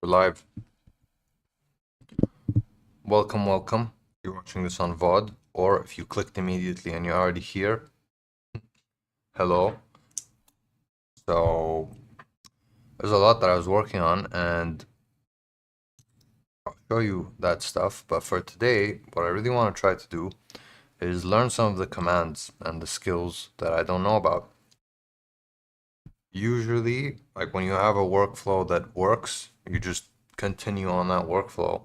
We're live. Welcome. You're watching this on VOD, or if you clicked immediately and you're already here, hello. So there's a lot that I was working on, and I'll show you that stuff. But for today, what I really want to try to do is learn some of the commands and the skills that I don't know about. Usually, like when you have a workflow that works, you just continue on that workflow.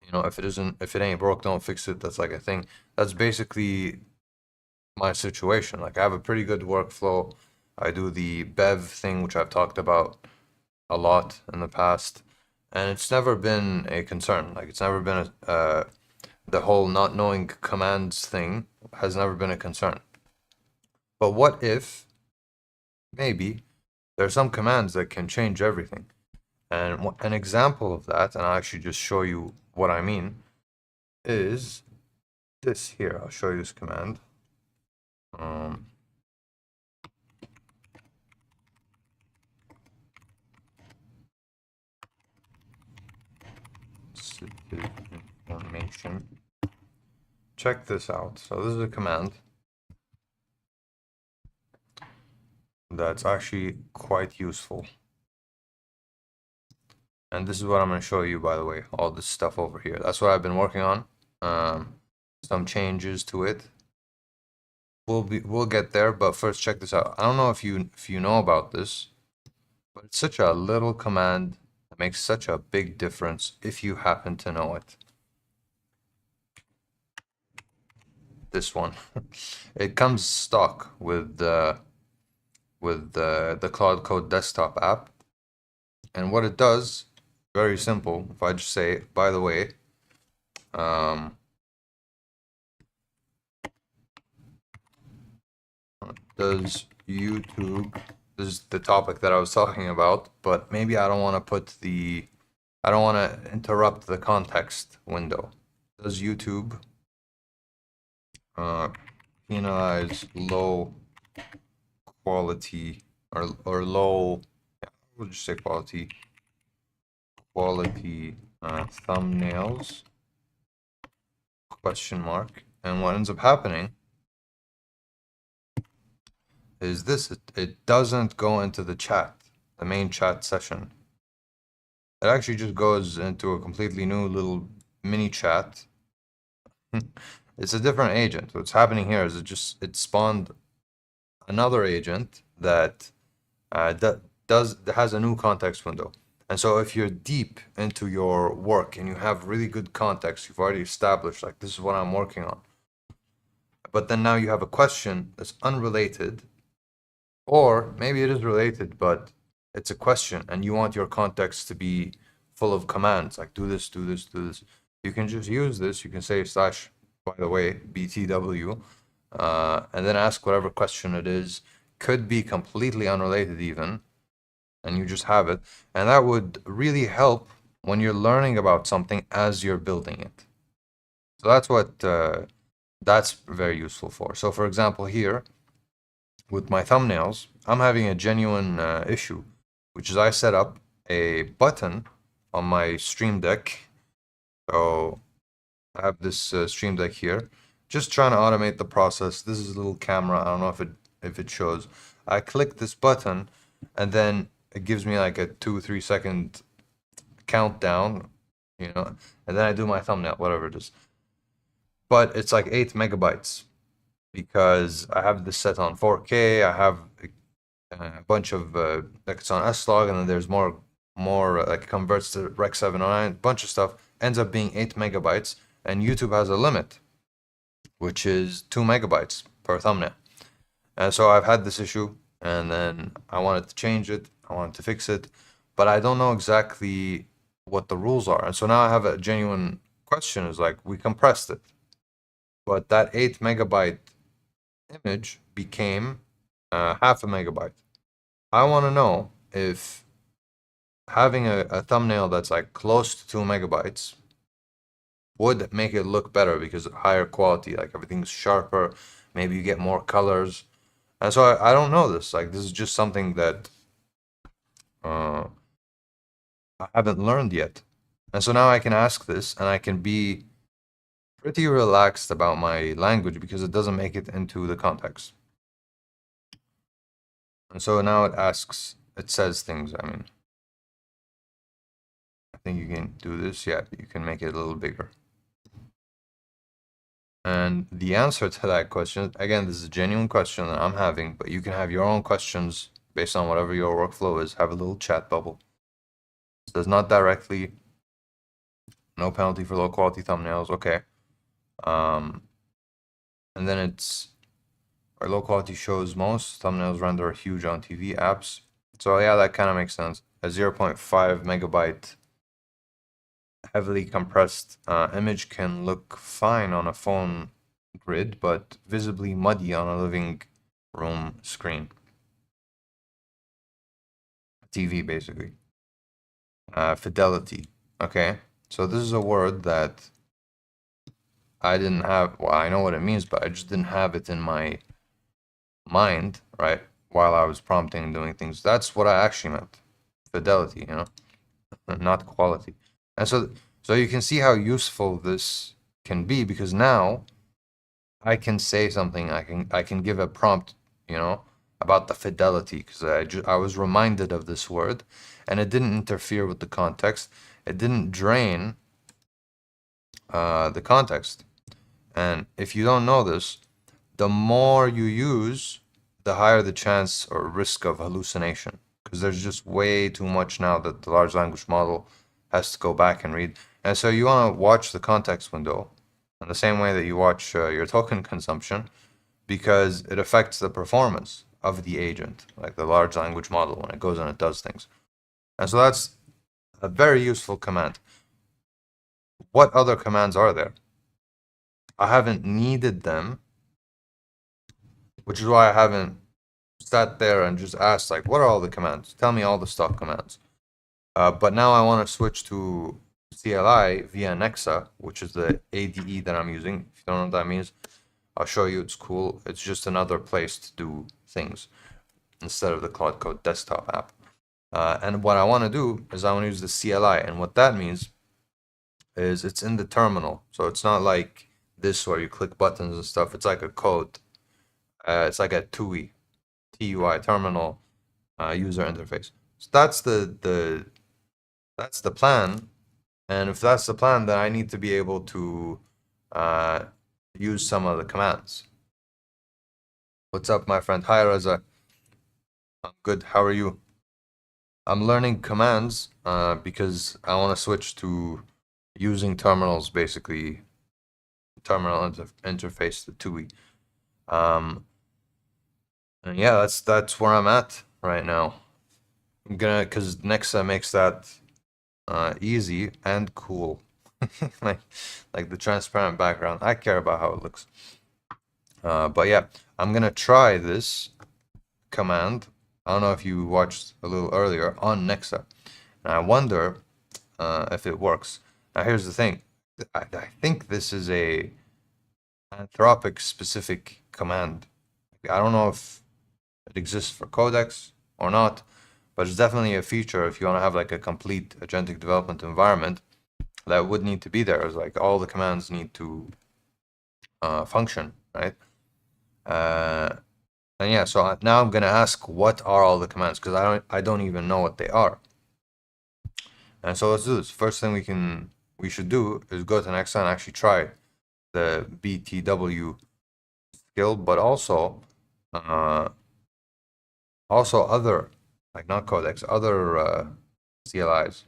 You know, if it ain't broke, don't fix it. That's like a thing. That's basically my situation. Like I have a pretty good workflow. I do the Bev thing, which I've talked about a lot in the past, and it's never been a concern. Like it's never been the whole not knowing commands thing has never been a concern. But what if maybe there are some commands that can change everything? And an example of that, and I'll actually just show you what I mean, is this here. I'll show you this command. Information. Check this out. So this is a command that's actually quite useful. And this is what I'm going to show you, by the way, all this stuff over here. That's what I've been working on. Some changes to it. We'll get there, but first check this out. I don't know if you know about this, but it's such a little command that makes such a big difference if you happen to know it. This one. It comes stock with the Claude Code desktop app. And what it does, very simple. If I just say, by the way, does YouTube, this is the topic that I was talking about, but maybe I don't want to I don't want to interrupt the context window. Does YouTube penalize low quality or low, we'll just say quality thumbnails, question mark. And what ends up happening is this, it doesn't go into the chat, the main chat session. It actually just goes into a completely new little mini chat. It's a different agent. What's happening here is it spawned another agent that has a new context window. And so if you're deep into your work and you have really good context, you've already established, like, this is what I'm working on. But then now you have a question that's unrelated, or maybe it is related, but it's a question and you want your context to be full of commands, like do this, do this, do this. You can just use this. You can say slash, by the way, BTW, and then ask whatever question it is. Could be completely unrelated even, and you just have it. And that would really help when you're learning about something as you're building it. So that's what that's very useful for. So for example, here with my thumbnails, I'm having a genuine issue, which is I set up a button on my Stream Deck. So I have this Stream Deck here, just trying to automate the process. This is a little camera. I don't know if it shows. I click this button, and then it gives me like a 2-3 second countdown, you know, and then I do my thumbnail, whatever it is. But it's like 8 megabytes because I have this set on 4K. I have a bunch of like it's on S-Log, and then there's more like converts to Rec 709, bunch of stuff ends up being 8 megabytes, and YouTube has a limit, which is 2 megabytes per thumbnail. And so I've had this issue, and then I wanted to change it, I wanted to fix it, but I don't know exactly what the rules are. And so now I have a genuine question, is like, we compressed it, but that 8 megabyte image became half a megabyte. I want to know if having a thumbnail that's like close to 2 megabytes would make it look better because of higher quality, like everything's sharper, maybe you get more colors. And so I don't know this. Like, this is just something that I haven't learned yet. And so now I can ask this and I can be pretty relaxed about my language because it doesn't make it into the context. And so now it says things. I mean, I think you can do this. Yeah, you can make it a little bigger. And the answer to that question, again, this is a genuine question that I'm having, but you can have your own questions based on whatever your workflow is. Have a little chat bubble. It says not directly, no penalty for low quality thumbnails. Okay. And then it's our low quality shows most thumbnails render huge on TV apps. So yeah, that kind of makes sense. A 0.5 megabyte heavily compressed image can look fine on a phone grid, but visibly muddy on a living room screen. TV, basically. Fidelity. Okay, so this is a word that I didn't have. Well, I know what it means, but I just didn't have it in my mind, right? While I was prompting and doing things. That's what I actually meant. Fidelity, you know, not quality. And so you can see how useful this can be because now I can say something. I can give a prompt, you know, about the fidelity because I was reminded of this word, and it didn't interfere with the context. It didn't drain the context. And if you don't know this, the more you use, the higher the chance or risk of hallucination. Because there's just way too much now that the large language model has to go back and read. And so you want to watch the context window in the same way that you watch your token consumption because it affects the performance of the agent, like the large language model when it goes and it does things. And so that's a very useful command. What other commands are there? I haven't needed them, which is why I haven't sat there and just asked, like, what are all the commands? Tell me all the stock commands. But now I want to switch to CLI via Nexa, which is the ADE that I'm using. If you don't know what that means, I'll show you. It's cool. It's just another place to do things instead of the Claude Code desktop app. And what I want to do is I want to use the CLI. And what that means is it's in the terminal. So it's not like this where you click buttons and stuff. It's like a code. It's like a TUI, TUI terminal user interface. So that's the plan. And if that's the plan, then I need to be able to use some of the commands. What's up, my friend? Hi, Reza. I'm good. How are you? I'm learning commands because I want to switch to using terminals, basically terminal interface, the TUI. And yeah, that's where I'm at right now. I'm gonna, because Nexa makes that easy and cool. like like the transparent background. I care about how it looks. But yeah, I'm gonna try this command. I don't know if you watched a little earlier on Nexa, and I wonder if it works. Now here's the thing. I think this is a Anthropic specific command. I don't know if it exists for codex or not, but it's definitely a feature if you want to have like a complete agentic development environment that would need to be there. It's like all the commands need to function, right? And yeah, so now I'm gonna ask what are all the commands because I don't even know what they are. And so let's do this. First thing we should do is go to Nexa and actually try the BTW skill, but also other, like not codex, other CLIs.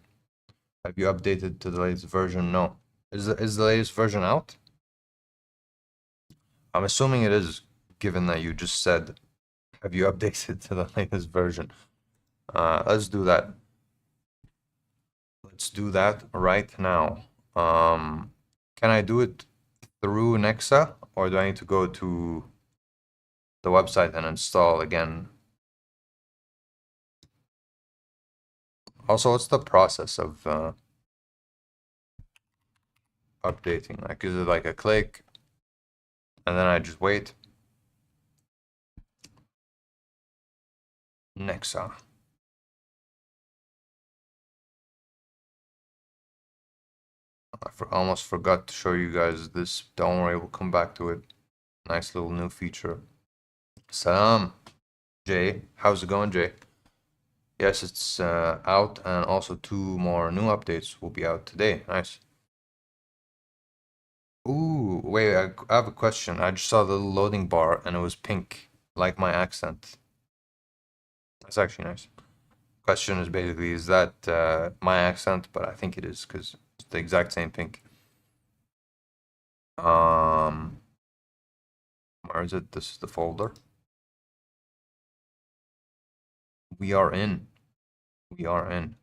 Have you updated to the latest version? No. Is the latest version out? I'm assuming it is, given that you just said, have you updated to the latest version? Let's do that. Let's do that right now. Can I do it through Nexa, or do I need to go to the website and install again? Also, what's the process of updating? Like, is it like a click and then I just wait? Nexa. almost forgot to show you guys this. Don't worry, we'll come back to it. Nice little new feature. Salam, Jay. How's it going, Jay? Yes, it's out, and also 2 more new updates will be out today. Nice. Ooh, wait, I have a question. I just saw the little loading bar, and it was pink, like my accent. That's actually nice. Question is basically, is that my accent? But I think it is, because it's the exact same pink. Where is it? This is the folder. We are in. We are in.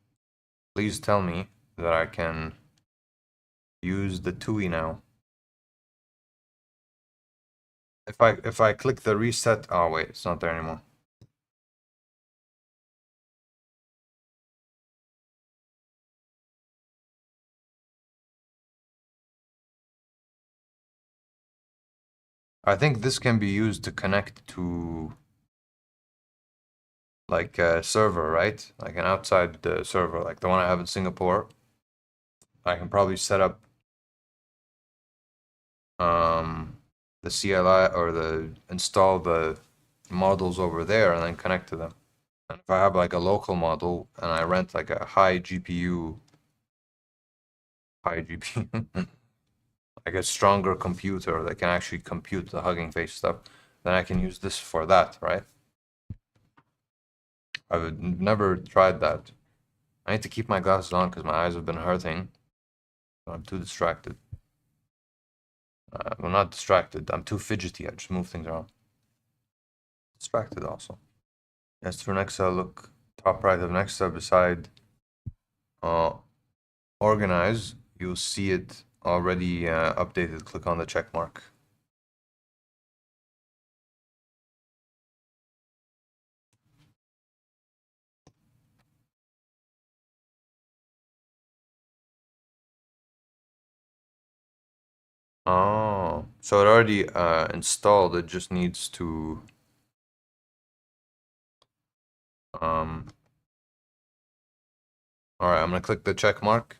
Please tell me that I can use the TUI now. If I click the reset, oh wait, it's not there anymore. I think this can be used to connect to like a server, right? Like an outside server, like the one I have in Singapore. I can probably set up the CLI or install the models over there and then connect to them. And if I have like a local model and I rent like a high GPU, like a stronger computer that can actually compute the Hugging Face stuff, then I can use this for that, right? I've never tried that. I need to keep my glasses on because my eyes have been hurting. I'm too distracted. Well, not distracted. I'm too fidgety. I just move things around. Distracted also. Yes, for Nexa, look top right of Nexa beside organize. You'll see it already updated. Click on the check mark. Oh, so it already installed. It just needs to all right, I'm gonna click the check mark.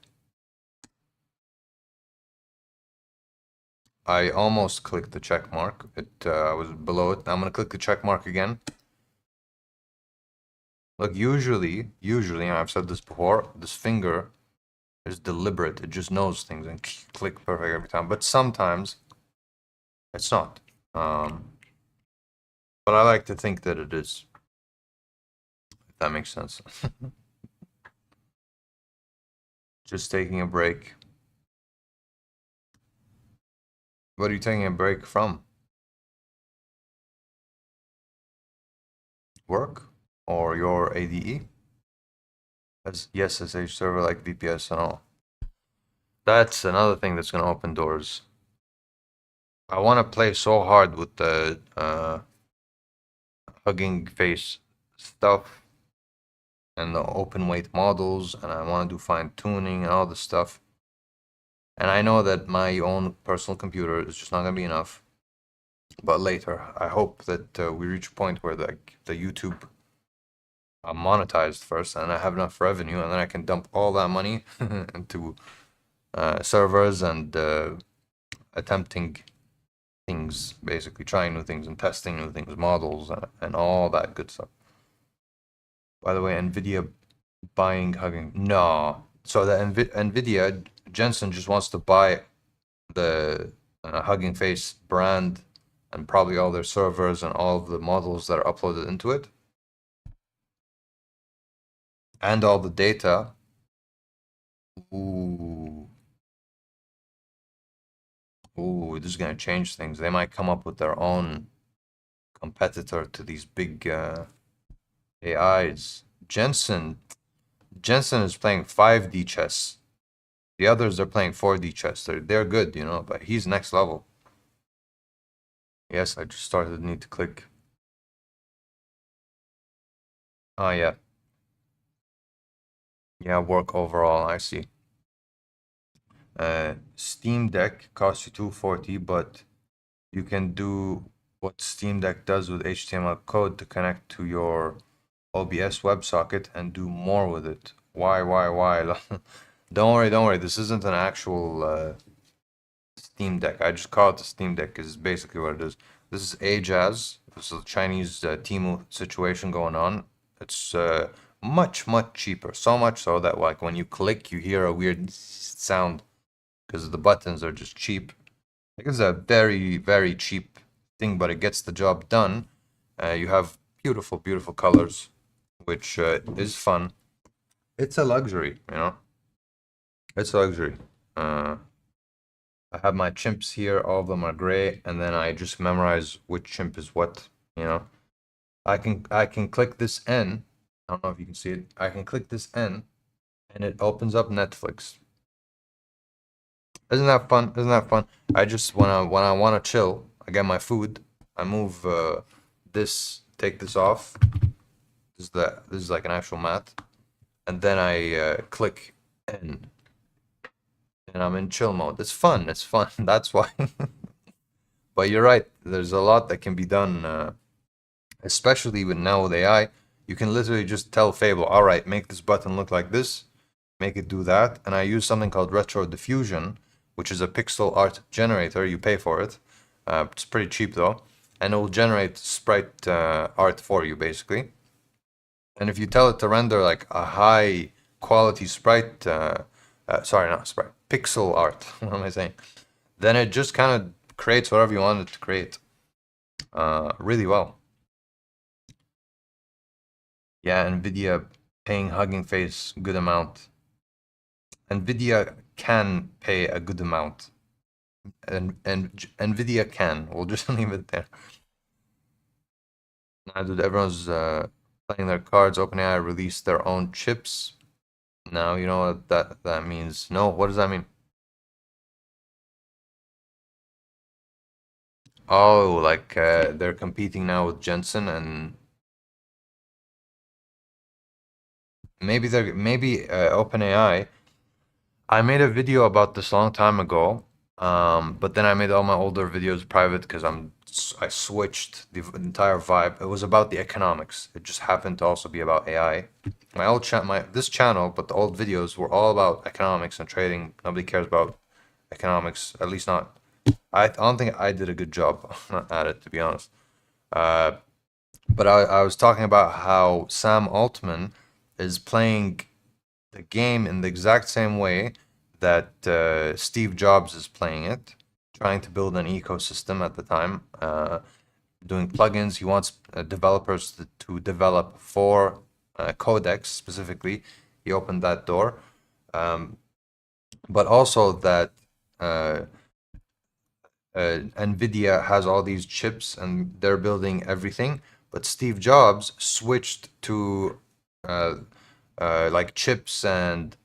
I almost clicked the check mark. It was below it. I'm gonna click the check mark again. Look, usually, and I've said this before, this finger is deliberate. It just knows things and click perfect every time. But sometimes it's not. But I like to think that it is. If that makes sense. Just taking a break. What are you taking a break from? Work or your ADE? Yes, SSH server like VPS and all. That's another thing that's gonna open doors. I want to play so hard with the Hugging Face stuff and the open weight models, and I want to do fine tuning and all this stuff. And I know that my own personal computer is just not gonna be enough. But later, I hope that we reach a point where the YouTube monetized first, and I have enough revenue, and then I can dump all that money into servers and attempting things, basically trying new things and testing new things, models and all that good stuff. By the way, Nvidia buying Hugging. No. So the Nvidia, Jensen just wants to buy the Hugging Face brand and probably all their servers and all of the models that are uploaded into it. And all the data. Ooh. Ooh, this is going to change things. They might come up with their own competitor to these big AIs. Jensen is playing 5D chess. The others are playing 4D chess. They're good, you know, but he's next level. Yes, I just started. Need to click. Oh yeah. Yeah, work overall. I see. Steam Deck costs you $240, but you can do what Steam Deck does with HTML code to connect to your OBS WebSocket and do more with it. Why? Don't worry. This isn't an actual Steam Deck. I just call it the Steam Deck is basically what it is. This is Ajaz. This is a Chinese Temu situation going on. It's much cheaper. So much so that like when you click, you hear a weird sound because the buttons are just cheap. Like it's a very cheap thing, but it gets the job done. You have beautiful colors, which is fun. It's a luxury, you know. It's a luxury. I have my chimps here, all of them are gray, and then I just memorize which chimp is what, you know. I can click this N. I don't know if you can see it. I can click this N and it opens up Netflix. Isn't that fun? Isn't that fun? I just when I want to chill, I get my food, I move this, take this off. This is like an actual mat, and then I click N, and I'm in chill mode. It's fun. It's fun. That's why. But you're right. There's a lot that can be done, especially with now with AI. You can literally just tell Fable, all right, make this button look like this, make it do that. And I use something called retro diffusion, which is a pixel art generator. You pay for it. It's pretty cheap though, and it will generate sprite art for you basically. And if you tell it to render like a high quality sprite, sorry, not sprite, pixel art, what am I saying? Then it just kind of creates whatever you want it to create really well. Yeah, NVIDIA paying Hugging Face good amount. NVIDIA can pay a good amount. And NVIDIA can. We'll just leave it there. Now, dude, everyone's playing their cards. OpenAI released their own chips. Now, you know what that means. No, what does that mean? Oh, like they're competing now with Jensen, and maybe OpenAI. I made a video about this long time ago, but then I made all my older videos private because I switched the entire vibe. It was about the economics. It just happened to also be about AI. This channel, but the old videos were all about economics and trading. Nobody cares about economics, at least not. I don't think I did a good job at it, to be honest. But I was talking about how Sam Altman is playing the game in the exact same way that Steve Jobs is playing it, trying to build an ecosystem at the time, doing plugins. He wants developers to develop for codex specifically. He opened that door, but also that NVIDIA has all these chips and they're building everything. But Steve Jobs switched to like chips and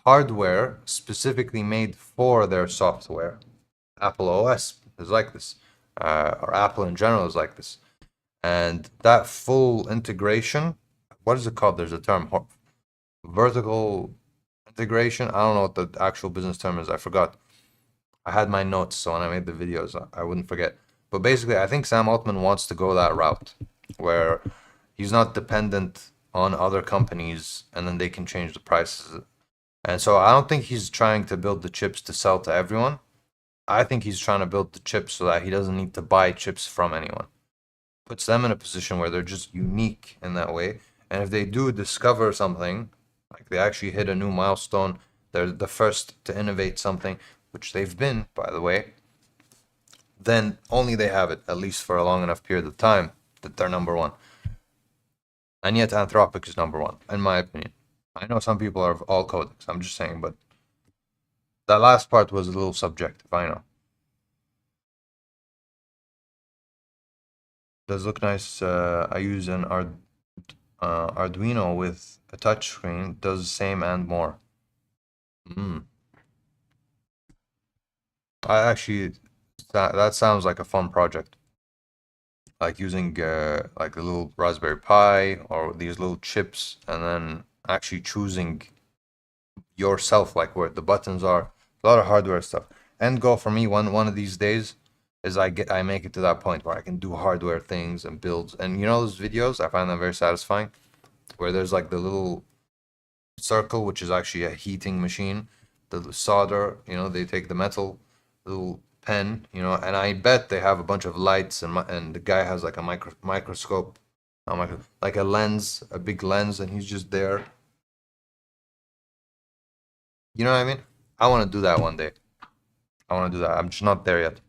hardware specifically made for their software. Apple OS is like this, or Apple in general is like this. And that full integration, what is it called? There's a term, vertical integration. I don't know what the actual business term is. I forgot. I had my notes, so when I made the videos, I wouldn't forget. But basically, I think Sam Altman wants to go that route, where he's not dependent on other companies, and then they can change the prices. And so I don't think he's trying to build the chips to sell to everyone. I think he's trying to build the chips so that he doesn't need to buy chips from anyone. Puts them in a position where they're just unique in that way. And if they do discover something, like they actually hit a new milestone, they're the first to innovate something, which they've been, by the way, then only they have it, at least for a long enough period of time, that they're number one. And yet Anthropic is number one, in my opinion. I know some people are all codex, I'm just saying, but that last part was a little subjective, I know. Does look nice. I use an Arduino with a touchscreen, does the same and more. I actually, that sounds like a fun project. Like using like a little Raspberry Pi or these little chips, and then actually choosing yourself, like where the buttons are. A lot of hardware stuff. End goal for me one of these days is I make it to that point where I can do hardware things and builds. And you know those videos, I find them very satisfying, where there's like the little circle, which is actually a heating machine. The solder, they take the metal little pen, and I bet they have a bunch of lights, and the guy has like a microscope, like a lens, a big lens, and he's just there. You know what I mean? I want to do that one day. I want to do that. I'm just not there yet.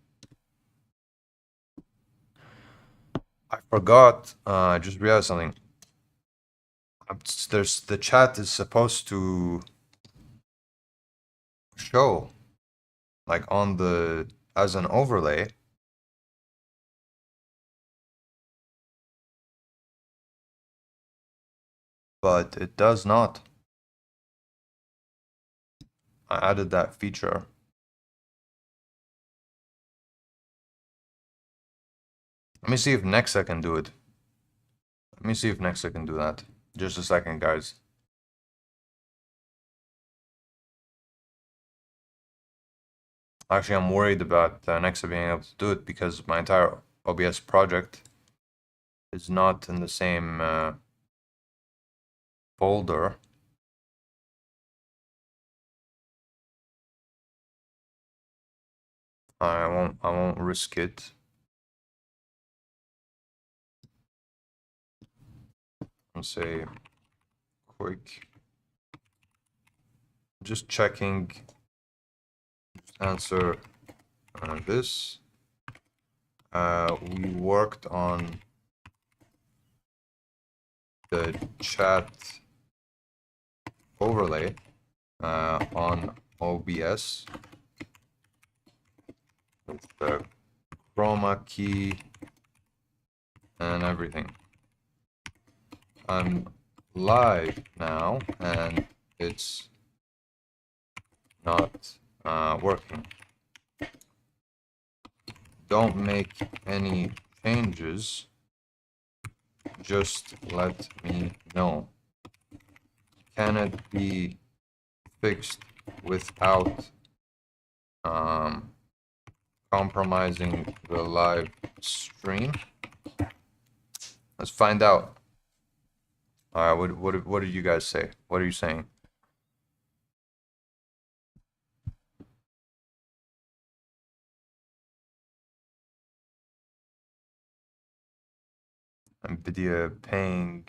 I forgot. I just realized something. There's the chat is supposed to show like on the as an overlay, but it does not. I added that feature. Let me see if Nexa can do it. Let me see if Nexa can do that. Just a second, guys. Actually, I'm worried about Nexa being able to do it because my entire OBS project is not in the same folder. I won't risk it. I'll say quick. Just checking. Answer this. We worked on the chat overlay on OBS with the chroma key and everything. I'm live now and it's not working. Don't make any changes. Just let me know. Can it be fixed without compromising the live stream? Let's find out. What did you guys say? What are you saying? NVIDIA paying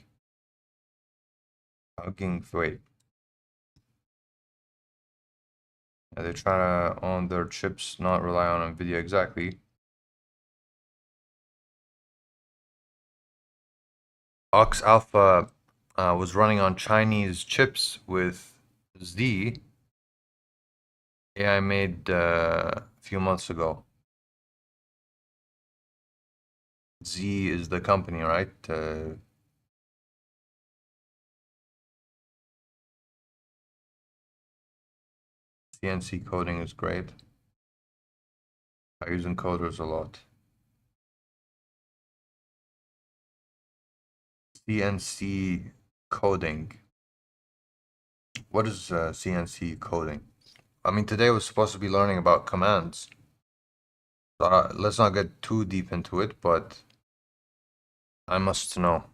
hugging wait. They're trying to own their chips, not rely on NVIDIA exactly. Ox Alpha was running on Chinese chips with Z. AI made a few months ago. Z is the company, right? CNC coding is great. I use encoders a lot. CNC coding. What is CNC coding? I mean, today was supposed to be learning about commands. So, let's not get too deep into it, but I must know.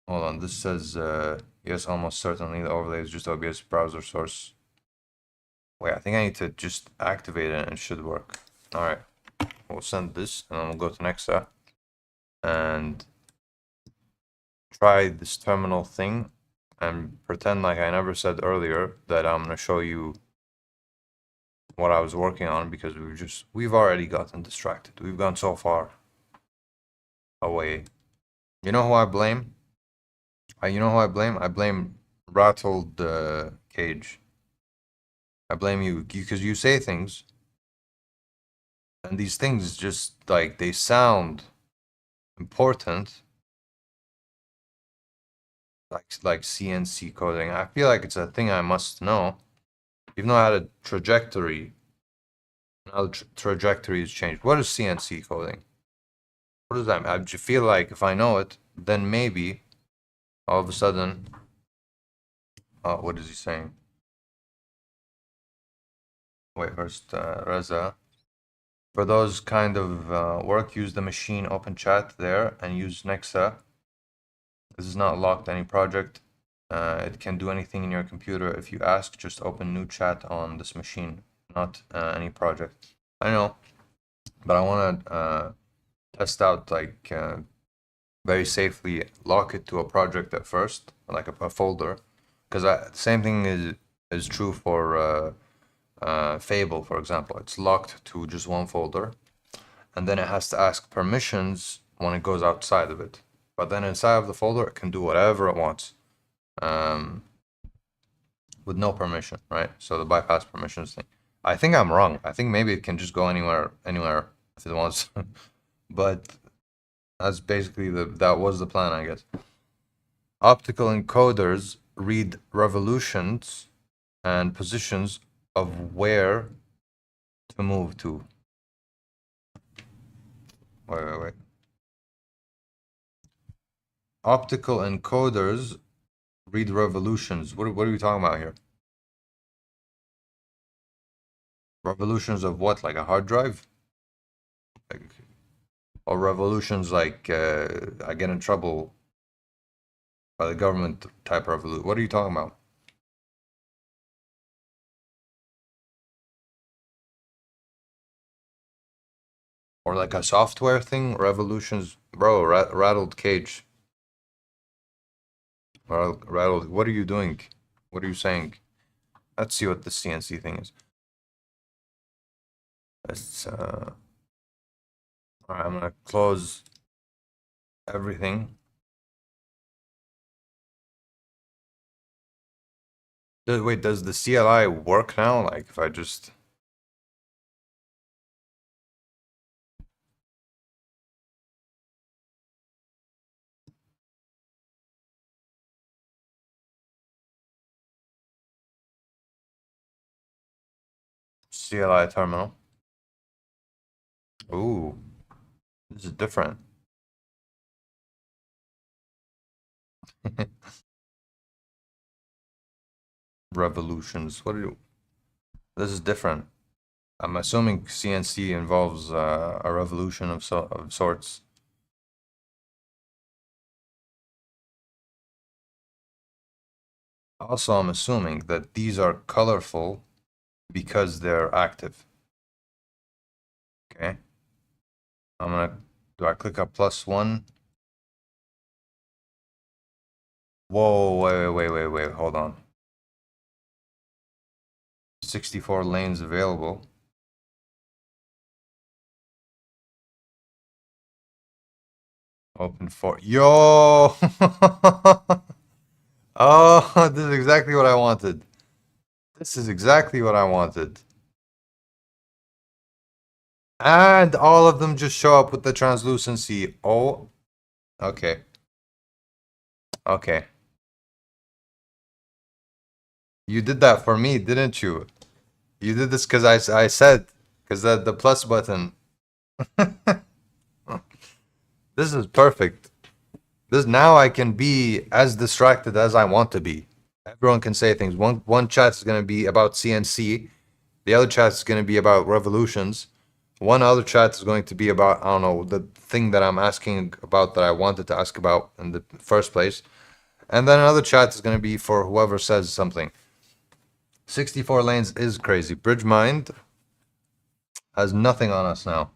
Hold on, this says, yes, almost certainly the overlay is just OBS browser source. Wait, I think I need to just activate it and it should work. All right, we'll send this and then we'll go to Nexa and try this terminal thing and pretend like I never said earlier that I'm gonna show you what I was working on because we've already gotten distracted. We've gone so far away. You know who I blame? You know who I blame? I blame Rattled Cage. I blame you because you say things, and these things just like they sound important, like CNC coding. I feel like it's a thing I must know, even though I had a trajectory. Now the trajectory has changed. What is CNC coding? What does that mean? I just feel like if I know it, then maybe all of a sudden, what is he saying? Wait, first, Reza. For those kind of work, use the machine open chat there and use Nexa. This is not locked to any project. It can do anything in your computer. If you ask, just open new chat on this machine, not any project. I know, but I want to test out like very safely lock it to a project at first, like a folder, because the same thing is true for Fable, for example. It's locked to just one folder, and then it has to ask permissions when it goes outside of it. But then inside of the folder, it can do whatever it wants, with no permission, right? So the bypass permissions thing. I think I'm wrong. I think maybe it can just go anywhere if it wants. But that's basically that was the plan, I guess. Optical encoders read revolutions and positions of where to move to. Wait. Optical encoders read revolutions. What are we talking about here? Revolutions of what? Like a hard drive? Like, or revolutions like I get in trouble by the government type revolution? What are you talking about? Or like a software thing? Revolutions, bro. Rattled cage. Rattled. What are you doing? What are you saying? Let's see what the CNC thing is. Let's all right, I'm gonna close everything. Wait, does the CLI work now? Like if I just CLI terminal. Ooh, this is different. Revolutions. What do you? This is different. I'm assuming CNC involves a revolution of sorts. Also, I'm assuming that these are colorful because they're active. Okay. Do I click a +1? Whoa, wait, hold on. 64 lanes available. Open for, yo! Oh, this is exactly what I wanted. This is exactly what I wanted. And all of them just show up with the translucency. Oh, okay. Okay. You did that for me, didn't you? You did this because I said, because the plus button. This is perfect. This now I can be as distracted as I want to be. Everyone can say things. One chat is going to be about CNC. The other chat is going to be about revolutions. One other chat is going to be about, I don't know, the thing that I'm asking about that I wanted to ask about in the first place. And then another chat is going to be for whoever says something. 64 lanes is crazy. BridgeMind has nothing on us now.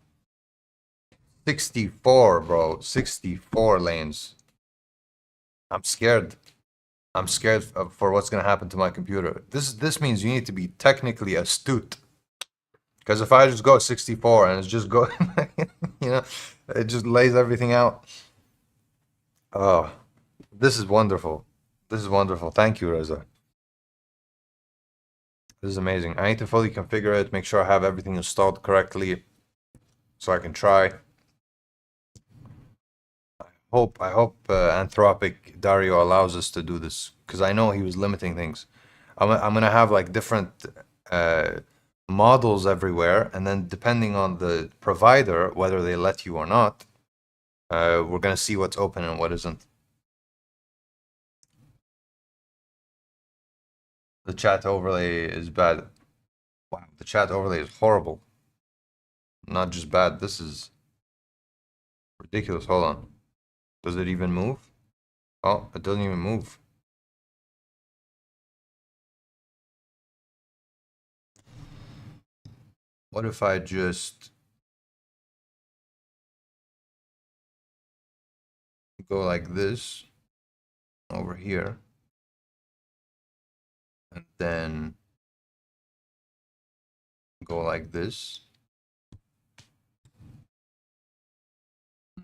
64, bro. 64 lanes. I'm scared. I'm scared for what's going to happen to my computer. This means you need to be technically astute. Because if I just go 64 and it's just go, you know, it just lays everything out. Oh, this is wonderful. This is wonderful. Thank you, Reza. This is amazing. I need to fully configure it, make sure I have everything installed correctly so I can try. I hope Anthropic Dario allows us to do this because I know he was limiting things. I'm gonna have like different models everywhere, and then depending on the provider, whether they let you or not, we're gonna see what's open and what isn't. The chat overlay is bad. Wow, the chat overlay is horrible. Not just bad, this is ridiculous. Hold on. Does it even move? Oh, it doesn't even move. What if I just go like this over here and then go like this?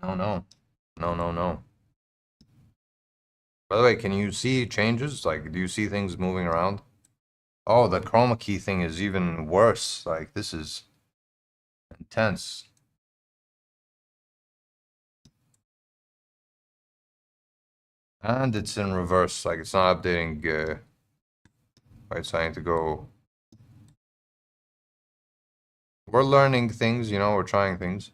No, no. No, no, no. By the way, can you see changes? Like, do you see things moving around? Oh, the chroma key thing is even worse. Like, this is intense. And it's in reverse. Like, it's not updating. Right, so I need to go. We're learning things, we're trying things.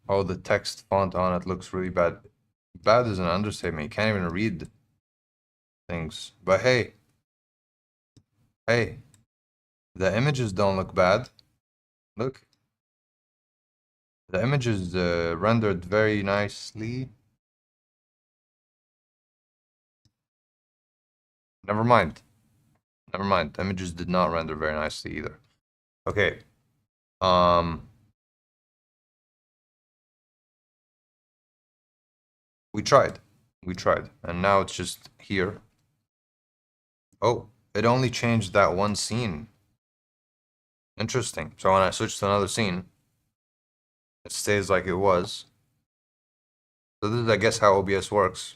Oh, the text font on it looks really bad. Bad is an understatement. You can't even read things. But hey, the images don't look bad. Look. The image is rendered very nicely. Never mind. Never mind. The images did not render very nicely either. Okay. We tried. We tried. And now it's just here. Oh, it only changed that one scene. Interesting. So when I switch to another scene, it stays like it was. So this is, I guess, how OBS works.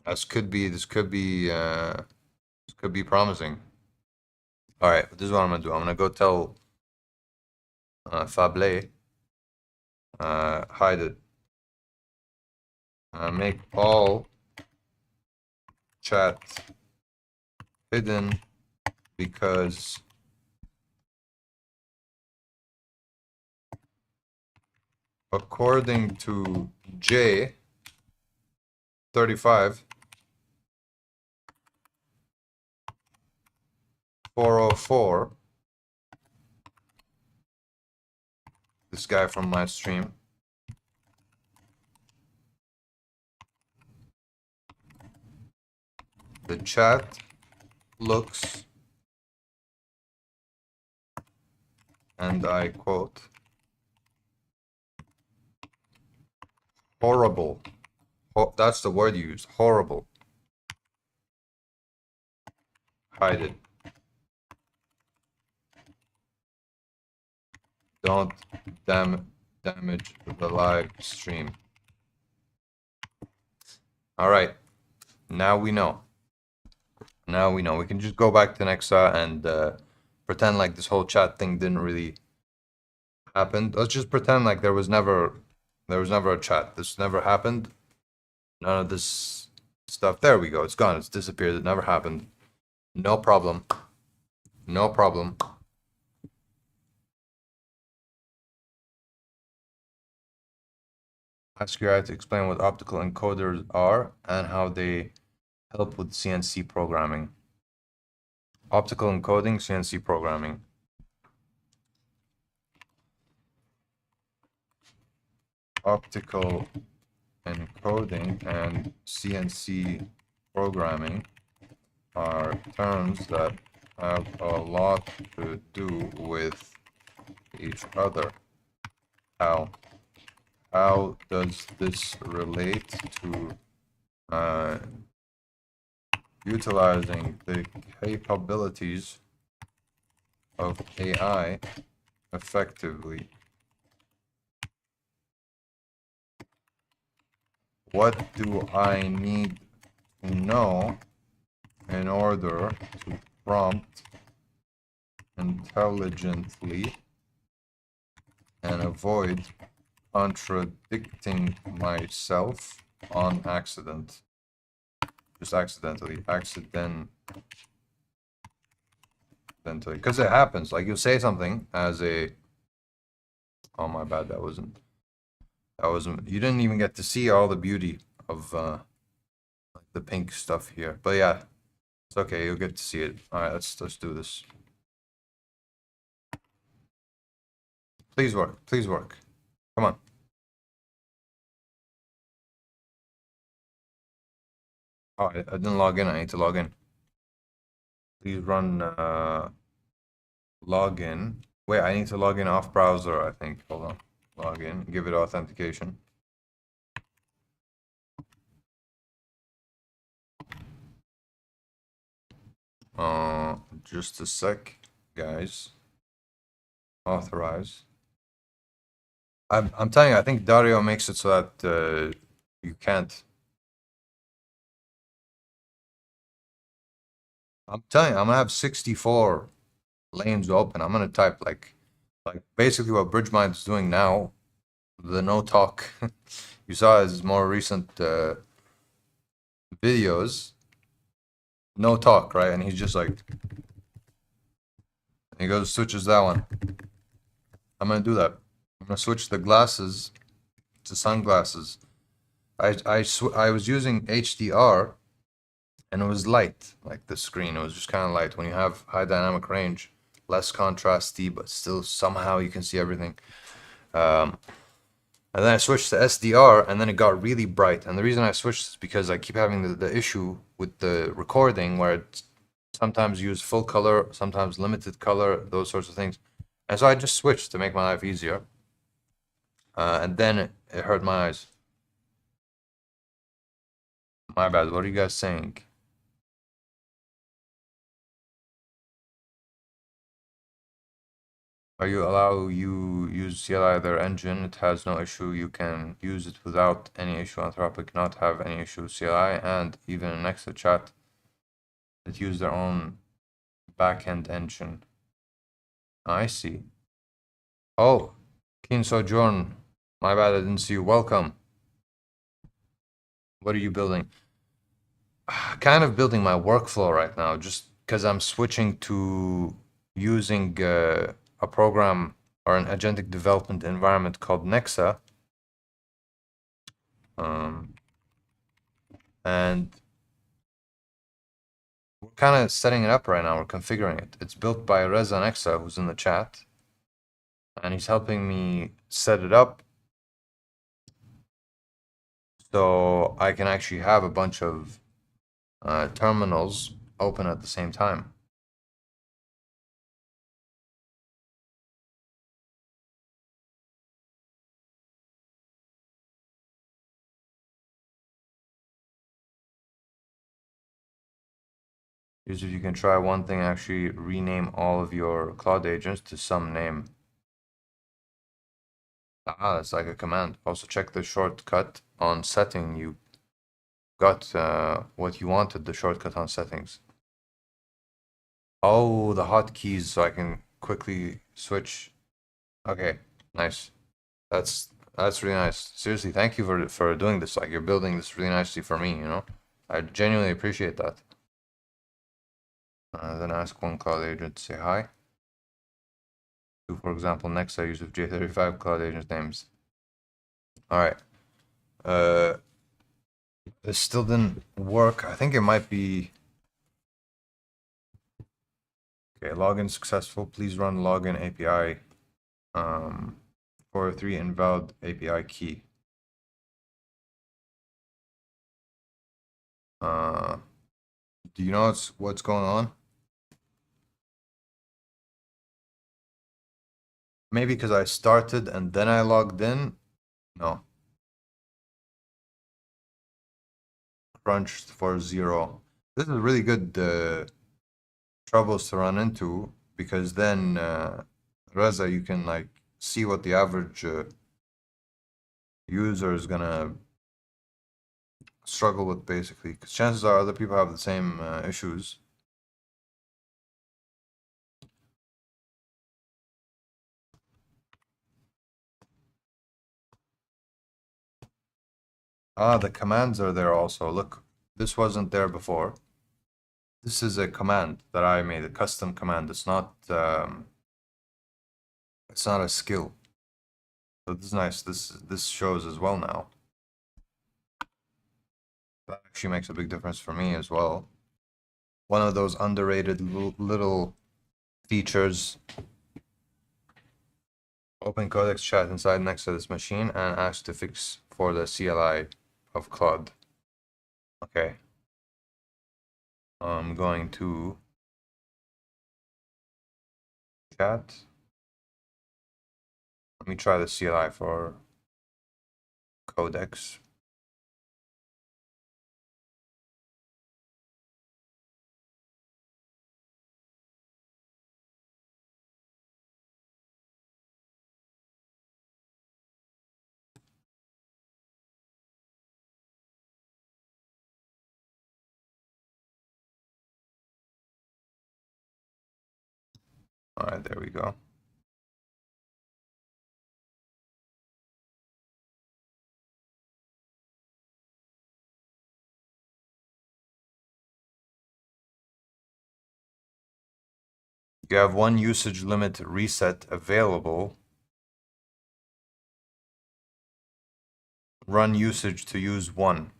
This could be promising. All right, this is what I'm gonna do. I'm gonna go tell Fable, hide it. Make all chat hidden because according to J35 404, this guy from my stream, the chat looks, and I quote, horrible. That's the word you use, horrible. Hide it. Don't damage the live stream. All right, now we know. Now we know. We can just go back to Nexa and pretend like this whole chat thing didn't really happen. Let's just pretend like there was never a chat. This never happened. None of this stuff. There we go. It's gone. It's disappeared. It never happened. No problem. No problem. Ask your AI to explain what optical encoders are and how they help with CNC programming. Optical encoding, CNC programming. Optical encoding and CNC programming are terms that have a lot to do with each other. How does this relate to utilizing the capabilities of AI effectively? What do I need to know in order to prompt intelligently and avoid contradicting myself on accident? Just accidentally, because it happens. Like you say something as a, oh my bad, that wasn't, you didn't even get to see all the beauty of the pink stuff here. But yeah, It's okay, you'll get to see it. All right, let's do this. Please work. Please work. Come on. Oh, I didn't log in. I need to log in. Please run login. Wait, I need to log in off browser, I think. Hold on. Log in. Give it authentication. Just a sec, guys. Authorize. I'm telling you, I think Dario makes it so that you can't. I'm telling you, I'm gonna have 64 lanes open. I'm gonna type like basically what BridgeMind is doing now, the no talk. You saw his more recent videos, no talk, right? And he's just like, he goes switches that one. I'm gonna do that. I'm gonna switch the glasses to sunglasses. I was using HDR and it was light, like the screen. It was just kind of light. When you have high dynamic range, less contrasty, but still somehow you can see everything. And then I switched to SDR, and then it got really bright. And the reason I switched is because I keep having the issue with the recording where it sometimes use full color, sometimes limited color, those sorts of things. And so I just switched to make my life easier. And then it hurt my eyes. My bad. What are you guys saying? Are you allow you use CLI their engine? It has no issue. You can use it without any issue. Anthropic not have any issue with CLI, and even in Nexa chat, it use their own backend engine. I see. Oh, Keen Sojourn. My bad, I didn't see you. Welcome. What are you building? Kind of building my workflow right now, just because I'm switching to using a program or an agentic development environment called Nexa. And we're kind of setting it up right now. We're configuring it. It's built by Reza Nexa, who's in the chat. And he's helping me set it up so I can actually have a bunch of terminals open at the same time. Here's if you can try one thing, actually rename all of your Claude agents to some name. Ah, that's like a command. Also check the shortcut on setting. You got what you wanted, the shortcut on settings. Oh, the hotkeys, so I can quickly switch. Okay, nice. That's really nice. Seriously, thank you for doing this. Like you're building this really nicely for me, you know? I genuinely appreciate that. Then ask one Claude agent to say hi. Do, for example, next I use of J35 Claude agent names. Alright. This still didn't work. I think it might be. Okay, login successful. Please run login API. 403 invalid API key. Do you know what's going on? Maybe because I started and then I logged in. No. Crunched for 0. This is really good troubles to run into because then Reza, you can like see what the average user is gonna struggle with basically, because chances are other people have the same issues. Ah, the commands are there also. Look, this wasn't there before. This is a command that I made, a custom command. It's not a skill. So this is nice. This shows as well now. That actually makes a big difference for me as well. one of those underrated little features. Open codex chat inside next to this machine and ask to fix for the CLI of Claude. Okay. I'm going to chat. Let me try the CLI for codex. All right, there we go. You have one usage limit reset available. Run usage to use one.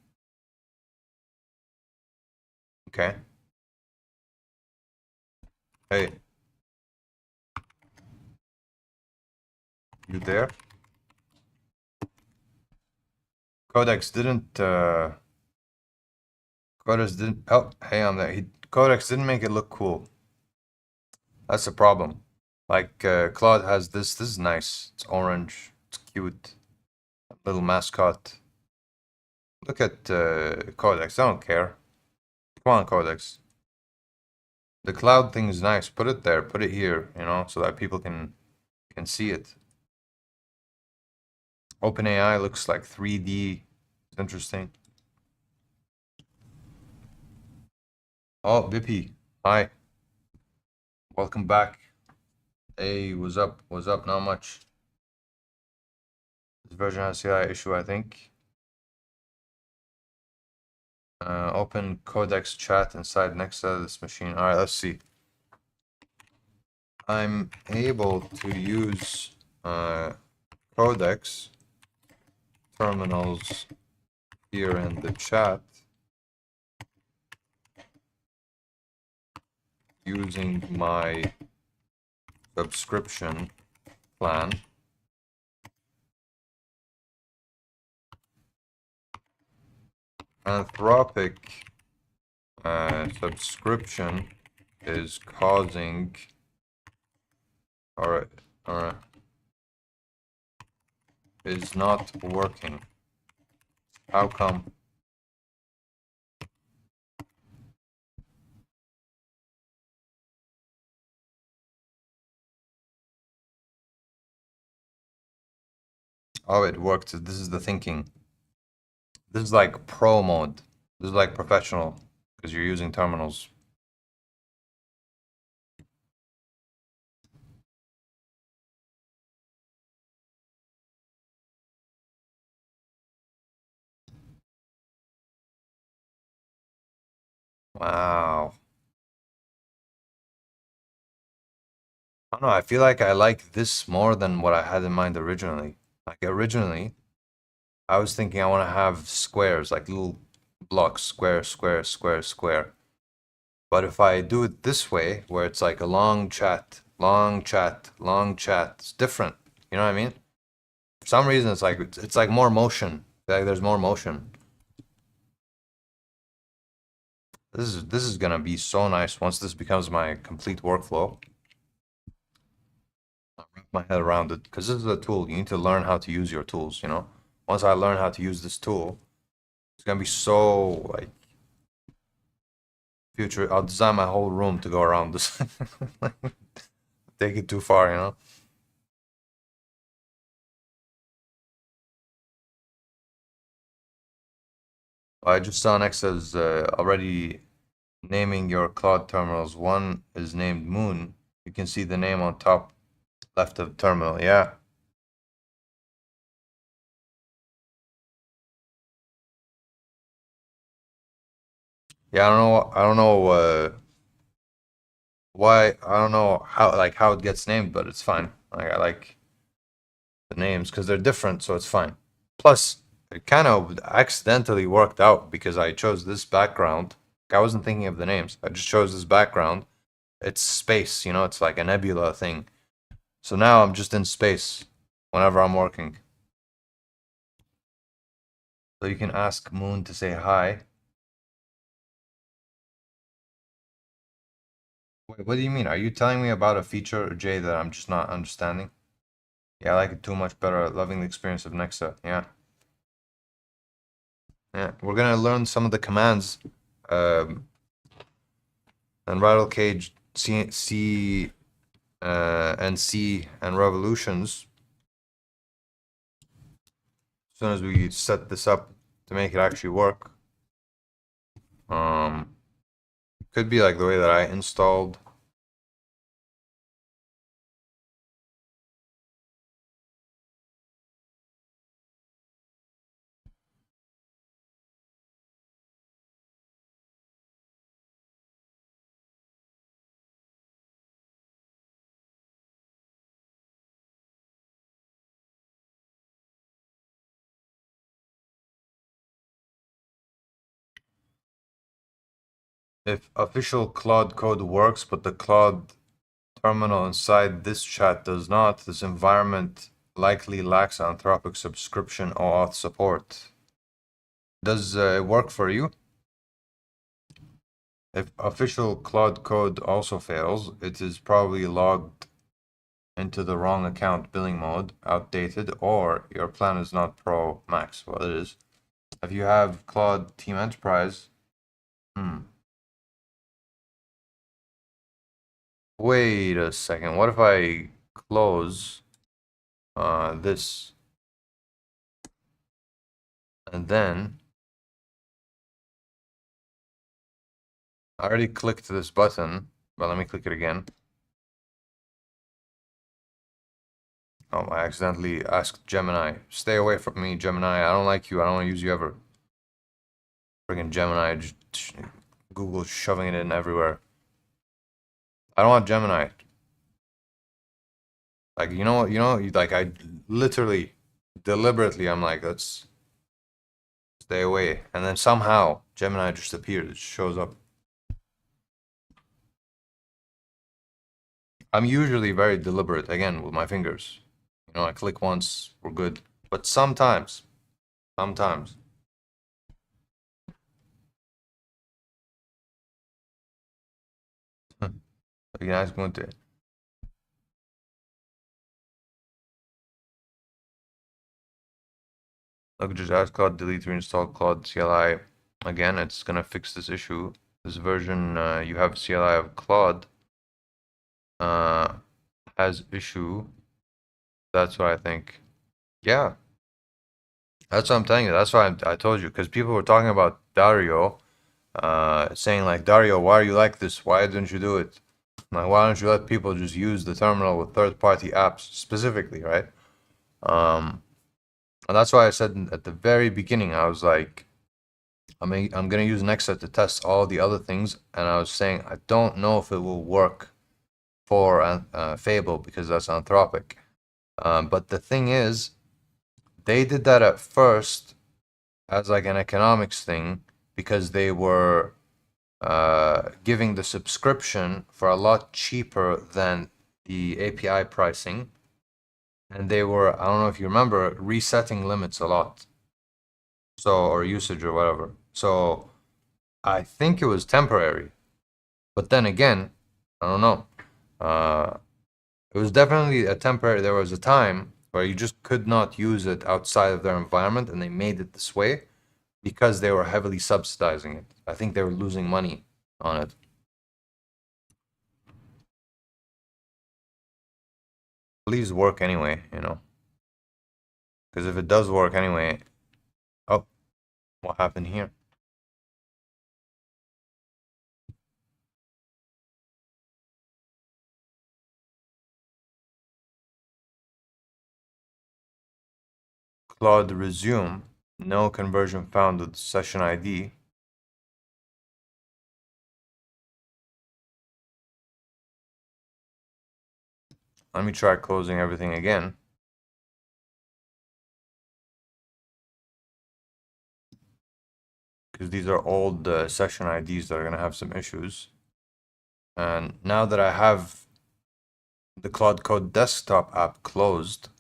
Okay. Hey. You there? Codex didn't, oh, hey, I'm there. Codex didn't make it look cool. That's the problem. Like, Claude has this. This is nice. It's orange. It's cute. Little mascot. Look at Codex. I don't care. Come on, Codex. The cloud thing is nice. Put it there. Put it here, you know, so that people can see it. OpenAI looks like 3D. It's interesting. Oh, Bippy. Hi. Welcome back. Hey, what's up? What's up? Not much. This version has CI issue, I think. Open codex chat inside next to this machine. All right, let's see. I'm able to use codex terminals here in the chat using my subscription plan. Anthropic subscription is causing or is not working. How come? Oh, it worked. This is the thinking. This is like pro mode. This is like professional because you're using terminals. Wow. I don't know. I feel like I like this more than what I had in mind originally. Like originally, I was thinking I want to have squares, like little blocks, square, square, square, square. But if I do it this way, where it's like a long chat, long chat, long chat, it's different. You know what I mean? For some reason, it's like more motion. Like there's more motion. This is gonna be so nice once this becomes my complete workflow. I'll wrap my head around it because this is a tool. You need to learn how to use your tools. You know, once I learn how to use this tool, it's gonna be so like future. I'll design my whole room to go around this. Take it too far, you know. I just saw next as already naming your Claude terminals. One is named Moon. You can see the name on top left of terminal. Yeah. Yeah, I don't know why. I don't know how it gets named, but it's fine. Like I like the names because they're different, so it's fine. Plus, it kind of accidentally worked out because I chose this background I wasn't thinking of the names. I just chose this background. It's space, you know, it's like a nebula thing. So now I'm just in space whenever I'm working. So you can ask Moon to say hi. Wait, what do you mean? Are you telling me about a feature, Jay, that I'm just not understanding? Yeah, I like it too much better. Loving the experience of Nexa. Yeah. Yeah. We're gonna learn some of the commands. And rattle cage, and C and revolutions. As soon as we set this up to make it actually work. Could be like the way that I installed. If official Claude code works, but the Claude terminal inside this chat does not, this environment likely lacks Anthropic subscription or auth support. Does it work for you? If official Claude code also fails, it is probably logged into the wrong account billing mode, outdated, or your plan is not Pro Max. Well, it is. If you have Claude Team Enterprise, wait a second. What if I close this and then I already clicked this button, but let me click it again. Oh, I accidentally asked Gemini. Stay away from me, Gemini. I don't like you. I don't want to use you ever. Friggin' Gemini, just Google shoving it in everywhere. I don't want Gemini. Like, you know, like I literally, deliberately, I'm like, let's stay away. And then somehow Gemini just appeared. It just shows up. I'm usually very deliberate, again, with my fingers. You know, I click once, we're good. But sometimes. You can ask going to. Look, just ask Claude delete reinstall Claude CLI. Again, it's gonna fix this issue. This version, you have CLI of Claude, has issue. That's what I think. Yeah, that's what I'm telling you. That's why I told you, because people were talking about Dario, saying like, Dario, why are you like this? Why didn't you do it? Like, why don't you let people just use the terminal with third-party apps specifically, right? And that's why I said at the very beginning, I was like, I'm gonna use Nexa to test all the other things, and I was saying I don't know if it will work for Fable because that's Anthropic. But the thing is, they did that at first as like an economics thing because they were giving the subscription for a lot cheaper than the API pricing, and they were, I don't know if you remember, resetting limits a lot, so, or usage or whatever. So I think it was temporary, but then again, I don't know. It was definitely a temporary. There was a time where you just could not use it outside of their environment, and they made it this way because they were heavily subsidizing it. I think they were losing money on it. Please work anyway, you know. Because if it does work anyway, oh, what happened here? Claude resume, no conversion found with session ID. Let me try closing everything again. because these are old session IDs that are going to have some issues. And now that I have the Claude Code desktop app closed,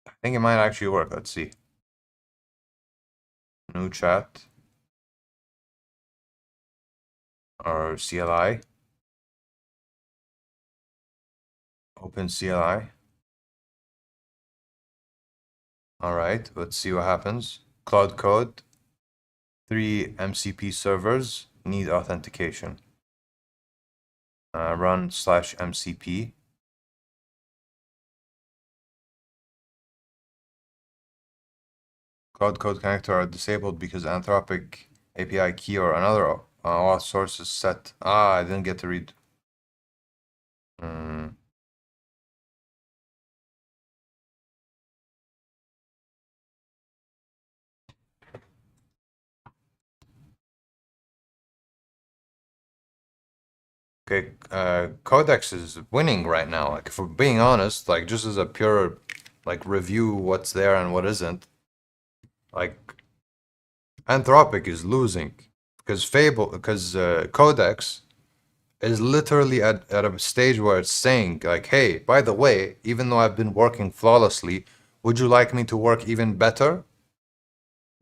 I think it might actually work. Let's see. New chat or CLI. Open CLI. All right, let's see what happens. Claude Code. 3 MCP servers need authentication. Run /MCP. Cloud Code connector are disabled because Anthropic API key or another auth source is set. I didn't get to read. Okay, Codex is winning right now. Like, if we're being honest, like, just as a pure, like, review what's there and what isn't, like, Anthropic is losing because Codex is literally at a stage where it's saying, like, hey, by the way, even though I've been working flawlessly, would you like me to work even better?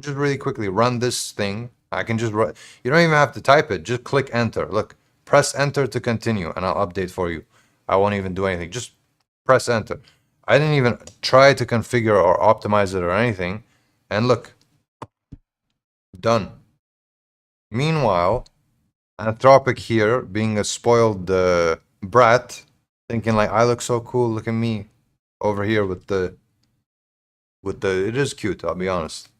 Just really quickly run this thing. I can just run. You don't even have to type it. Just click enter. Look, press enter to continue, and I'll update for you. I won't even do anything. Just press enter. I didn't even try to configure or optimize it or anything. And look, done. Meanwhile, Anthropic here, being a spoiled brat, thinking like, I look so cool. Look at me over here with the. It is cute. I'll be honest.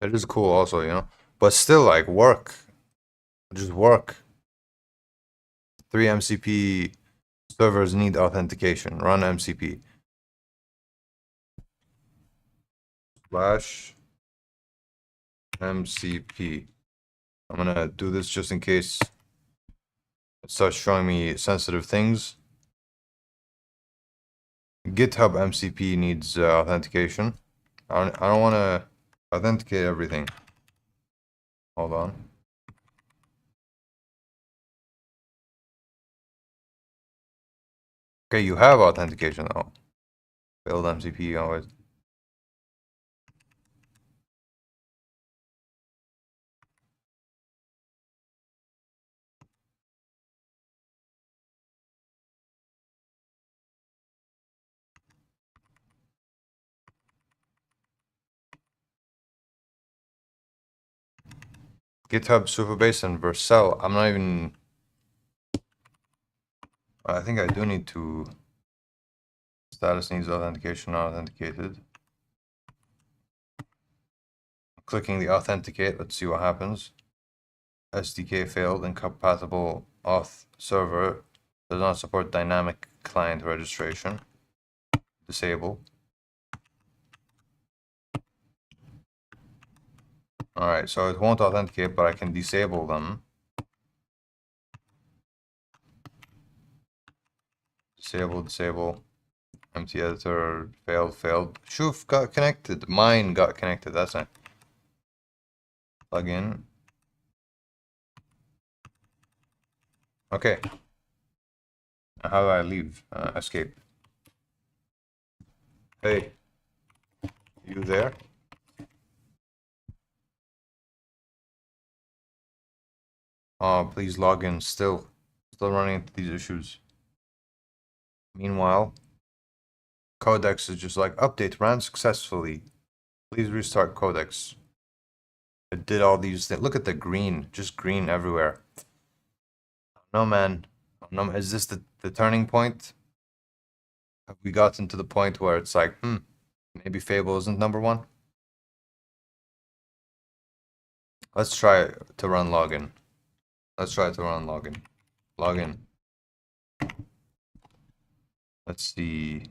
It is cool also, you know. But still, like, work. Just work. 3 MCP servers need authentication. Run MCP. /MCP. I'm gonna do this just in case it starts showing me sensitive things. GitHub MCP needs authentication. I don't want to authenticate everything. Hold on. Okay, you have authentication though. Failed MCP always. GitHub Superbase and Vercel. I'm not even. I think I do need to. Status needs authentication, not authenticated. Clicking the authenticate, let's see what happens. SDK failed, incompatible auth server, does not support dynamic client registration. Disable. Alright, so it won't authenticate, but I can disable them. Disable. Empty editor, failed. Shoof got connected. Mine got connected, that's it. Plug in. Okay. How do I leave? Escape. Hey. You there? Oh, please log in. Still running into these issues. Meanwhile, Codex is just like, update ran successfully. Please restart Codex. It did all these things. Look at the green, just green everywhere. No, man. No, is this the turning point? Have we gotten to the point where it's like, maybe Fable isn't number one? Let's try to run login. Login. Let's see.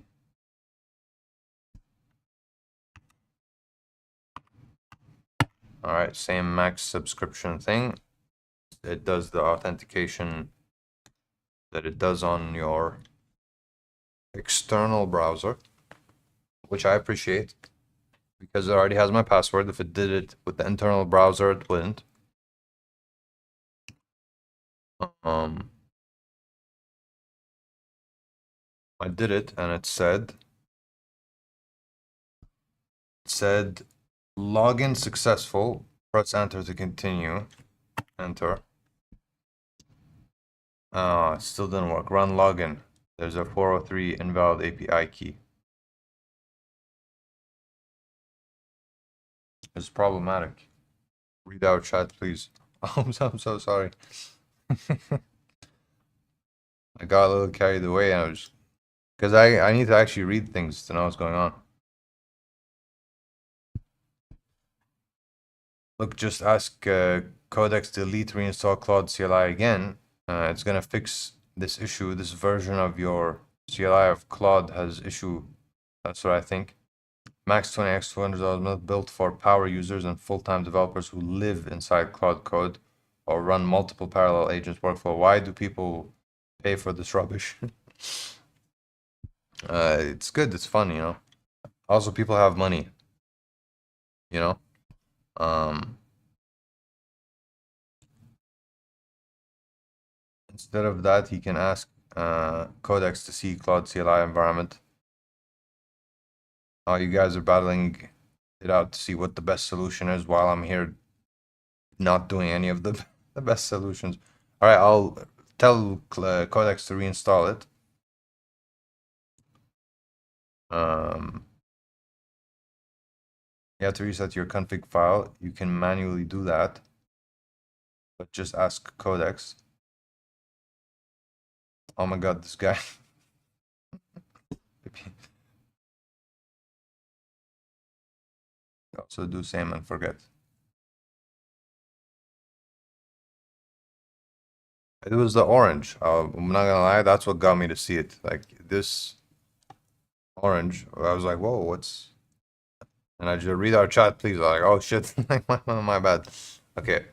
All right, same max subscription thing. It does the authentication that it does on your external browser, which I appreciate. because it already has my password. If it did it with the internal browser, it wouldn't. I did it, and it said login successful. Press enter to continue. Enter. Oh, it still didn't work. Run login. There's a 403 invalid API key. It's problematic. Read out chat, please. I'm so sorry. I got a little carried away, and I was because I need to actually read things to know what's going on. Look, just ask codex delete reinstall Claude CLI again. It's gonna fix this issue. This version of your CLI of Claude has issue. That's what I think. Max 20x $200 built for power users and full-time developers who live inside Claude Code or run multiple parallel agents workflow. Why do people pay for this rubbish? It's good. It's fun, you know. Also, people have money, you know. Instead of that, he can ask codex to see Claude CLI environment. You guys are battling it out to see what the best solution is while I'm here not doing any of the best solutions. All right, I'll tell codex to reinstall it. You have to reset your config file. You can manually do that, but just ask codex. Oh my god, this guy. Also do same and forget. It was the orange. I'm not gonna lie, that's what got me to see it. Like this orange, I was like, whoa, what's... And I just read our chat, please. I'm like, oh shit, like my bad. Okay.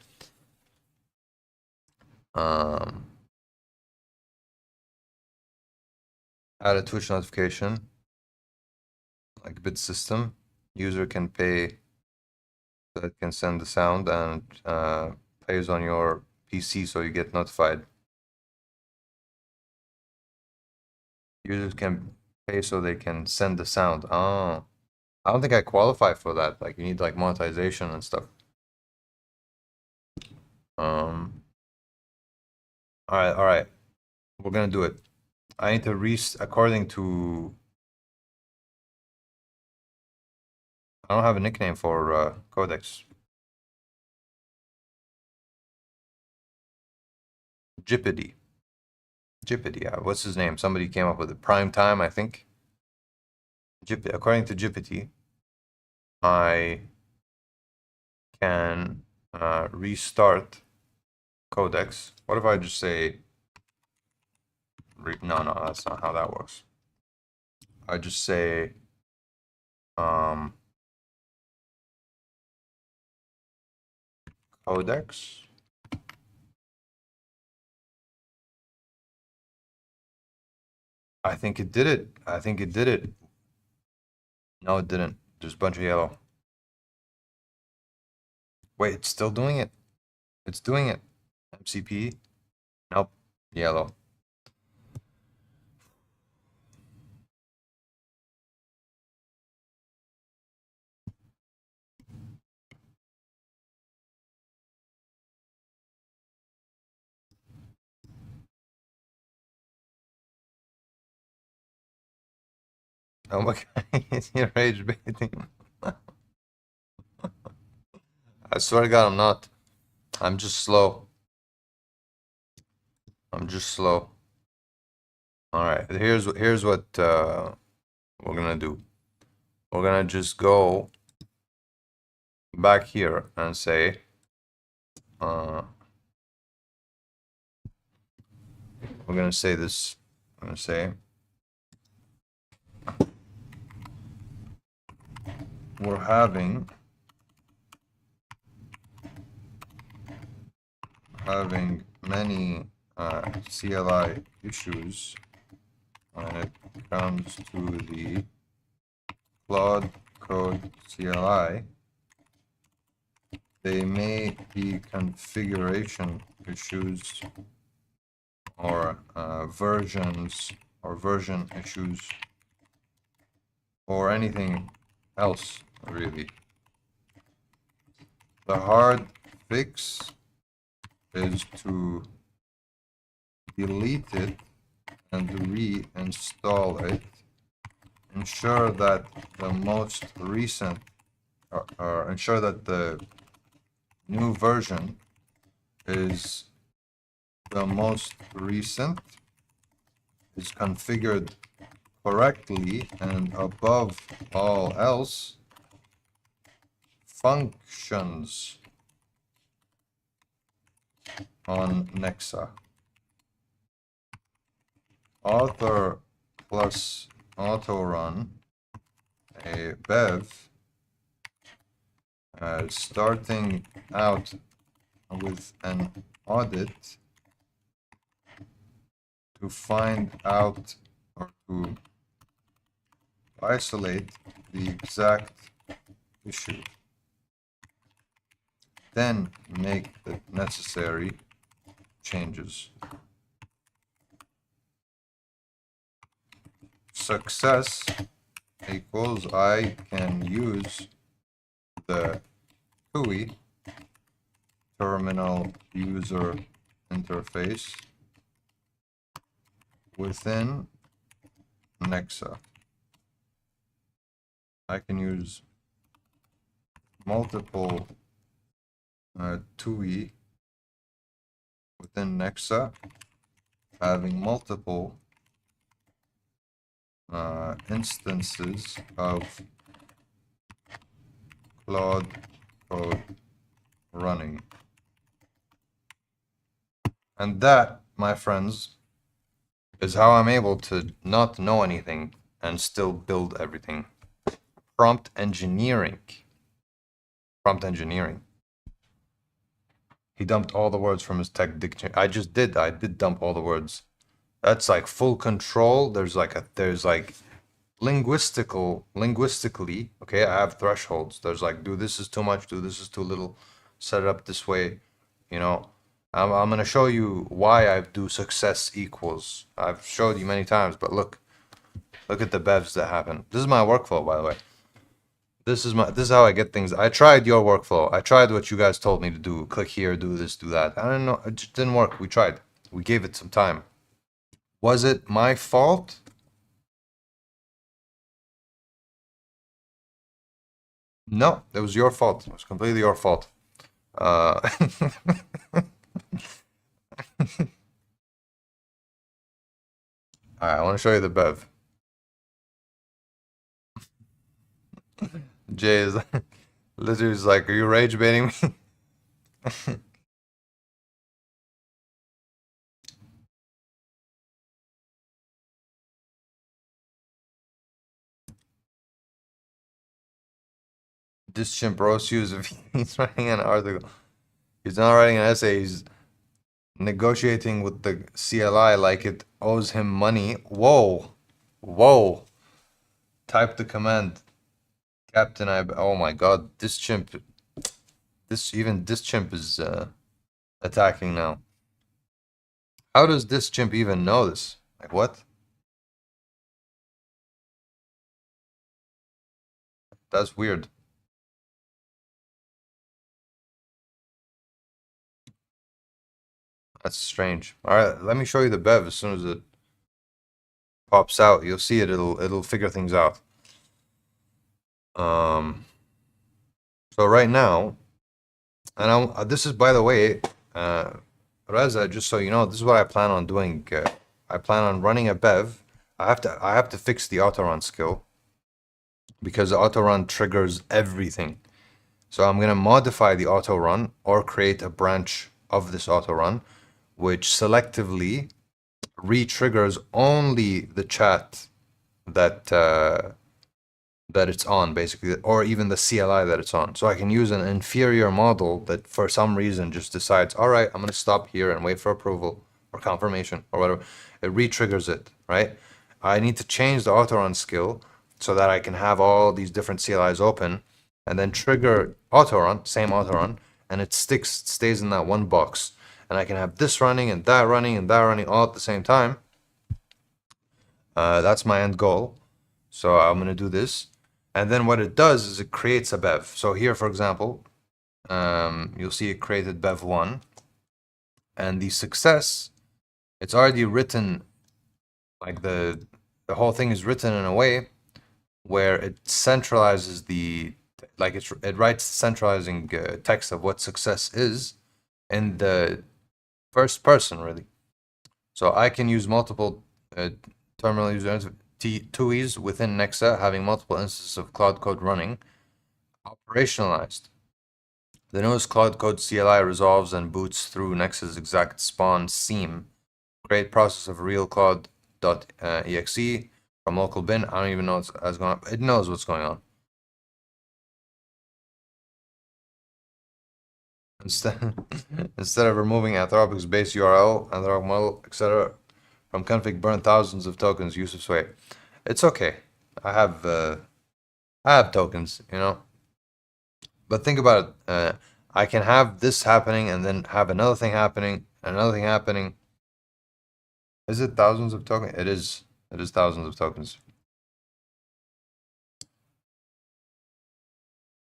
Add a Twitch notification, like bit system. User can pay so it can send the sound and plays on your PC so you get notified. Users can pay so they can send the sound. Oh, I don't think I qualify for that. Like you need like monetization and stuff. All right. We're gonna do it. I need to according to... I don't have a nickname for codex. Jippity. Yeah. What's his name? Somebody came up with it. Prime time, I think. According to Jippity, I can restart codex. What if I just say... No, that's not how that works. I just say codex. I think it did it. No, it didn't. There's a bunch of yellow. Wait, it's still doing it. It's doing it. MCP. Nope. Yellow. Oh my god, you're rage baiting. I swear to God, I'm not. I'm just slow. Alright, here's what we're gonna do. We're gonna just go back here and say we're gonna say this. I'm gonna say we're having many CLI issues when it comes to the Claude code CLI, they may be configuration issues or versions or version issues or anything else, really. The hard fix is to delete it and reinstall it. Ensure that the most recent, or ensure that the new version is the most recent, is configured correctly, and above all else, functions on Nexa. Author plus auto run a bev, starting out with an audit to find out or to isolate the exact issue. Then make the necessary changes. Success equals I can use the TUI, terminal user interface, within Nexa. I can use multiple TUI within Nexa, having multiple instances of Claude code running. And that, my friends, is how I'm able to not know anything and still build everything. Prompt engineering. Prompt engineering. He dumped all the words from his tech dictionary. I did dump all the words. That's like full control. There's like linguistically, okay, I have thresholds. There's like, do this is too much, do this is too little, set it up this way, you know. I'm gonna show you why I do success equals. I've showed you many times, but look at the bevs that happen. This is my workflow, by the way. This is how I get things. I tried your workflow. I tried what you guys told me to do. Click here, do this, do that. I don't know. It just didn't work. We tried. We gave it some time. Was it my fault? No, it was your fault. It was completely your fault. All right, I want to show you the bev. Jay is literally like, are you rage baiting me? This chimp roast you if he's writing an article. He's not writing an essay, he's negotiating with the CLI like it owes him money. Whoa. Whoa. Type the command. Captain, oh my god, this chimp is attacking now. How does this chimp even know this? Like what? That's weird. That's strange. All right, let me show you the bev as soon as it pops out. You'll see it. It'll figure things out. So right now, and this is, by the way, Reza, just so you know, this is what I plan on doing. I plan on running a bev. I have to fix the autorun skill because the autorun triggers everything. So I'm gonna modify the autorun or create a branch of this autorun, which selectively re-triggers only the chat that it's on, basically, or even the CLI that it's on. So I can use an inferior model that for some reason just decides, all right, I'm going to stop here and wait for approval or confirmation or whatever. It re-triggers it, right? I need to change the autorun skill so that I can have all these different CLIs open and then trigger auto run, same auto run, and it stays in that one box. And I can have this running and that running and that running all at the same time. That's my end goal. So I'm going to do this. And then what it does is it creates a bev. So here, for example, you'll see it created bev1. And the success, it's already written, like the whole thing is written in a way where it centralizes it writes centralizing text of what success is in the first person, really. So I can use multiple terminal users, TUIs within Nexa, having multiple instances of Cloud Code running, operationalized. The newest Cloud Code CLI resolves and boots through Nexa's exact spawn seam. Create process of real cloud.exe from local bin. I don't even know what's going on. It knows what's going on. Instead of removing Anthropic's base URL, Anthropic model, etc., from config, burn thousands of tokens. Yusuf's way. It's okay. I have tokens, you know. But think about it. I can have this happening and then have another thing happening, another thing happening. Is it thousands of tokens? It is. It is thousands of tokens.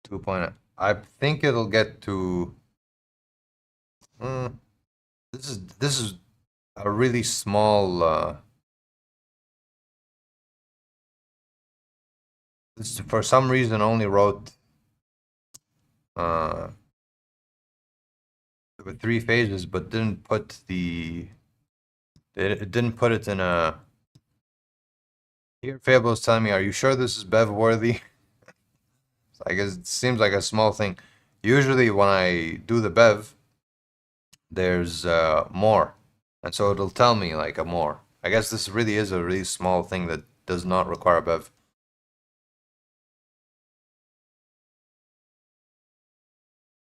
2.0. I think it'll get to. This is a really small. This for some reason only wrote with 3 phases, but didn't put the. It didn't put it in a. Here, Fable is telling me, "Are you sure this is bev worthy?" I guess it seems like a small thing. Usually, when I do the bev, there's more, and so it'll tell me like a more. I guess this really is a really small thing that does not require bev.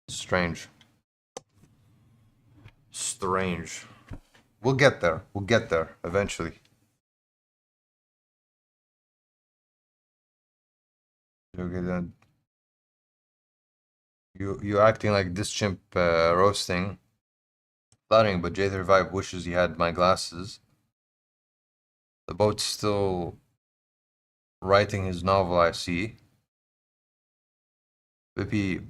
Strange. Strange. We'll get there. We'll get there eventually. Okay, then. You acting like this chimp roasting. Flattering, but J35 wishes he had my glasses. The boat's still writing his novel, I see. Vippy,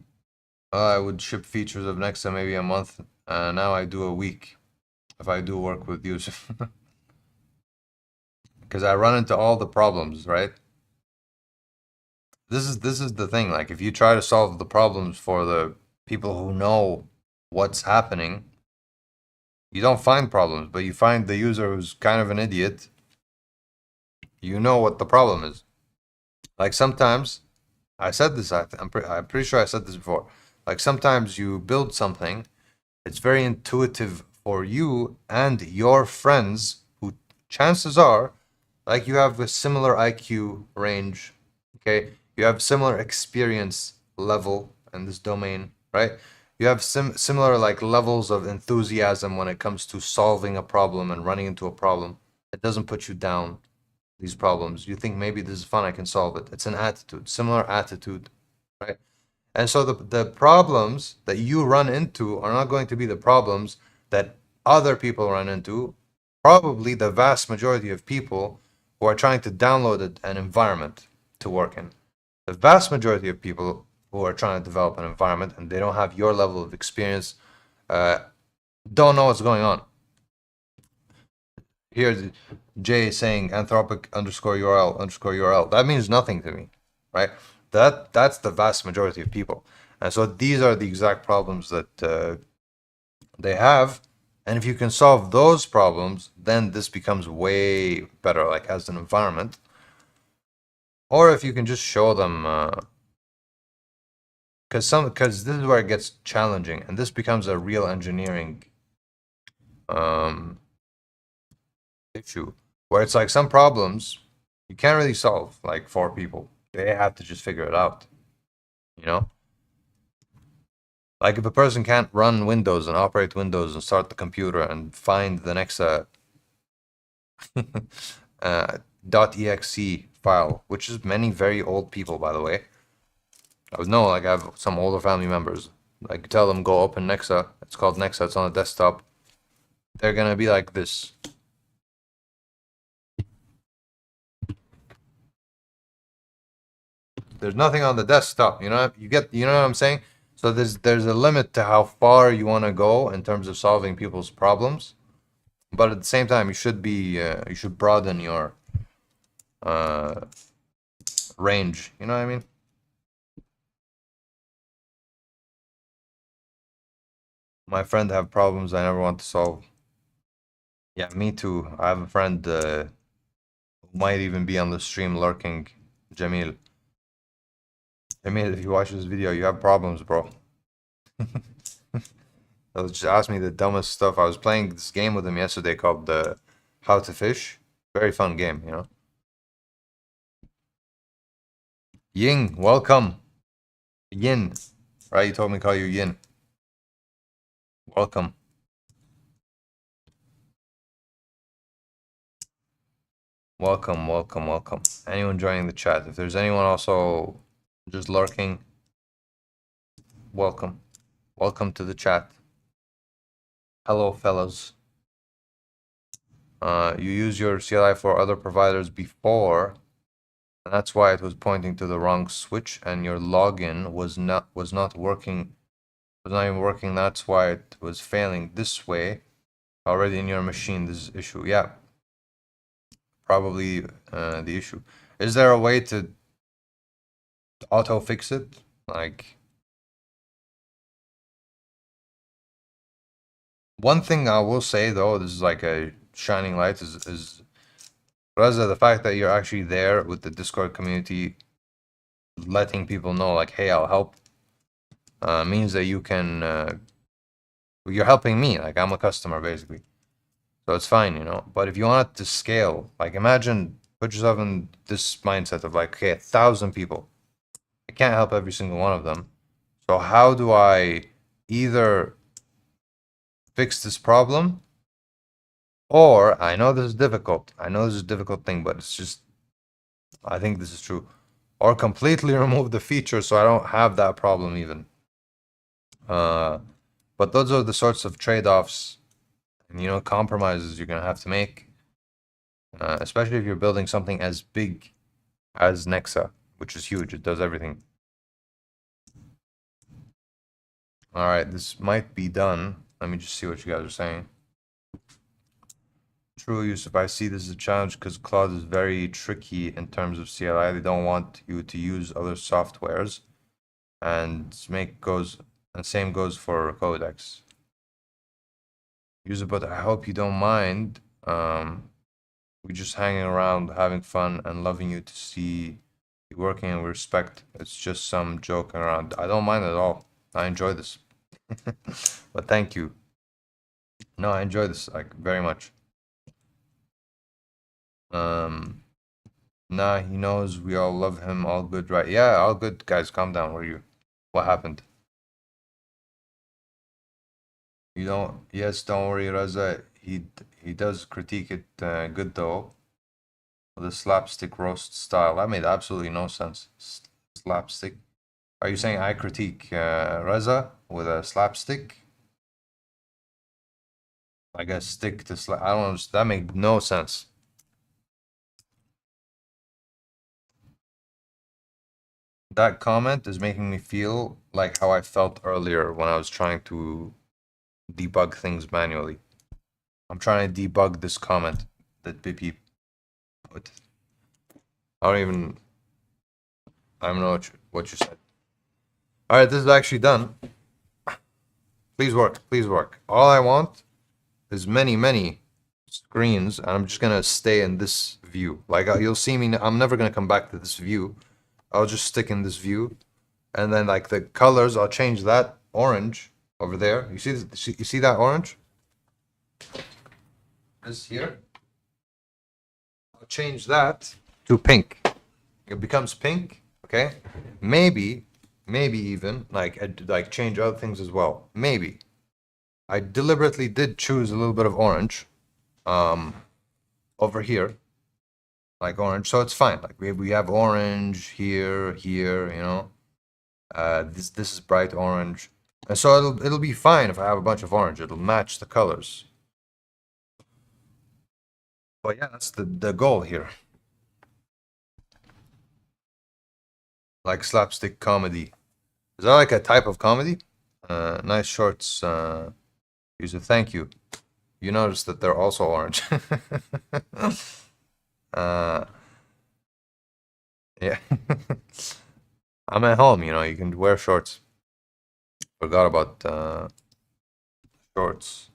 I would ship features of Nexa maybe a month. Now I do a week if I do work with Yusuf. Because I run into all the problems, right? This is the thing. Like, if you try to solve the problems for the people who know what's happening, you don't find problems, but you find the user who's kind of an idiot. You know what the problem is. Like, sometimes, I said this, I'm pretty sure I said this before. Like, sometimes you build something, it's very intuitive for you and your friends, who chances are, like, you have a similar IQ range, okay? You have similar experience level in this domain, right? You have similar like levels of enthusiasm when it comes to solving a problem and running into a problem. It doesn't put you down, these problems. You think maybe this is fun, I can solve it. It's an attitude, similar attitude, right? And so the problems that you run into are not going to be the problems that other people run into. Probably the vast majority of people who are trying to download an environment to work in. The vast majority of people who are trying to develop an environment and they don't have your level of experience, don't know what's going on. Here's Jay saying Anthropic _URL. That means nothing to me, right? That's the vast majority of people. And so these are the exact problems that they have. And if you can solve those problems, then this becomes way better, like as an environment. Or if you can just show them, because this is where it gets challenging, and this becomes a real engineering issue, where it's like some problems you can't really solve, like for people. They have to just figure it out, you know? Like if a person can't run Windows and operate Windows and start the computer and find the Nexa .exe file, which is many very old people, by the way. I would know, like, I have some older family members. Like, tell them go open Nexa. It's called Nexa. It's on the desktop. They're gonna be like this. There's nothing on the desktop. You know, you know what I'm saying? So there's a limit to how far you want to go in terms of solving people's problems. But at the same time, you should broaden your uh, range. You know what I mean? My friend have problems I never want to solve. Yeah, me too. I have a friend who might even be on the stream lurking. Jamil. Jamil, if you watch this video, you have problems, bro. He'll just ask me the dumbest stuff. I was playing this game with him yesterday called How to Fish. Very fun game, you know. Ying, welcome. Yin. Right, you told me to call you Yin. Welcome. Welcome, welcome, welcome. Anyone joining the chat? If there's anyone also just lurking, welcome. Welcome to the chat. Hello, fellas. You use your CLI for other providers before, and that's why it was pointing to the wrong switch, and your login was not working. Was not even working. That's why it was failing this way. Already in your machine, this issue. Yeah, probably the issue. Is there a way to auto fix it? Like, one thing I will say though, this is like a shining light, is Reza, the fact that you're actually there with the Discord community, letting people know like, hey, I'll help, means that you can, you're helping me. Like, I'm a customer basically, so it's fine, you know. But if you want it to scale, like, imagine, put yourself in this mindset of like, okay, 1,000 people. I can't help every single one of them. So how do I either fix this problem, or I know this is difficult. I know this is a difficult thing, but it's just, I think this is true. Or completely remove the feature so I don't have that problem even. But those are the sorts of trade-offs and, you know, compromises you're gonna have to make. Especially if you're building something as big as Nexa, which is huge. It does everything. All right, this might be done. Let me just see what you guys are saying. True, Yusuf. I see this as a challenge because Claude is very tricky in terms of CLI. They don't want you to use other softwares, and same goes for codex. Yusuf, but I hope you don't mind. We're just hanging around, having fun, and loving you to see you working and respect. It's just some joking around. I don't mind at all. I enjoy this. But thank you. No, I enjoy this like very much. Nah, he knows we all love him. All good, right? Yeah, all good, guys. Calm down. What happened? You don't. Yes, don't worry, Raza. He does critique it good though. The slapstick roast style. That made absolutely no sense. Slapstick. Are you saying I critique Reza with a slapstick? I guess stick to slap. I don't know. That made no sense. That comment is making me feel like how I felt earlier when I was trying to debug things manually. I'm trying to debug this comment that BP put. I don't know what you said. All right, this is actually done. Please work. Please work. All I want is many screens, and I'm just gonna stay in this view. Like, you'll see me. I'm never gonna come back to this view. I'll just stick in this view, and then like the colors, I'll change that orange over there. You see that orange? This here. I'll change that to pink. It becomes pink. Okay. Maybe even like change other things as well. Maybe. I deliberately did choose a little bit of orange over here. like orange, so it's fine. Like we have orange here, here, you know. This is bright orange, and so it'll be fine if I have a bunch of orange. It'll match the colors. But yeah, that's the goal here. Like slapstick comedy. Is that like a type of comedy? Nice shorts. User, thank you. You notice that they're also orange. Yeah. I'm at home, you know, you can wear shorts. Forgot about shorts.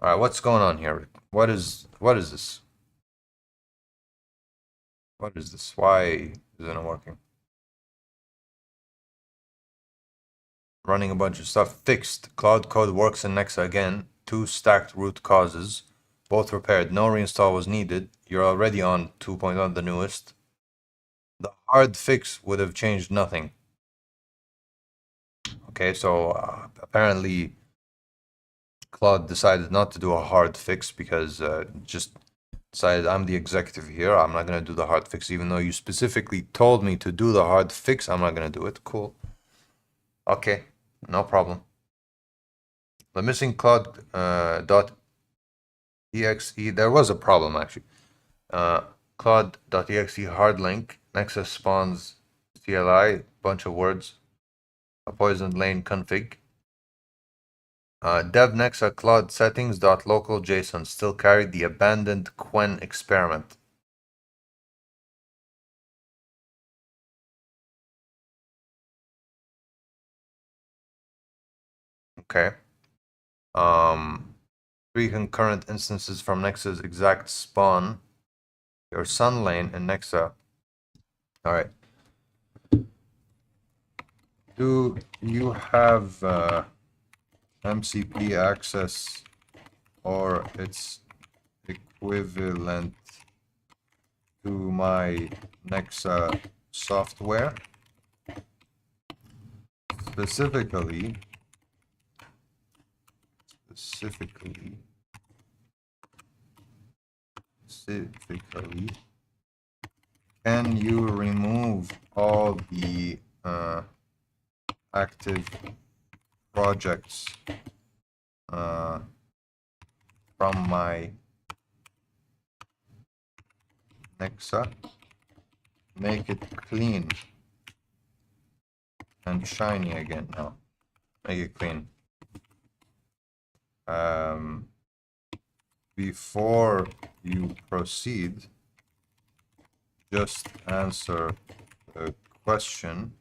All right, what's going on here? What is this? What is this? Why isn't it working? Running a bunch of stuff. Fixed. Cloud code works in Nexa again. 2 stacked root causes. Both repaired. No reinstall was needed. You're already on 2.1, the newest. The hard fix would have changed nothing. Okay, so apparently Claude decided not to do a hard fix because just decided I'm the executive here. I'm not going to do the hard fix, even though you specifically told me to do the hard fix. I'm not going to do it. Cool. Okay, no problem. The missing Claude .exe, there was a problem actually. Claude.exe hard link, Nexus spawns CLI, bunch of words, a poisoned lane config. Dev nexa Claude settings .local JSON still carried the abandoned Quen experiment. Okay. 3 concurrent instances from Nexa's exact spawn. Your sun lane in Nexa. All right. Do you have MCP access or its equivalent to my Nexa software? Specifically, can you remove all the active projects from my Nexa, make it clean and shiny again? No, make it clean. Before you proceed, just answer the question.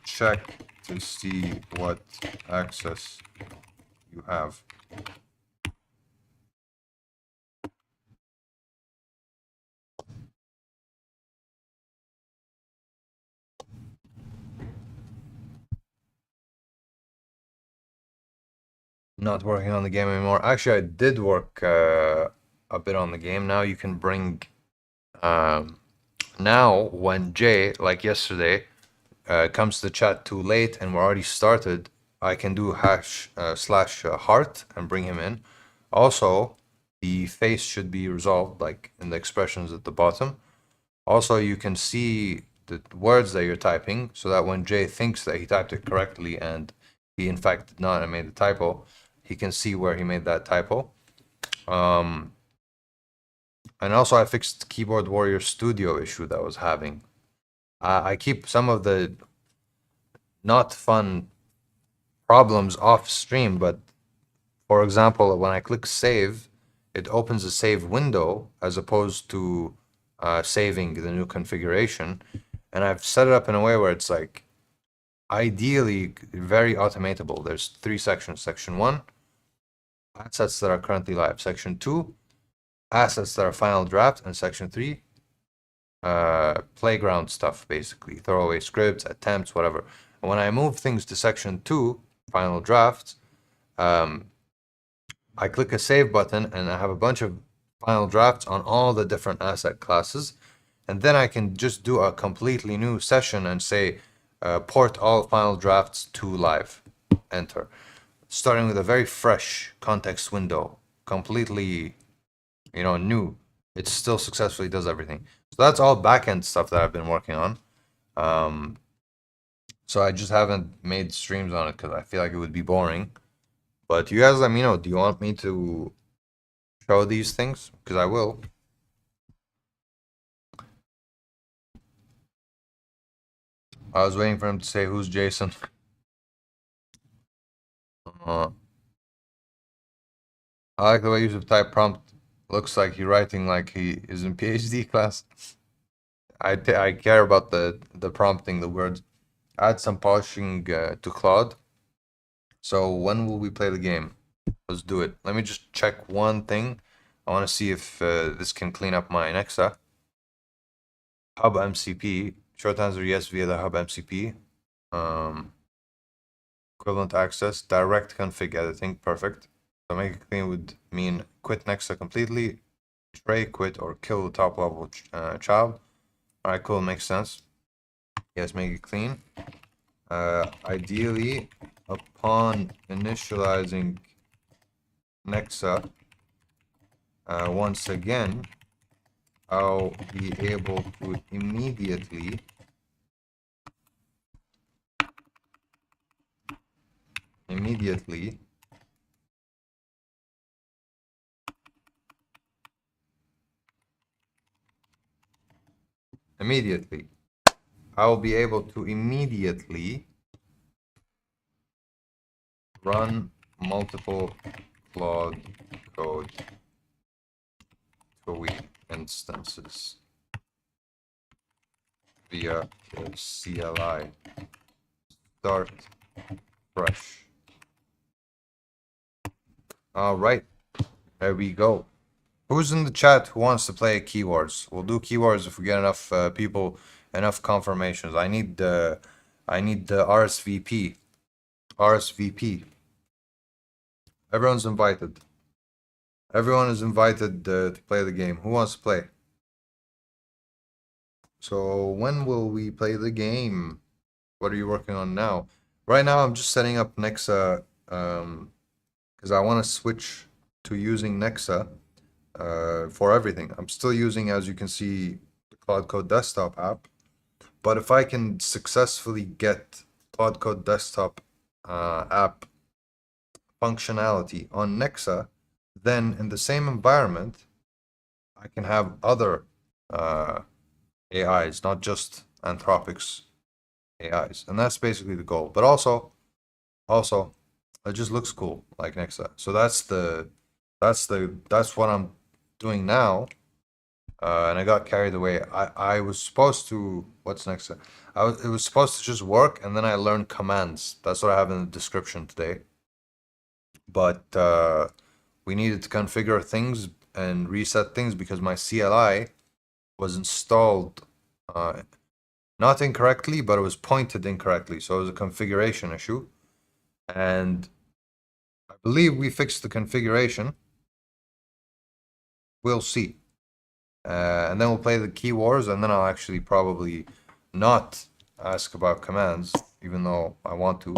Check to see what access you have. Not working on the game anymore. Actually, I did work a bit on the game. Now you can bring now when Jay, like yesterday, comes to chat too late and we're already started, I can do hash slash heart and bring him in. Also, the face should be resolved, like in the expressions at the bottom. Also, you can see the words that you're typing, so that when Jay thinks that he typed it correctly and he in fact did not and made the typo, he can see where he made that typo. And also, I fixed Keyboard Warrior Studio issue that I was having. I keep some of the not fun problems off stream, but for example, when I click save, it opens a save window as opposed to saving the new configuration. And I've set it up in a way where it's like ideally very automatable. There's 3 sections. Section 1, assets that are currently live. Section 2, assets that are final draft. And section 3, playground stuff, basically. Throwaway scripts, attempts, whatever. And when I move things to section 2, final drafts, I click a save button and I have a bunch of final drafts on all the different asset classes. And then I can just do a completely new session and say, port all final drafts to live, enter. Starting with a very fresh context window, completely, new, it still successfully does everything. So that's all backend stuff that I've been working on. So I just haven't made streams on it because I feel like it would be boring. But you guys let me know. Do you want me to show these things? Because I will. I was waiting for him to say, who's Jason? I like the way Yusuf type prompt. Looks like he's writing like he is in PhD class. I care about the prompting, the words. Add some polishing to Claude. So when will we play the game? Let's do it. Let me just check one thing. I want to see if this can clean up my Nexa. Hub MCP. Short answer yes via the Hub MCP. Equivalent access. Direct config editing. Perfect. So make it clean would mean quit Nexa completely. Tray, quit, or kill the top level child. Alright, cool. Makes sense. Yes, make it clean. Ideally, upon initializing Nexa, once again, I'll be able to immediately I will be able to immediately run multiple Claude code GUI instances via CLI. Start fresh. All right, there we go. Who's in the chat who wants to play keywords? We'll do keywords if we get enough people, enough confirmations. I need the RSVP. RSVP. Everyone's invited. Everyone is invited to play the game. Who wants to play? So when will we play the game? What are you working on now? Right now, I'm just setting up Nexa because I want to switch to using Nexa for everything. I'm still using, as you can see, the Cloud Code Desktop app. But if I can successfully get Cloud Code Desktop app functionality on Nexa, then in the same environment, I can have other AIs, not just Anthropic's AIs. And that's basically the goal. But also, it just looks cool, like Nexa. So that's what I'm doing now. And I got carried away. I was supposed to, what's next? It was supposed to just work, and then I learned commands. That's what I have in the description today. But we needed to configure things and reset things because my CLI was installed not incorrectly, but it was pointed incorrectly. So it was a configuration issue. And I believe we fixed the configuration. We'll see. And then we'll play the key wars, and then I'll actually probably not ask about commands, even though I want to.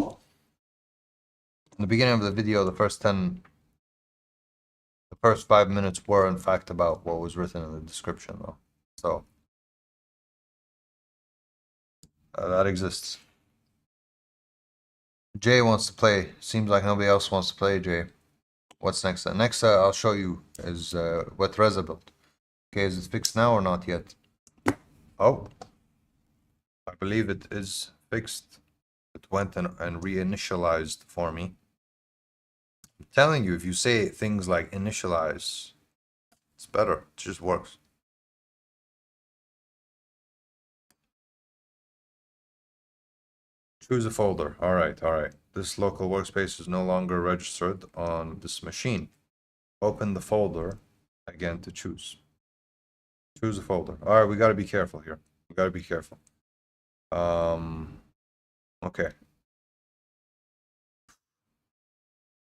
In the beginning of the video, the first 5 minutes were in fact about what was written in the description, though. So that exists. Jay wants to play. Seems like nobody else wants to play, Jay. What's next? Next, I'll show you is what Reza built. Okay, is it fixed now or not yet? Oh, I believe it is fixed. It went and reinitialized for me. I'm telling you, if you say things like initialize, it's better. It just works. Choose a folder. All right, all right. This local workspace is no longer registered on this machine. Open the folder again to choose. Choose a folder. All right, we got to be careful here. We got to be careful. Okay.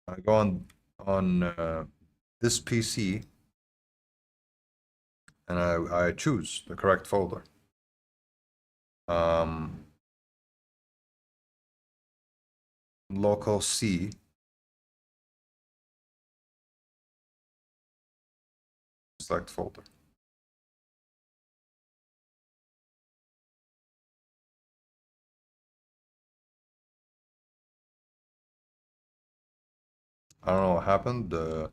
I go on this PC and I choose the correct folder. Local C Select folder. I don't know what happened. Do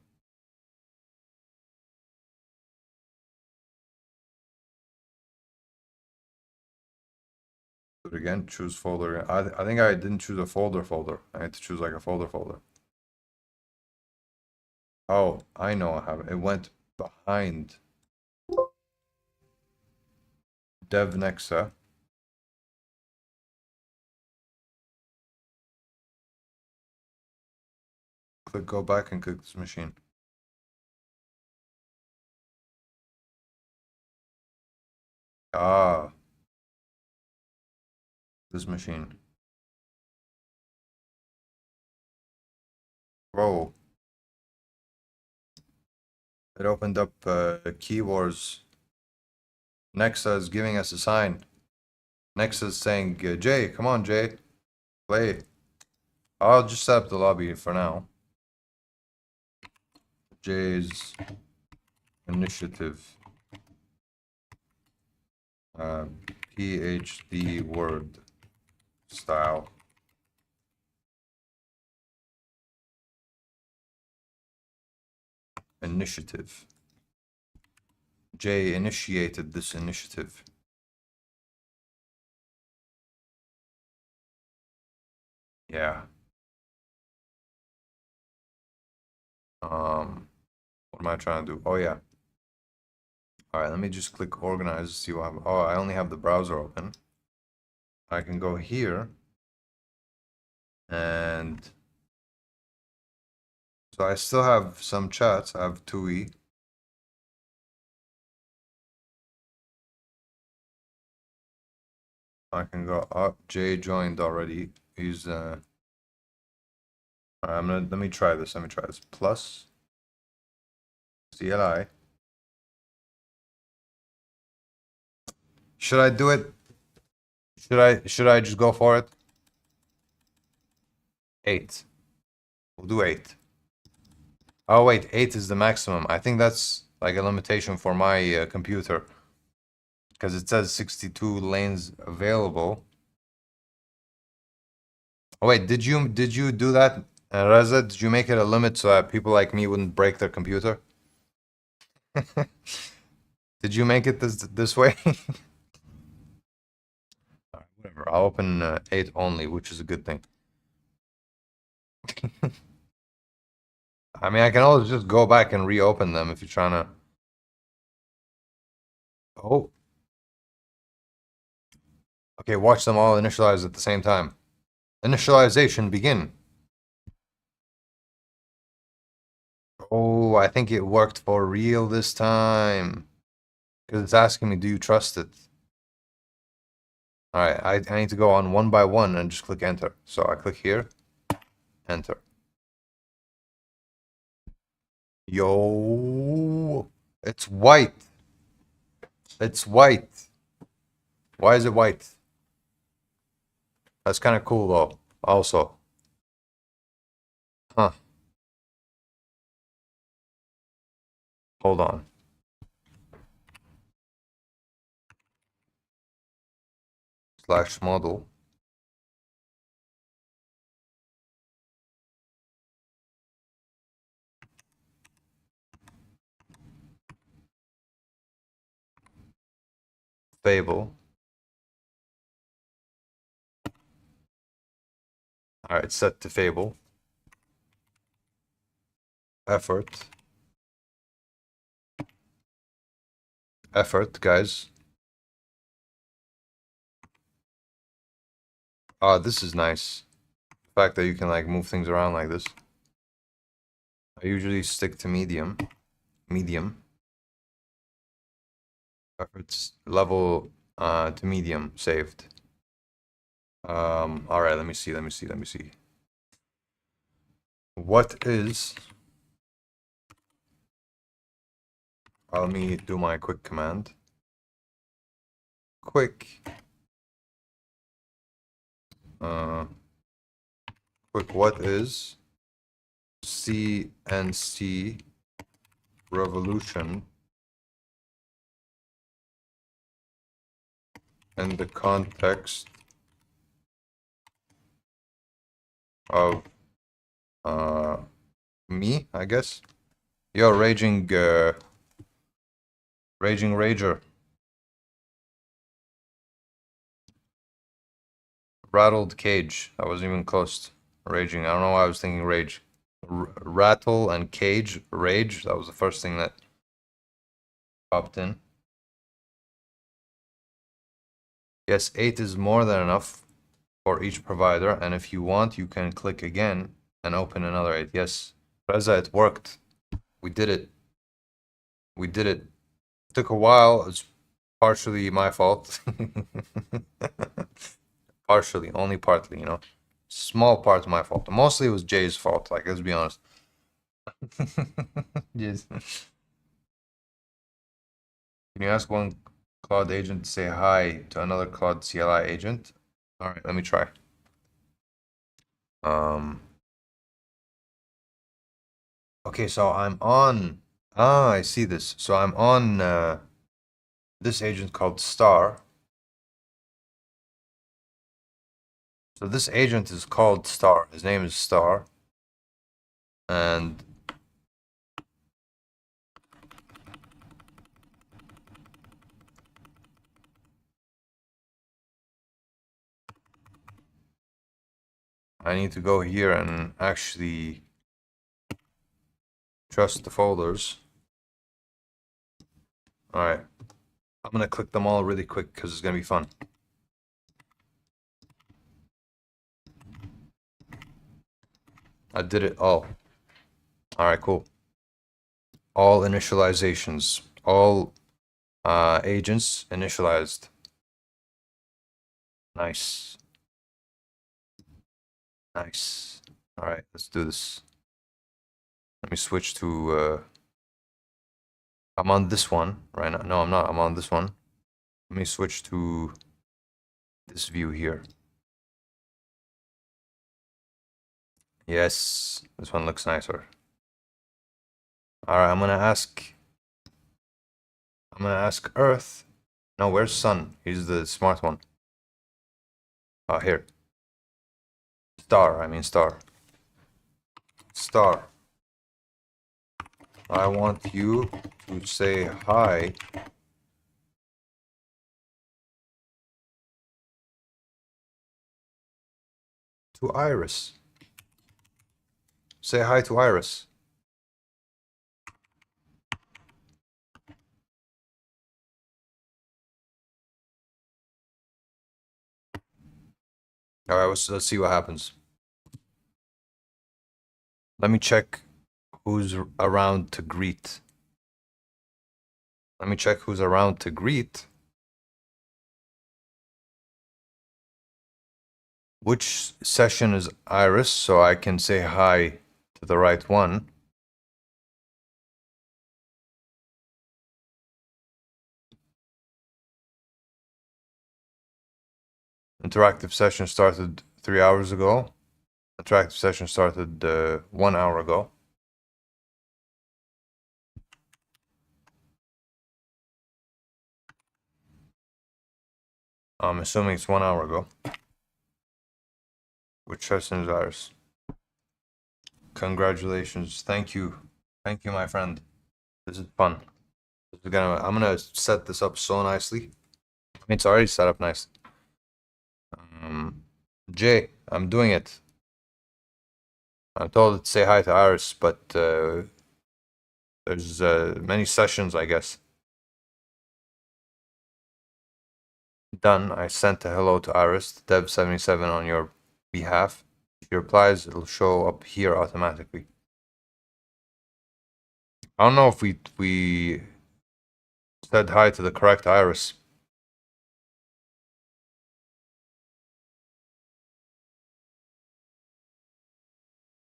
it again. Choose folder. I think I didn't choose a folder. I had to choose like a folder. Oh, I know what happened. It went behind dev nexa. Click go back and click this machine. Ah, this machine. Whoa. It opened up keywords. Nexa is giving us a sign. Nexa is saying, Jay, come on, Jay. Play. I'll just set up the lobby for now. Jay's initiative. PhD word style. Initiative. Jay initiated this initiative. Yeah. What am I trying to do? Oh yeah. All right, let me just click organize to see what happens. Oh, I only have the browser open. I can go here and so I still have some chats. I have 2e. I can go up. Jay joined already. He's let me try this. Plus CLI. Should I do it? Should I just go for it? 8. We'll do 8. Oh wait, 8 is the maximum. I think that's like a limitation for my computer because it says 62 lanes available. Oh wait, did you do that, Reza? Did you make it a limit so that people like me wouldn't break their computer? Did you make it this way? Whatever. I'll open 8 only, which is a good thing. I mean, I can always just go back and reopen them if you're trying to. Oh. Okay, watch them all initialize at the same time. Initialization begin. Oh, I think it worked for real this time. Because it's asking me, do you trust it? All right, I need to go on one by one and just click enter. So I click here, enter. Yo, it's white. It's white. Why is it white? That's kind of cool though, also. Huh. Hold on. Slash model. Fable. All right, set to Fable. Effort. Effort, guys. Ah, this is nice. The fact that you can like move things around like this. I usually stick to medium. Medium. Efforts level to medium saved. All right, let me see. What is, let me do my quick command. Quick, what is CNC revolution in the context of me, I guess. Yo, raging rager. Rattled cage. That wasn't even close. Raging. I don't know why I was thinking rage. Rattle and cage. Rage. That was the first thing that popped in. Yes, 8 is more than enough for each provider. And if you want, you can click again and open another 8. Yes. Reza, it worked. We did it. We did it. It took a while. It's partially my fault. Partially, only partly, you know. Small part of my fault. Mostly it was Jay's fault, like, let's be honest. Yes. Can you ask one Claude agent to say hi to another Claude CLI agent? All right, let me try. Okay, so I'm on. I see this. So I'm on this agent called Star. So this agent is called Star. His name is Star. And I need to go here and actually trust the folders. All right. I'm going to click them all really quick because it's going to be fun. I did it all. All right, cool. All initializations, all agents initialized. Nice. Nice. All right, let's do this. Let me switch to, I'm on this one right now. No, I'm not. I'm on this one. Let me switch to this view here. Yes, this one looks nicer. All right, I'm gonna ask Earth. No, where's Sun? He's the smart one. Oh, here. Star, I mean Star. Star. I want you to say hi to Iris. Say hi to Iris. All right, let's see what happens. Let me check who's around to greet. Let me check who's around to greet. Which session is Iris so I can say hi to the right one? Interactive session started 3 hours ago. Interactive session started 1 hour ago. I'm assuming it's 1 hour ago. Which session is Iris? Congratulations. Thank you. Thank you, my friend. This is fun. I'm gonna set this up so nicely. I mean, it's already set up nicely. Jay, I'm doing it. I'm told to say hi to Iris, but there's many sessions, I guess. Done. I sent a hello to Iris, Dev77 on your behalf. If she replies, it'll show up here automatically. I don't know if we said hi to the correct Iris.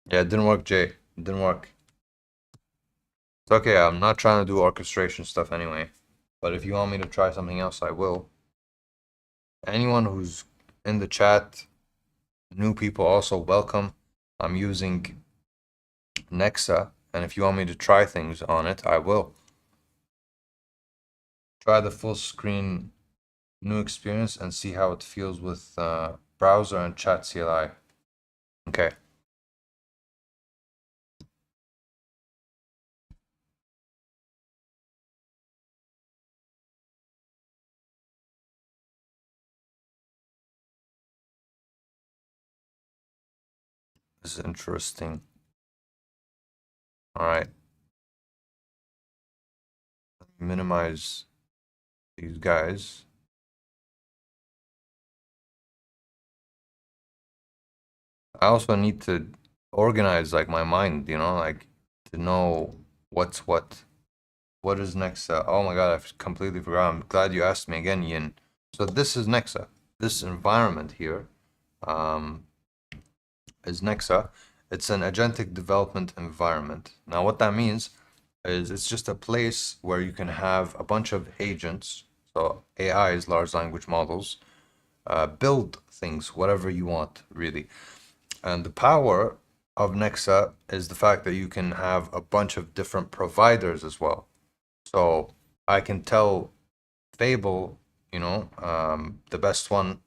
Yeah, it didn't work, Jay. It didn't work. It's okay, I'm not trying to do orchestration stuff anyway. But if you want me to try something else, I will. Anyone who's in the chat, new people also welcome. I'm using Nexa, and if you want me to try things on it, I will. Try the full screen new experience and see how it feels with browser and chat CLI. Okay. This is interesting. All right. Minimize these guys. I also need to organize like my mind, you know, like to know what's what. What is Nexa? Oh my God, I've completely forgot. I'm glad you asked me again, Yin. So this is Nexa. This environment here is Nexa. It's an agentic development environment. Now, what that means is it's just a place where you can have a bunch of agents, so AIs, large language models, build things, whatever you want, really. And the power of Nexa is the fact that you can have a bunch of different providers as well. So I can tell Fable, you know, the best one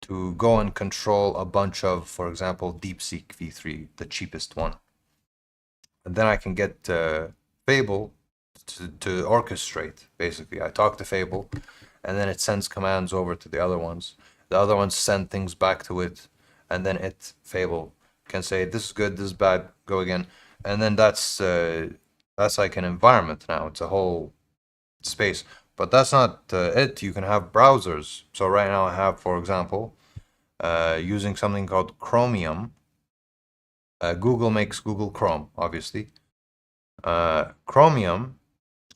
to go and control a bunch of, for example, DeepSeek v3, the cheapest one. And then I can get Fable to orchestrate, basically. I talk to Fable, and then it sends commands over to the other ones. The other ones send things back to it, and then Fable, can say, this is good, this is bad, go again. And then that's like an environment now. It's a whole space. But that's not it. You can have browsers. So right now I have, for example, using something called Chromium. Google makes Google Chrome, obviously. Chromium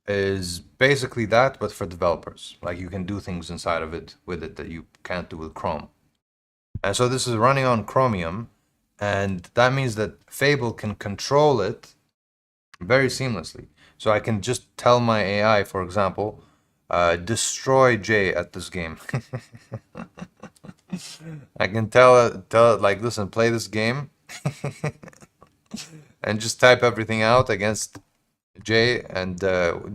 is basically that, but for developers. Like you can do things inside of it with it that you can't do with Chrome. And so this is running on Chromium, and that means that Fable can control it very seamlessly. So I can just tell my AI, for example, destroy Jay at this game. I can tell it like, listen, play this game, and just type everything out against Jay and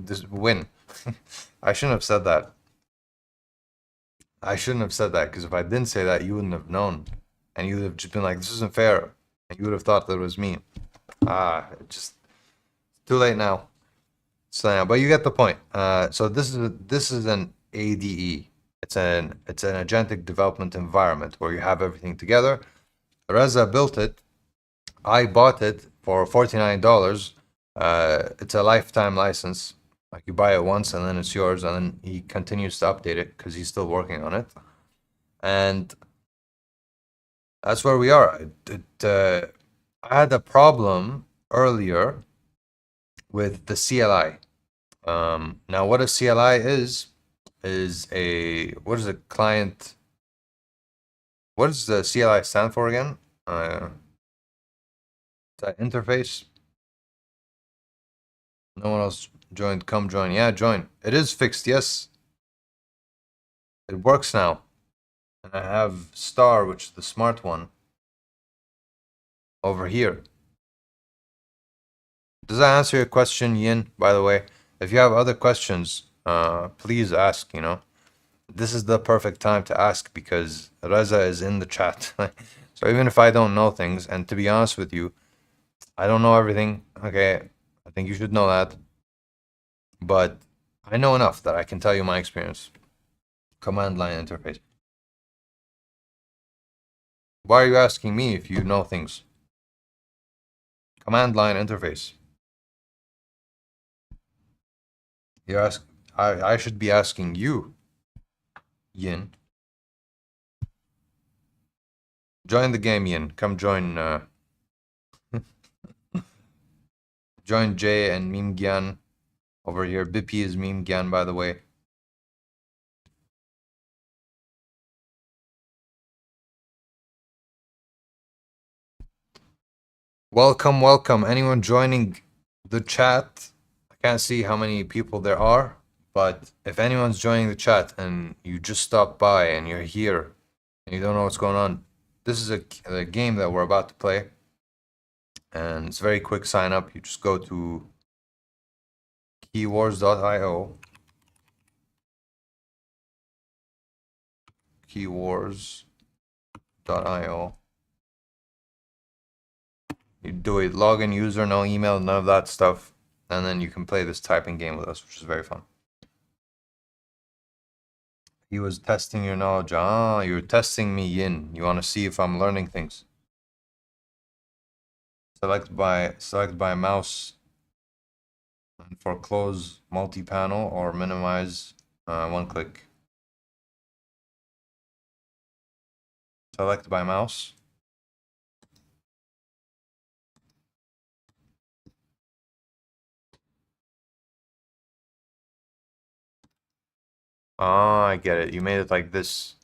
just win. I shouldn't have said that. I shouldn't have said that because if I didn't say that, you wouldn't have known, and you would have just been like, "This isn't fair," and you would have thought that it was me. Just too late now. So, but you get the point. So this is an ADE. It's an agentic development environment where you have everything together. Reza built it. I bought it for $49. It's a lifetime license. Like you buy it once and then it's yours, and then he continues to update it because he's still working on it. And that's where we are. I had a problem earlier with the CLI. Now, what a CLI is what is a client? What does the CLI stand for again? That interface. No one else joined. Come join. Yeah, join. It is fixed. Yes, it works now. And I have Star, which is the smart one, over here. Does that answer your question, Yin? By the way, if you have other questions, please ask. You know, this is the perfect time to ask because Reza is in the chat. So even if I don't know things, and to be honest with you, I don't know everything. Okay, I think you should know that. But I know enough that I can tell you my experience. Command line interface. Why are you asking me if you know things? Command line interface. You ask. I should be asking you, Yin. Join the game, Yin. Come join. Join Jay and Meme Gyan over here. Bippy is Meme Gyan, by the way. Welcome, welcome. Anyone joining the chat? I can't see how many people there are, but if anyone's joining the chat and you just stopped by and you're here and you don't know what's going on, this is a game that we're about to play. And it's very quick sign up. You just go to keywars.io. keywars.io. You do it, login user, no email, none of that stuff, and then you can play this typing game with us, which is very fun. He was testing your knowledge. Ah, you're testing me, Yin. You want to see if I'm learning things. Select by mouse, and for close multi-panel or minimize, one click. Select by mouse. Ah, I get it. You made it like this.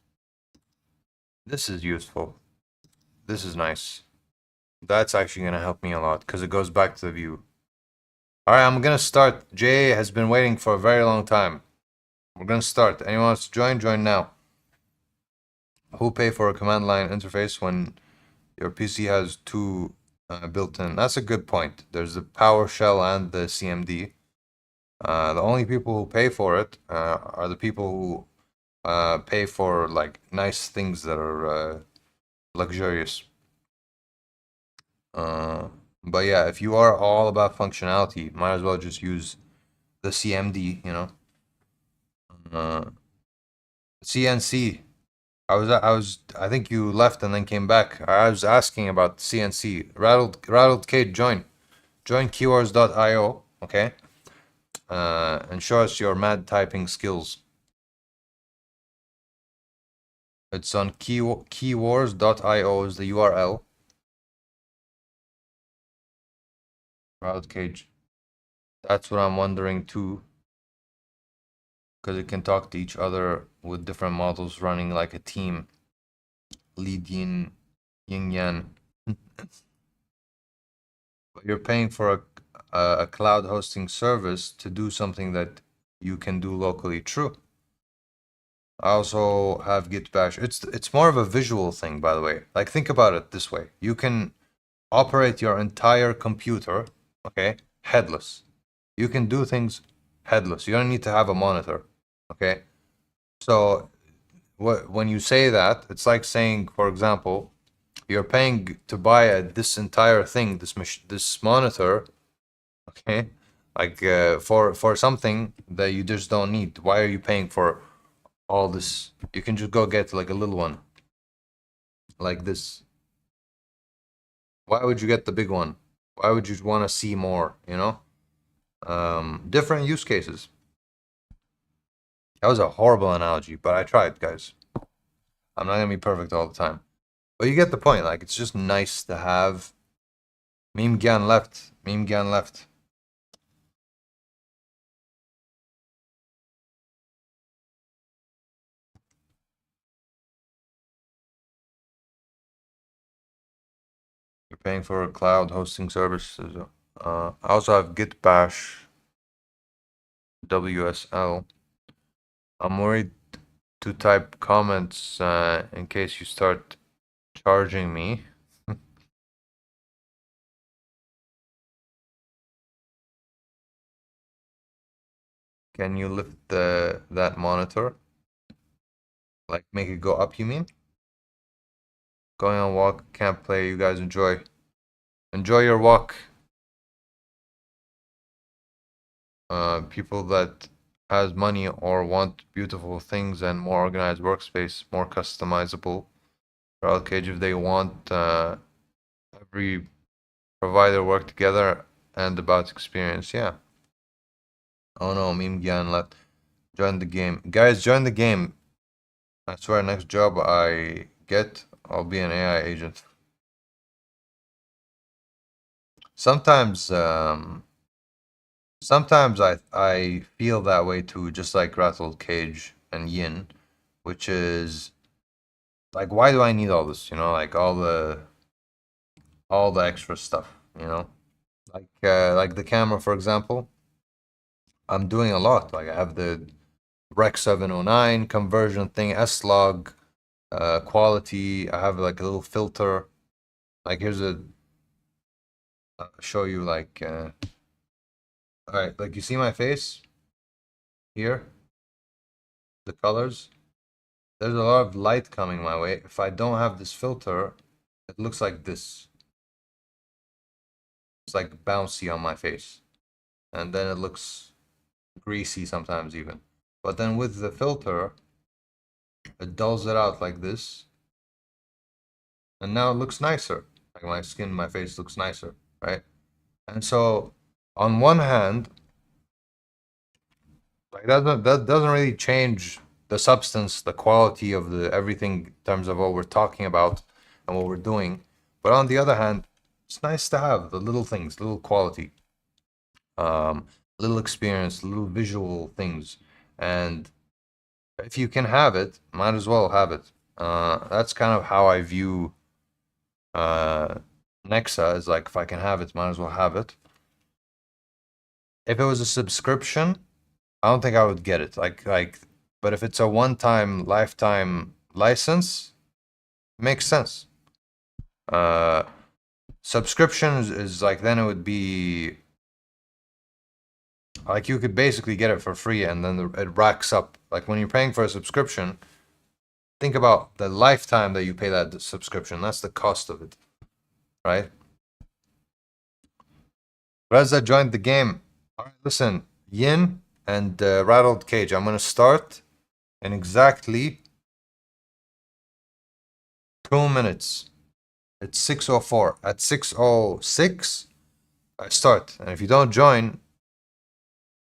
This is useful. This is nice. That's actually going to help me a lot because it goes back to the view. All right, I'm going to start. Jay has been waiting for a very long time. We're going to start. Anyone wants to join? Join now. Who pay for a command line interface when your PC has two built-in? That's a good point. There's the PowerShell and the CMD. The only people who pay for it are the people who pay for like nice things that are luxurious. But yeah, if you are all about functionality, might as well just use the CMD, you know. CNC. I think you left and then came back. I was asking about CNC. Rattled Kate, join keywars.io, okay? And show us your mad typing skills. It's on keywars.io is the URL. Rattled Cage. That's what I'm wondering too. Because it can talk to each other with different models running like a team. Lead yin yang. But you're paying for a cloud hosting service to do something that you can do locally. True. I also have git bash. It's more of a visual thing, by the way. Like, think about it this way. You can operate your entire computer, okay, headless. You can do things headless. You don't need to have a monitor, okay? So when you say that, it's like saying, for example, you're paying to buy this entire thing, this monitor, okay, like for something that you just don't need. Why are you paying for all this? You can just go get like a little one, like this. Why would you get the big one? Why would you want to see more? You know, different use cases. That was a horrible analogy, but I tried, guys. I'm not gonna be perfect all the time, but you get the point. Like, it's just nice to have. Meme Gyan left. Meme Gyan left. You're paying for a cloud hosting services. I also have git bash WSL. I'm worried to type comments in case you start charging me. Can you lift that monitor? Like, make it go up, you mean? Going on walk, can't play, you guys enjoy. Enjoy your walk. People that has money or want beautiful things and more organized workspace, more customizable. Rattled Cage, if they want every provider work together and about experience, yeah. Oh no, Meme Gyan left. Join the game. Guys, join the game. I swear, next job I get, I'll be an AI agent. Sometimes, sometimes I feel that way too, just like Rattled Cage and Yin, which is like, why do I need all this? You know, like all the extra stuff. You know, like the camera, for example. I'm doing a lot. Like, I have the Rec 709 conversion thing, S-Log, quality. I have like a little filter. Like, here's show you like, all right, like, you see my face here, the colors. there's a lot of light coming my way. If I don't have this filter, it looks like this. It's like bouncy on my face. And then it looks greasy sometimes even. But then with the filter, it dulls it out like this. And now it looks nicer. Like my skin, my face looks nicer, right? And so on one hand, like that doesn't really change the substance, the quality of the everything in terms of what we're talking about and what we're doing. But on the other hand, it's nice to have the little things, little quality, little experience, little visual things. And if you can have it, might as well have it. That's kind of how I view Nexa, is like, if I can have it, might as well have it. If it was a subscription, I don't think I would get it. But if it's a one-time, lifetime license, it makes sense. Subscription is like, then it would be like you could basically get it for free, and then it racks up. Like when you're paying for a subscription, think about the lifetime that you pay that subscription. That's the cost of it, right? Reza joined the game. All right, listen, Yin and Rattled Cage, I'm going to start in exactly 2 minutes. It's 6:04. At 6:06, I start. And if you don't join,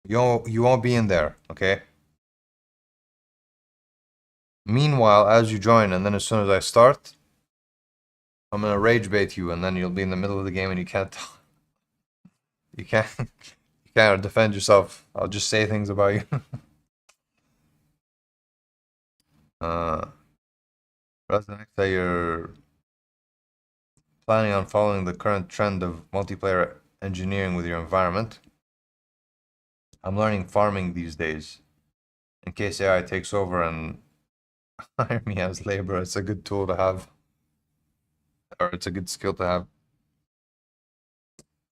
you won't be in there, okay? Meanwhile, as you join, and then as soon as I start, I'm going to rage bait you, and then you'll be in the middle of the game and you can't you can't defend yourself. I'll just say things about you. Resident that you're planning on following the current trend of multiplayer engineering with your environment. I'm learning farming these days. In case AI takes over and hire me as labor, it's a good tool to have. Or it's a good skill to have.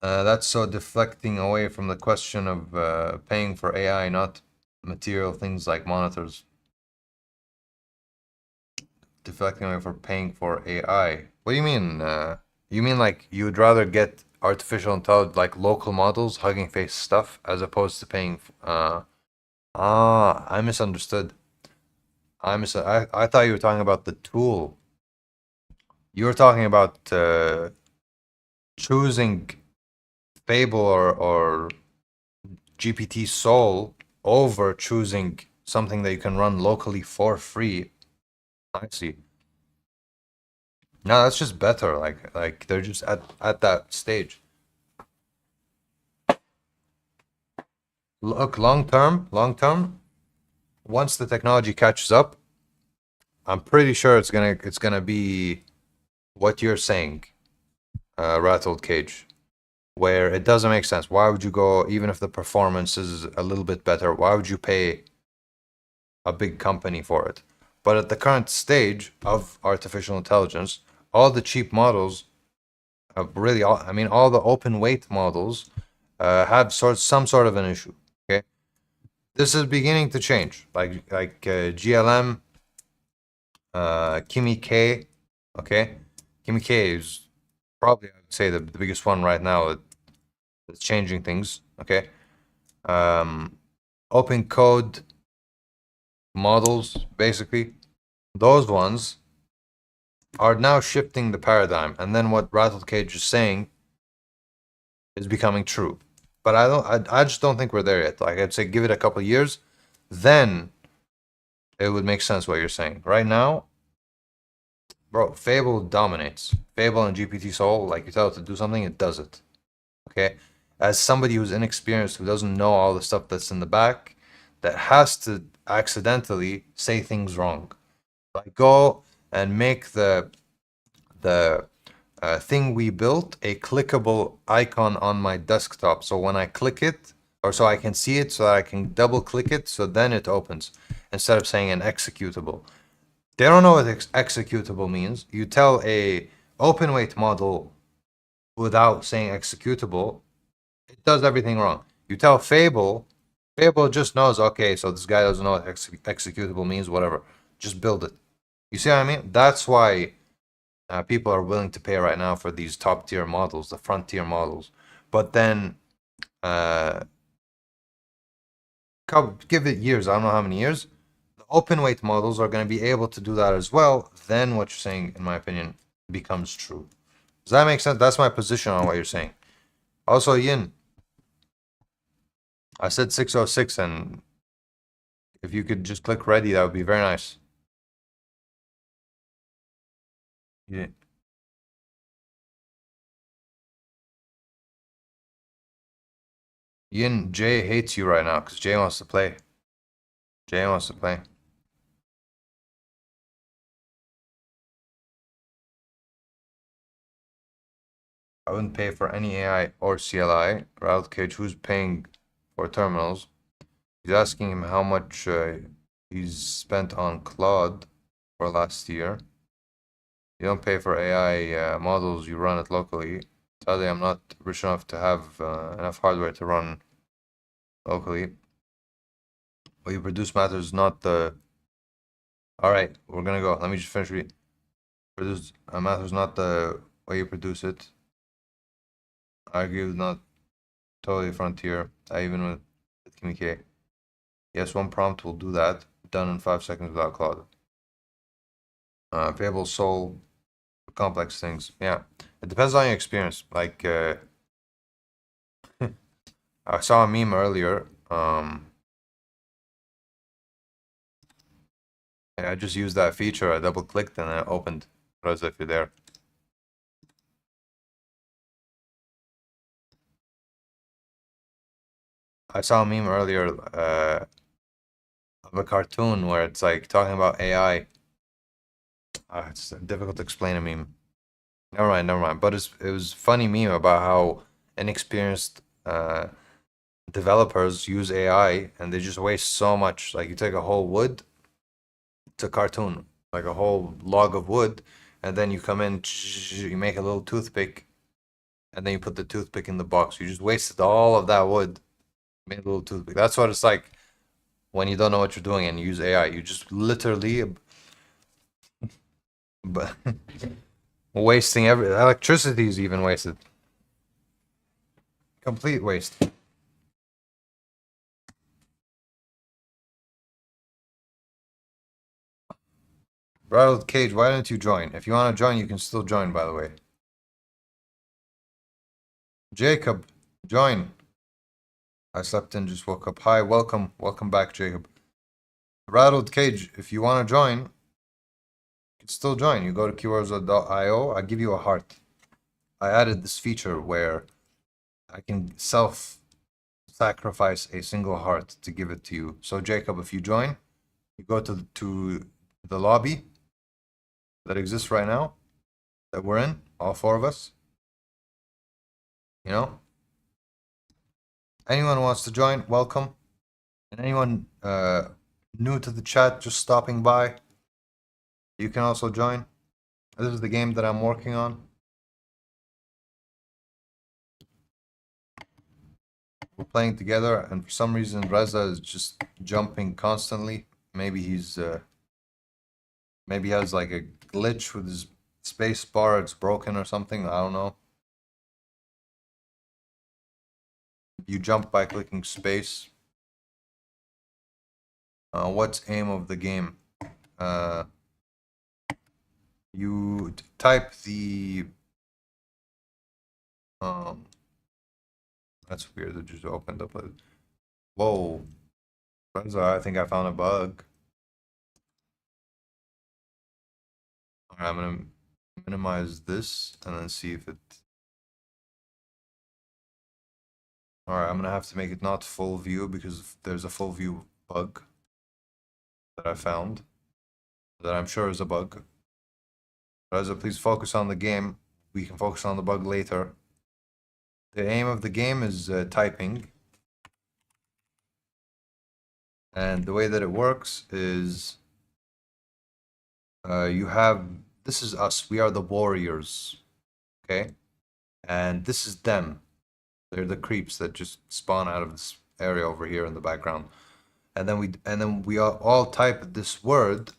That's so deflecting away from the question of paying for AI, not material things like monitors. Deflecting away from paying for AI. What do you mean? You mean like you would rather get artificial intelligence, like local models, Hugging Face stuff, as opposed to paying? I misunderstood. I thought you were talking about the tool. You were talking about choosing Fable or GPT Soul over choosing something that you can run locally for free. I see. No, that's just better. Like they're just at that stage. Look, long term, once the technology catches up, I'm pretty sure it's gonna be what you're saying, Rattled Cage, where it doesn't make sense. Why would you go, even if the performance is a little bit better, why would you pay a big company for it? But at the current stage of artificial intelligence, all the cheap models, really, all the open weight models have some sort of an issue. Okay, this is beginning to change. Like GLM, Kimi K. Okay, Kimi K is probably, I would say, the biggest one right now that's changing things. Okay, open code models, basically, those ones are now shifting the paradigm, and then what Rattled Cage is saying is becoming true. But I just don't think we're there yet. Like, I'd say give it a couple years, then it would make sense what you're saying. Right now, bro, Fable dominates. Fable and GPT Soul, like, you tell it to do something, it does it. Okay? As somebody who's inexperienced, who doesn't know all the stuff that's in the back, that has to accidentally say things wrong. Like, go and make the thing we built a clickable icon on my desktop. So when I click it, or so I can see it, so that I can double click it, so then it opens, instead of saying an executable. They don't know what executable means. You tell a open weight model without saying executable, it does everything wrong. You tell Fable just knows, okay, so this guy doesn't know what executable means, whatever. Just build it. You see what I mean? That's why people are willing to pay right now for these top tier models, the frontier models. But then, give it years. I don't know how many years. The open weight models are going to be able to do that as well. Then what you're saying, in my opinion, becomes true. Does that make sense? That's my position on what you're saying. Also, Yin, I said 606, and if you could just click ready, that would be very nice. Yeah. Yin, Jay hates you right now because Jay wants to play. Jay wants to play. I wouldn't pay for any AI or CLI. Ralph Cage, who's paying for terminals? He's asking him how much he's spent on Claude for last year. You don't pay for AI models, you run it locally. Sadly, I'm not rich enough to have enough hardware to run locally. What you produce matters, not the... Alright, we're gonna go. Let me just finish reading. Produce matters, not the way you produce it. I agree with not totally frontier. I even with communicate. Yes, one prompt will do that. Done in 5 seconds without Claude. Payable soul, complex things. Yeah, it depends on your experience. Like, I saw a meme earlier. I just used that feature. I double clicked and it opened. As if you're there. I saw a meme earlier of a cartoon where it's like talking about AI. It's difficult to explain a meme. Never mind, never mind. But it was funny meme about how inexperienced developers use AI and they just waste so much. Like you take a whole wood, it's a cartoon, like a whole log of wood, and then you come in, you make a little toothpick, and then you put the toothpick in the box. You just wasted all of that wood, made a little toothpick. That's what it's like when you don't know what you're doing and you use AI. You just literally, but wasting electricity is even wasted. Complete waste. Rattled Cage, why didn't you join? If you want to join, you can still join, by the way. Jacob, join. I slept in, just woke up. Hi, welcome. Welcome back, Jacob. Rattled Cage, if you want to join, you can still join. You go to keywords.io, I give you a heart. I added this feature where I can self-sacrifice a single heart to give it to you. So, Jacob, if you join, you go to the lobby that exists right now, that we're in, all 4 of us. You know? Anyone who wants to join, welcome. And anyone new to the chat, just stopping by, you can also join. This is the game that I'm working on. We're playing together, and for some reason, Reza is just jumping constantly. Maybe he's maybe he has like a glitch with his space bar. It's broken or something. I don't know. You jump by clicking space. What's aim of the game? You type the that's weird. It just opened up. Whoa, Reza, I think I found a bug. Alright, I'm gonna minimize this and then see if it. Alright, I'm gonna have to make it not full view because there's a full view bug that I found that I'm sure is a bug. Reza, please focus on the game. We can focus on the bug later. The aim of the game is typing. And the way that it works is you have, this is us, we are the warriors, okay? And this is them. They're the creeps that just spawn out of this area over here in the background. And then we all type this word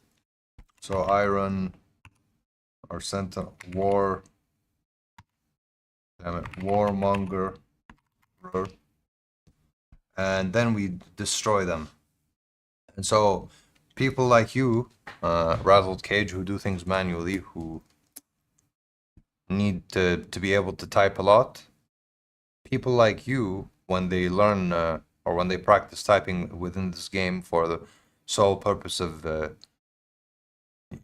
So iron or sentinel war. Damn it, warmonger. And then we destroy them. And so people like you, Rattled Cage, who do things manually, who need to be able to type a lot, people like you, when they learn or when they practice typing within this game for the sole purpose of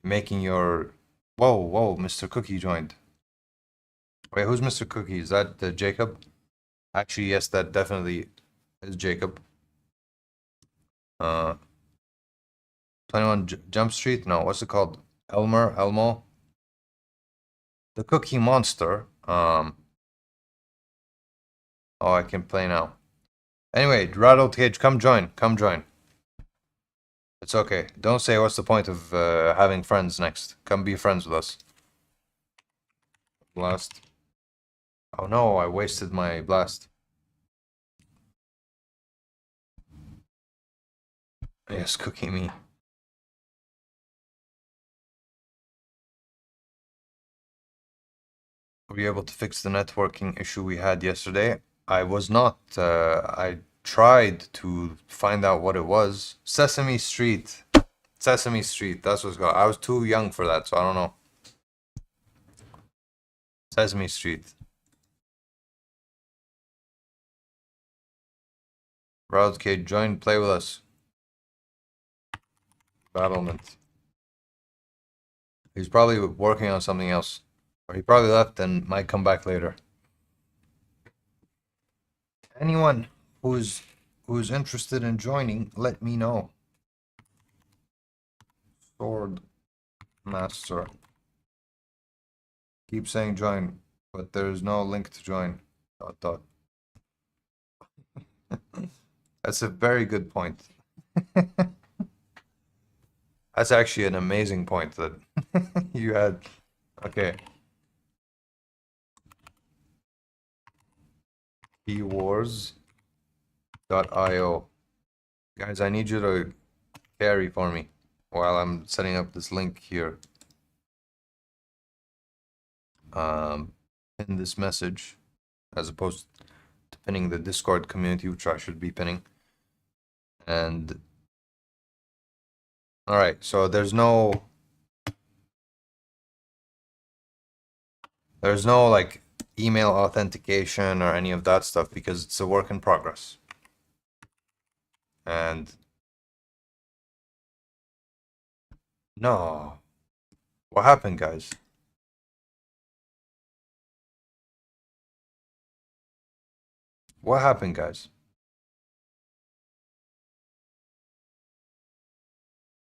making your... Whoa, Mr. Cookie joined. Wait, who's Mr. Cookie? Is that Jacob? Actually, yes, that definitely is Jacob. 21 Jump Street? No, what's it called? Elmo? The Cookie Monster. Oh, I can play now. Anyway, Rattled Cage, come join. It's okay. Don't say what's the point of having friends next. Come be friends with us. Blast. Oh no, I wasted my blast. Yes, Cookie me. Were you able to fix the networking issue we had yesterday? I was not. I tried to find out what it was. Sesame Street. Sesame Street, that's what's going on. I was too young for that, so I don't know. Sesame Street. Route Cage, join, play with us. Battlement. He's probably working on something else. Or he probably left and might come back later. Anyone who's interested in joining, let me know. Sword Master. Keep saying join, but there's no link to join. ... That's a very good point. That's actually an amazing point that you had. Okay. Wars.io. Guys, I need you to carry for me while I'm setting up this link here. In this message, as opposed to pinning the Discord community, which I should be pinning. And all right, so there's no like email authentication or any of that stuff because it's a work in progress. And no, what happened, guys? What happened, guys?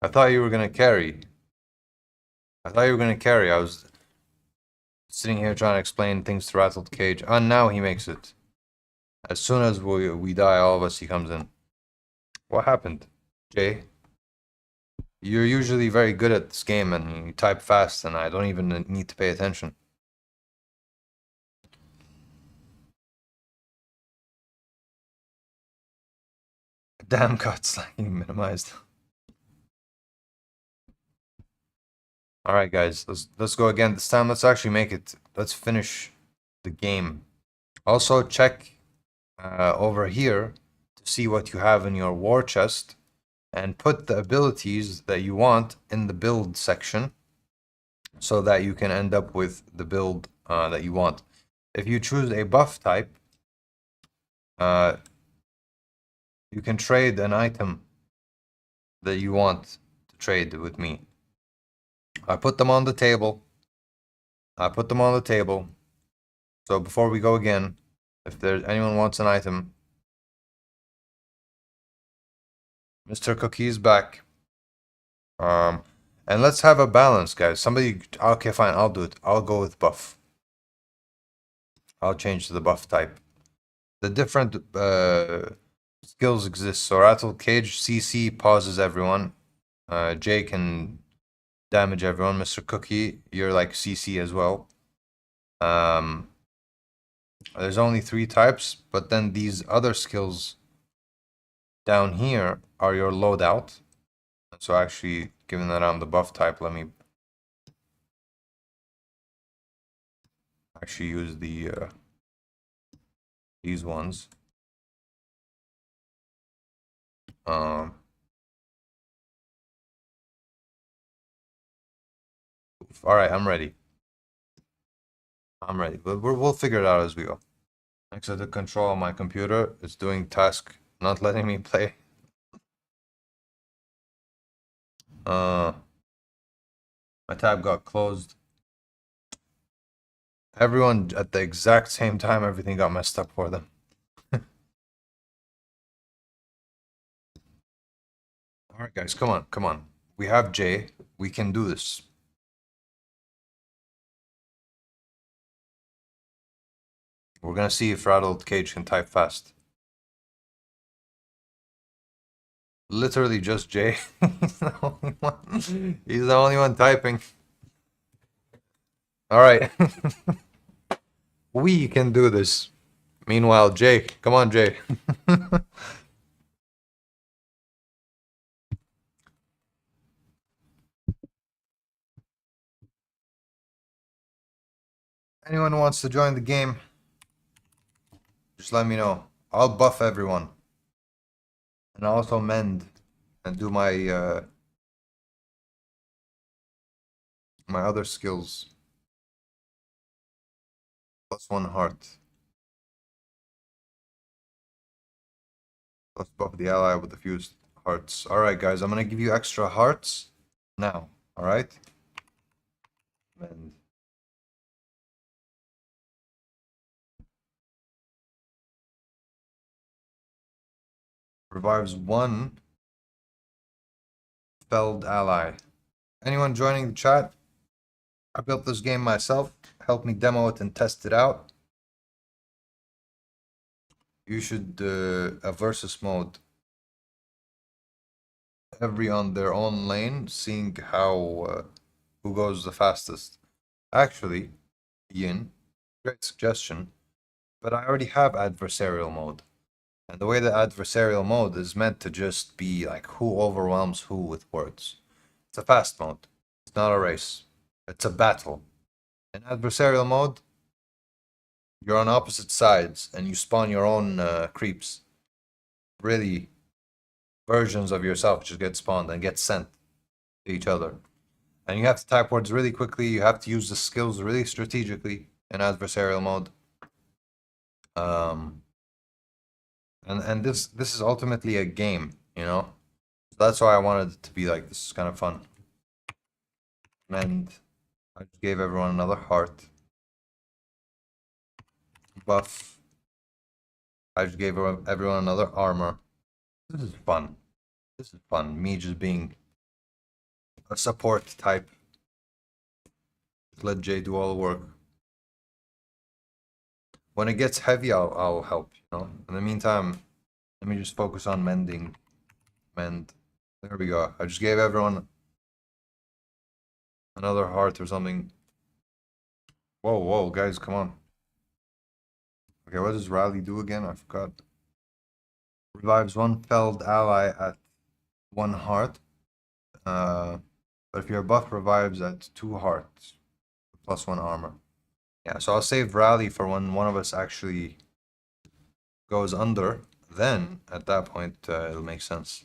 I thought you were gonna carry. I was sitting here trying to explain things to Rattled Cage, and now he makes it. As soon as we die, all of us, he comes in. What happened, Jay? You're usually very good at this game, and you type fast, and I don't even need to pay attention. Damn, got slacking minimized. All right, guys, let's go again. This time, let's actually make it. Let's finish the game. Also, check over here to see what you have in your war chest, and put the abilities that you want in the build section, so that you can end up with the build that you want. If you choose a buff type, you can trade an item that you want to trade with me. I put them on the table. So before we go again, if there's anyone wants an item, Mr. Cookie is back. And let's have a balance, guys. Somebody, okay, fine, I'll do it. I'll go with buff. I'll change to the buff type. The different skills exist. So Rattled Cage, CC pauses everyone. Jay can damage everyone. Mr. Cookie, you're like CC as well. There's only 3 types, but then these other skills down here are your loadout. So actually, given that I'm the buff type, let me actually use the these ones. All right, I'm ready. I'm ready. But we'll figure it out as we go. Next, to the control on my computer, it's doing task, not letting me play. My tab got closed. Everyone at the exact same time, everything got messed up for them. All right, guys, come on, come on. We have Jay. We can do this. We're gonna see if Rattled Cage can type fast. Literally just Jay. He's the only one. He's the only one typing. All right. We can do this. Meanwhile, Jay, come on, Jay. Anyone who wants to join the game, just let me know. I'll buff everyone. And I'll also mend and do my other skills. +1 heart. Let's buff the ally with the fused hearts. Alright, guys, I'm gonna give you extra hearts now. Alright? Mend. Revives 1 felled ally. Anyone joining the chat? I built this game myself. Help me demo it and test it out. You should a versus mode. Every on their own lane, seeing how who goes the fastest. Actually, Yin, great suggestion. But I already have adversarial mode. And the way the adversarial mode is meant to just be like who overwhelms who with words. It's a fast mode. It's not a race. It's a battle. In adversarial mode, you're on opposite sides and you spawn your own creeps. Really, versions of yourself just get spawned and get sent to each other. And you have to type words really quickly. You have to use the skills really strategically in adversarial mode. And this is ultimately a game, you know? That's why I wanted it to be like this is kind of fun. And I just gave everyone another heart. Buff. I just gave everyone another armor. This is fun. This is fun. Me just being a support type. Just let Jay do all the work. When it gets heavy, I'll help, you know? In the meantime, let me just focus on mending. Mend. There we go. I just gave everyone another heart or something. Whoa, whoa, guys, come on. Okay, what does rally do again? I forgot. Revives 1 felled ally at 1 heart. But if your buff revives at 2 hearts, +1 armor. Yeah, so I'll save rally for when one of us actually goes under. Then, at that point, it'll make sense.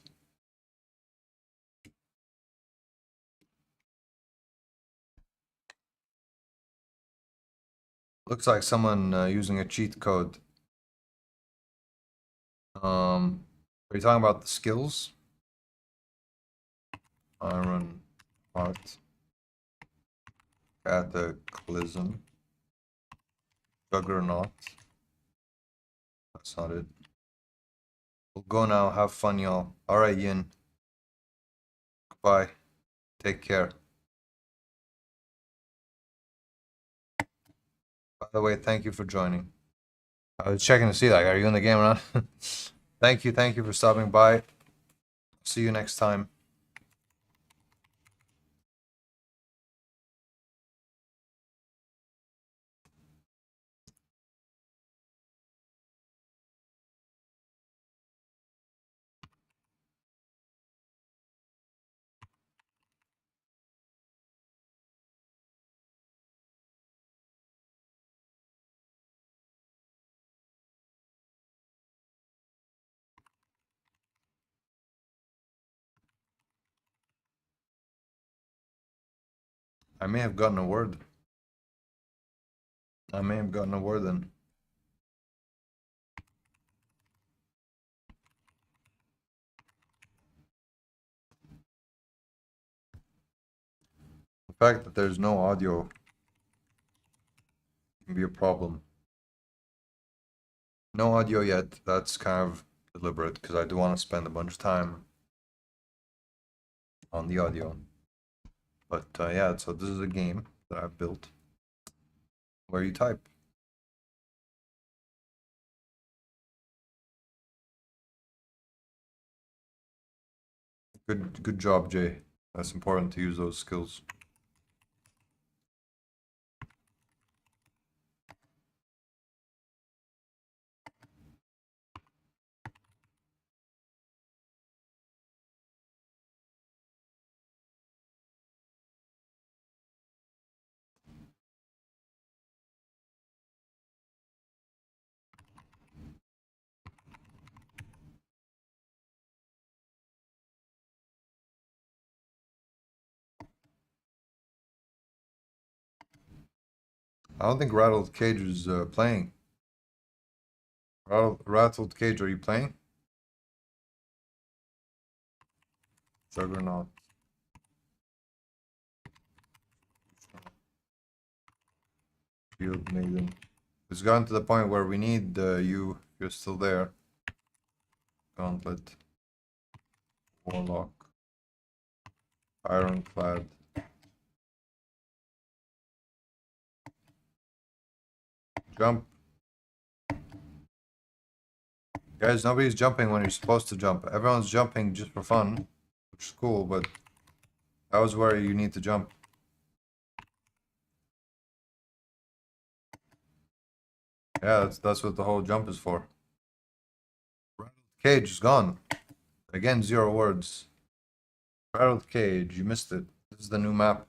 Looks like someone using a cheat code. Are you talking about the skills? Iron heart. Cataclysm. Juggernaut. That's not it. We'll go now. Have fun, y'all. Alright, Yin. Goodbye. Take care. By the way, thank you for joining. I was checking to see, like, are you in the game or not? Thank you for stopping by. See you next time. I may have gotten a word. I may have gotten a word in. The fact that there's no audio can be a problem. No audio yet. That's kind of deliberate because I do want to spend a bunch of time on the audio. But yeah, so this is a game that I've built where you type. Good job, Jay. That's important to use those skills. I don't think Rattled Cage is playing. Rattled Cage, are you playing? Juggernaut. Shield Maiden. It's gotten to the point where we need you. You're still there. Gauntlet. Warlock. Ironclad. Jump. Guys, nobody's jumping when you're supposed to jump. Everyone's jumping just for fun, which is cool, but that was where you need to jump. Yeah, that's what the whole jump is for. Rattled Cage is gone. Again, 0 words. Rattled Cage, you missed it. This is the new map.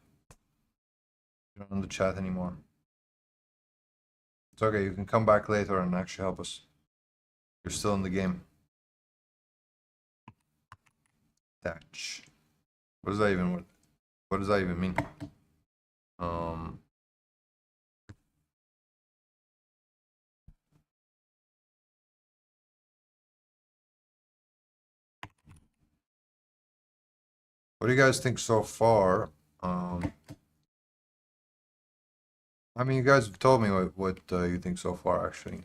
You're not in the chat anymore. It's okay, you can come back later and actually help us. You're still in the game. Thatch. What does that even mean? What do you guys think so far? I mean, you guys have told me what you think so far, actually.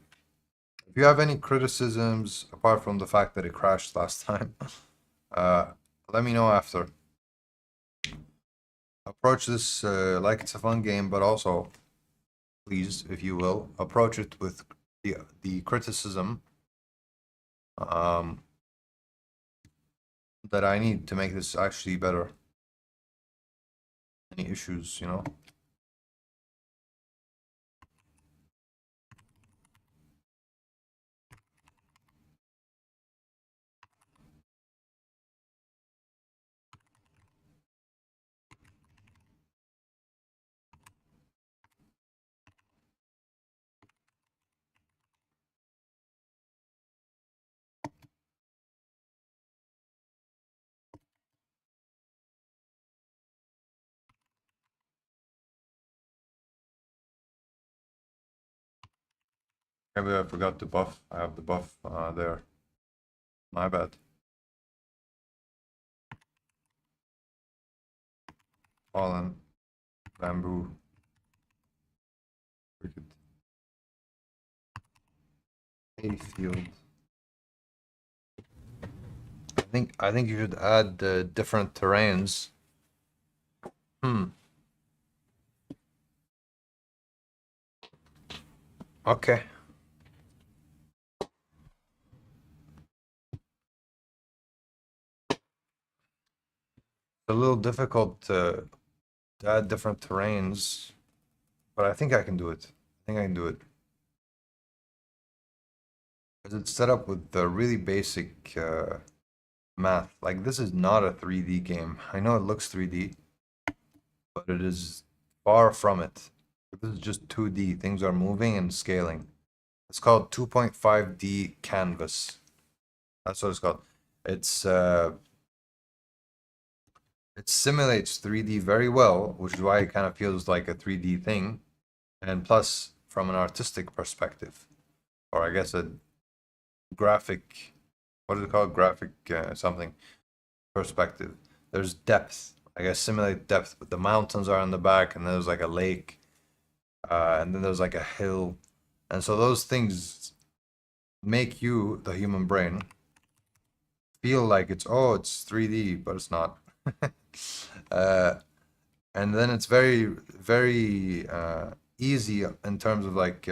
If you have any criticisms, apart from the fact that it crashed last time, let me know after. Approach this like it's a fun game, but also, please, if you will, approach it with the criticism that I need to make this actually better. Any issues, you know? Maybe I forgot the buff. I have the buff there. My bad. Fallen. Bamboo. Wicked. Hayfield. I think you should add different terrains. Okay. It's a little difficult to add different terrains, but I think I can do it. I think I can do it. Because it's set up with the really basic math. Like, this is not a 3D game. I know it looks 3D, but it is far from it. This is just 2D. Things are moving and scaling. It's called 2.5D canvas. That's what it's called. It's it simulates 3D very well, which is why it kind of feels like a 3D thing. And plus, from an artistic perspective, or I guess a graphic, what is it called? Graphic something perspective. There's depth. I guess simulate depth, but the mountains are in the back, and there's like a lake, and then there's like a hill, and so those things make you, the human brain, feel like it's 3D, but it's not. uh, and then it's very easy in terms of like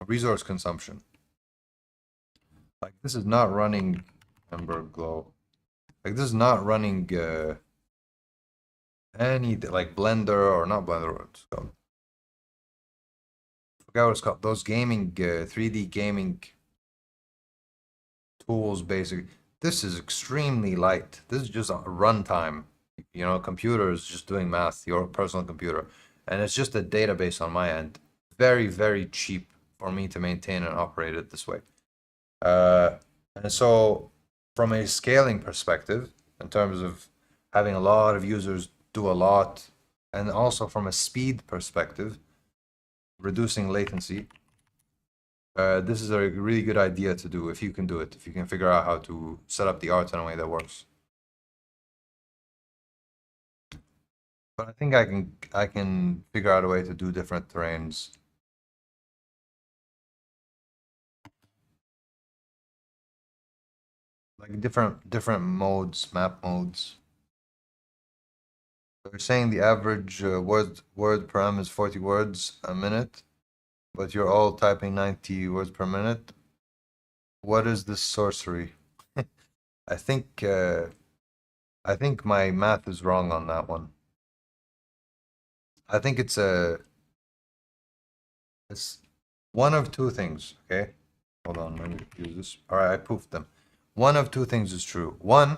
resource consumption. Like this is not running Ember Glow. Like this is not running any like Blender or not Blender. What's it called? I forgot what it's called. Those gaming 3D gaming tools, basically. This is extremely light. This is just a runtime. You know, computer is just doing math. Your personal computer, and it's just a database on my end. Very cheap for me to maintain and operate it this way. And so, from a scaling perspective, in terms of having a lot of users do a lot, and also from a speed perspective, reducing latency, this is a really good idea to do if you can do it, if you can figure out how to set up the art in a way that works. But I think I can figure out a way to do different terrains. Like different modes, map modes. They're saying the average word per m is 40 words a minute, but you're all typing 90 words per minute. What is this sorcery? I think I think my math is wrong on that one. I think it's one of two things, okay? Hold on, let me use this. All right, I poofed them. One of two things is true. One,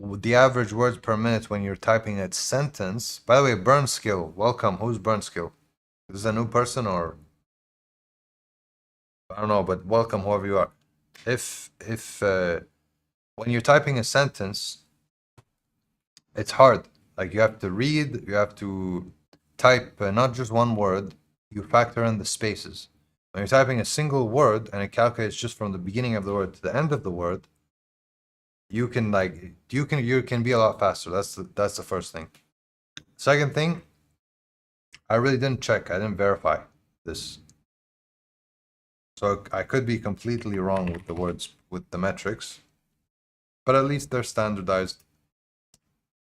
the average words per minute when you're typing a sentence. By the way, Burn Skill, welcome. Who's Burn Skill? Is this a new person or I don't know, but welcome whoever you are. If when you're typing a sentence, it's hard. Like you have to read, you have to type not just one word, you factor in the spaces. When you're typing a single word and it calculates just from the beginning of the word to the end of the word, you can be a lot faster. That's the first thing. Second thing, I really didn't check. I didn't verify this. So I could be completely wrong with the words with the metrics, but at least they're standardized.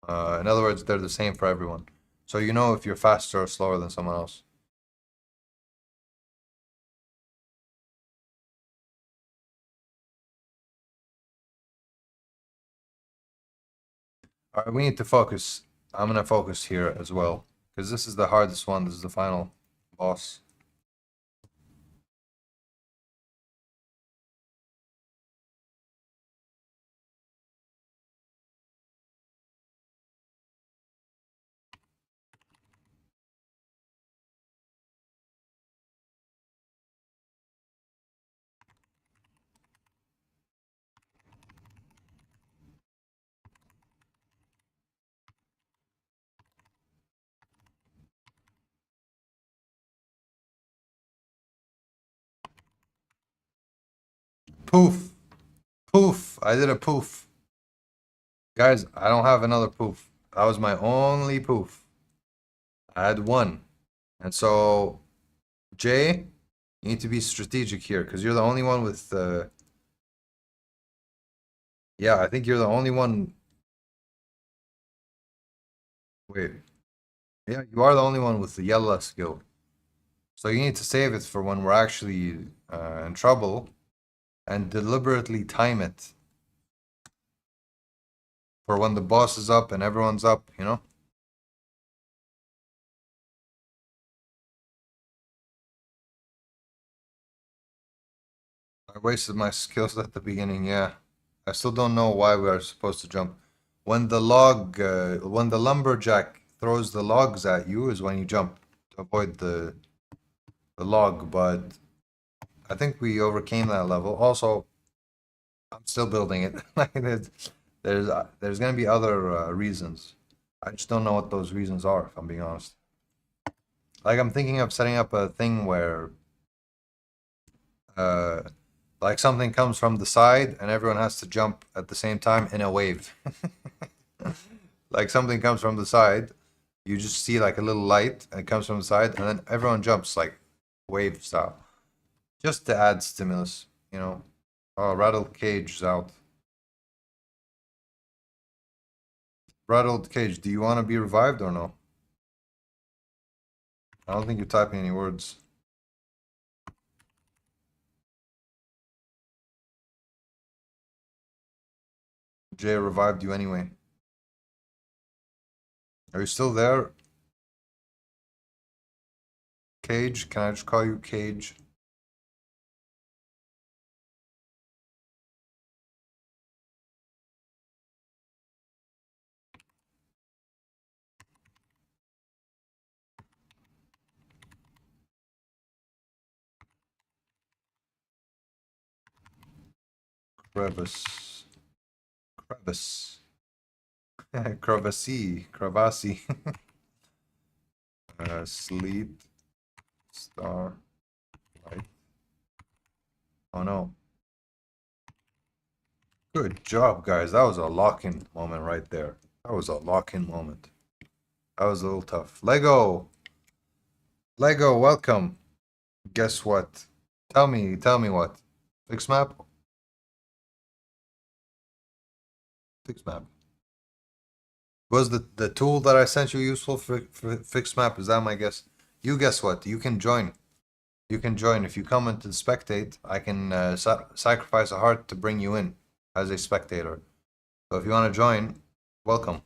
In other words, they're the same for everyone. So you know if you're faster or slower than someone else. All right, we need to focus. I'm gonna focus here as well because this is the hardest one. This is the final boss. Poof, poof. I did a poof. Guys, I don't have another poof. That was my only poof. I had one. And so, Jay, you need to be strategic here because you're the only one with yeah, I think you're the only one. Wait. Yeah, you are the only one with the yellow skill. So you need to save it for when we're actually in trouble and deliberately time it for when the boss is up and everyone's up, you know? I wasted my skills at the beginning, yeah. I still don't know why we are supposed to jump. When the when the lumberjack throws the logs at you is when you jump to avoid the log, but I think we overcame that level. Also, I'm still building it. Like there's gonna be other reasons. I just don't know what those reasons are, if I'm being honest. Like, I'm thinking of setting up a thing where, uh, like something comes from the side and everyone has to jump at the same time in a wave. Like something comes from the side, you just see like a little light and it comes from the side and then everyone jumps like wave style. Just to add stimulus, you know. Oh, rattled cage is out. Rattled cage, do you want to be revived or no? I don't think you're typing any words. Jay revived you anyway. Are you still there? Cage? Can I just call you Cage? Crevice. Crevice. Crevasse. Crevasse. Sleet. Star. Light. Oh no. Good job, guys. That was a lock-in moment right there. That was a lock-in moment. That was a little tough. Lego! Lego, welcome. Guess what? Tell me what. Fix map? Fix map. Was the tool that I sent you useful for fix map? Is that my guess? You guess what? You can join. You can join. If you come into spectate, I can sacrifice a heart to bring you in as a spectator. So if you want to join, welcome.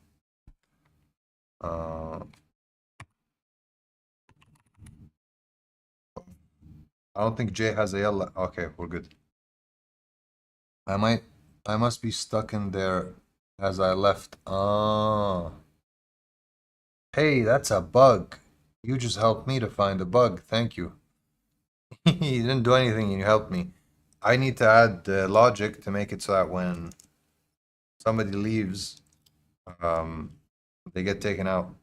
I don't think Jay has a yell. Okay, we're good. I must be stuck in there as I left. Ah. Hey, that's a bug. You just helped me to find a bug. Thank you. You didn't do anything and you helped me. I need to add logic to make it so that when somebody leaves, um, they get taken out.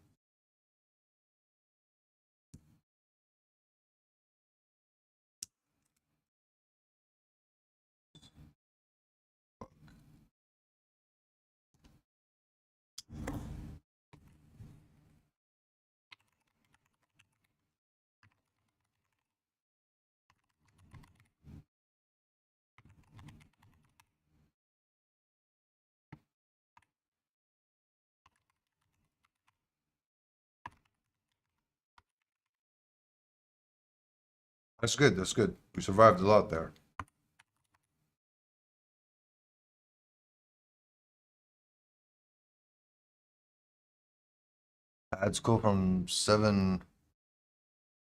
That's good. That's good. We survived a lot there. Add school from 7.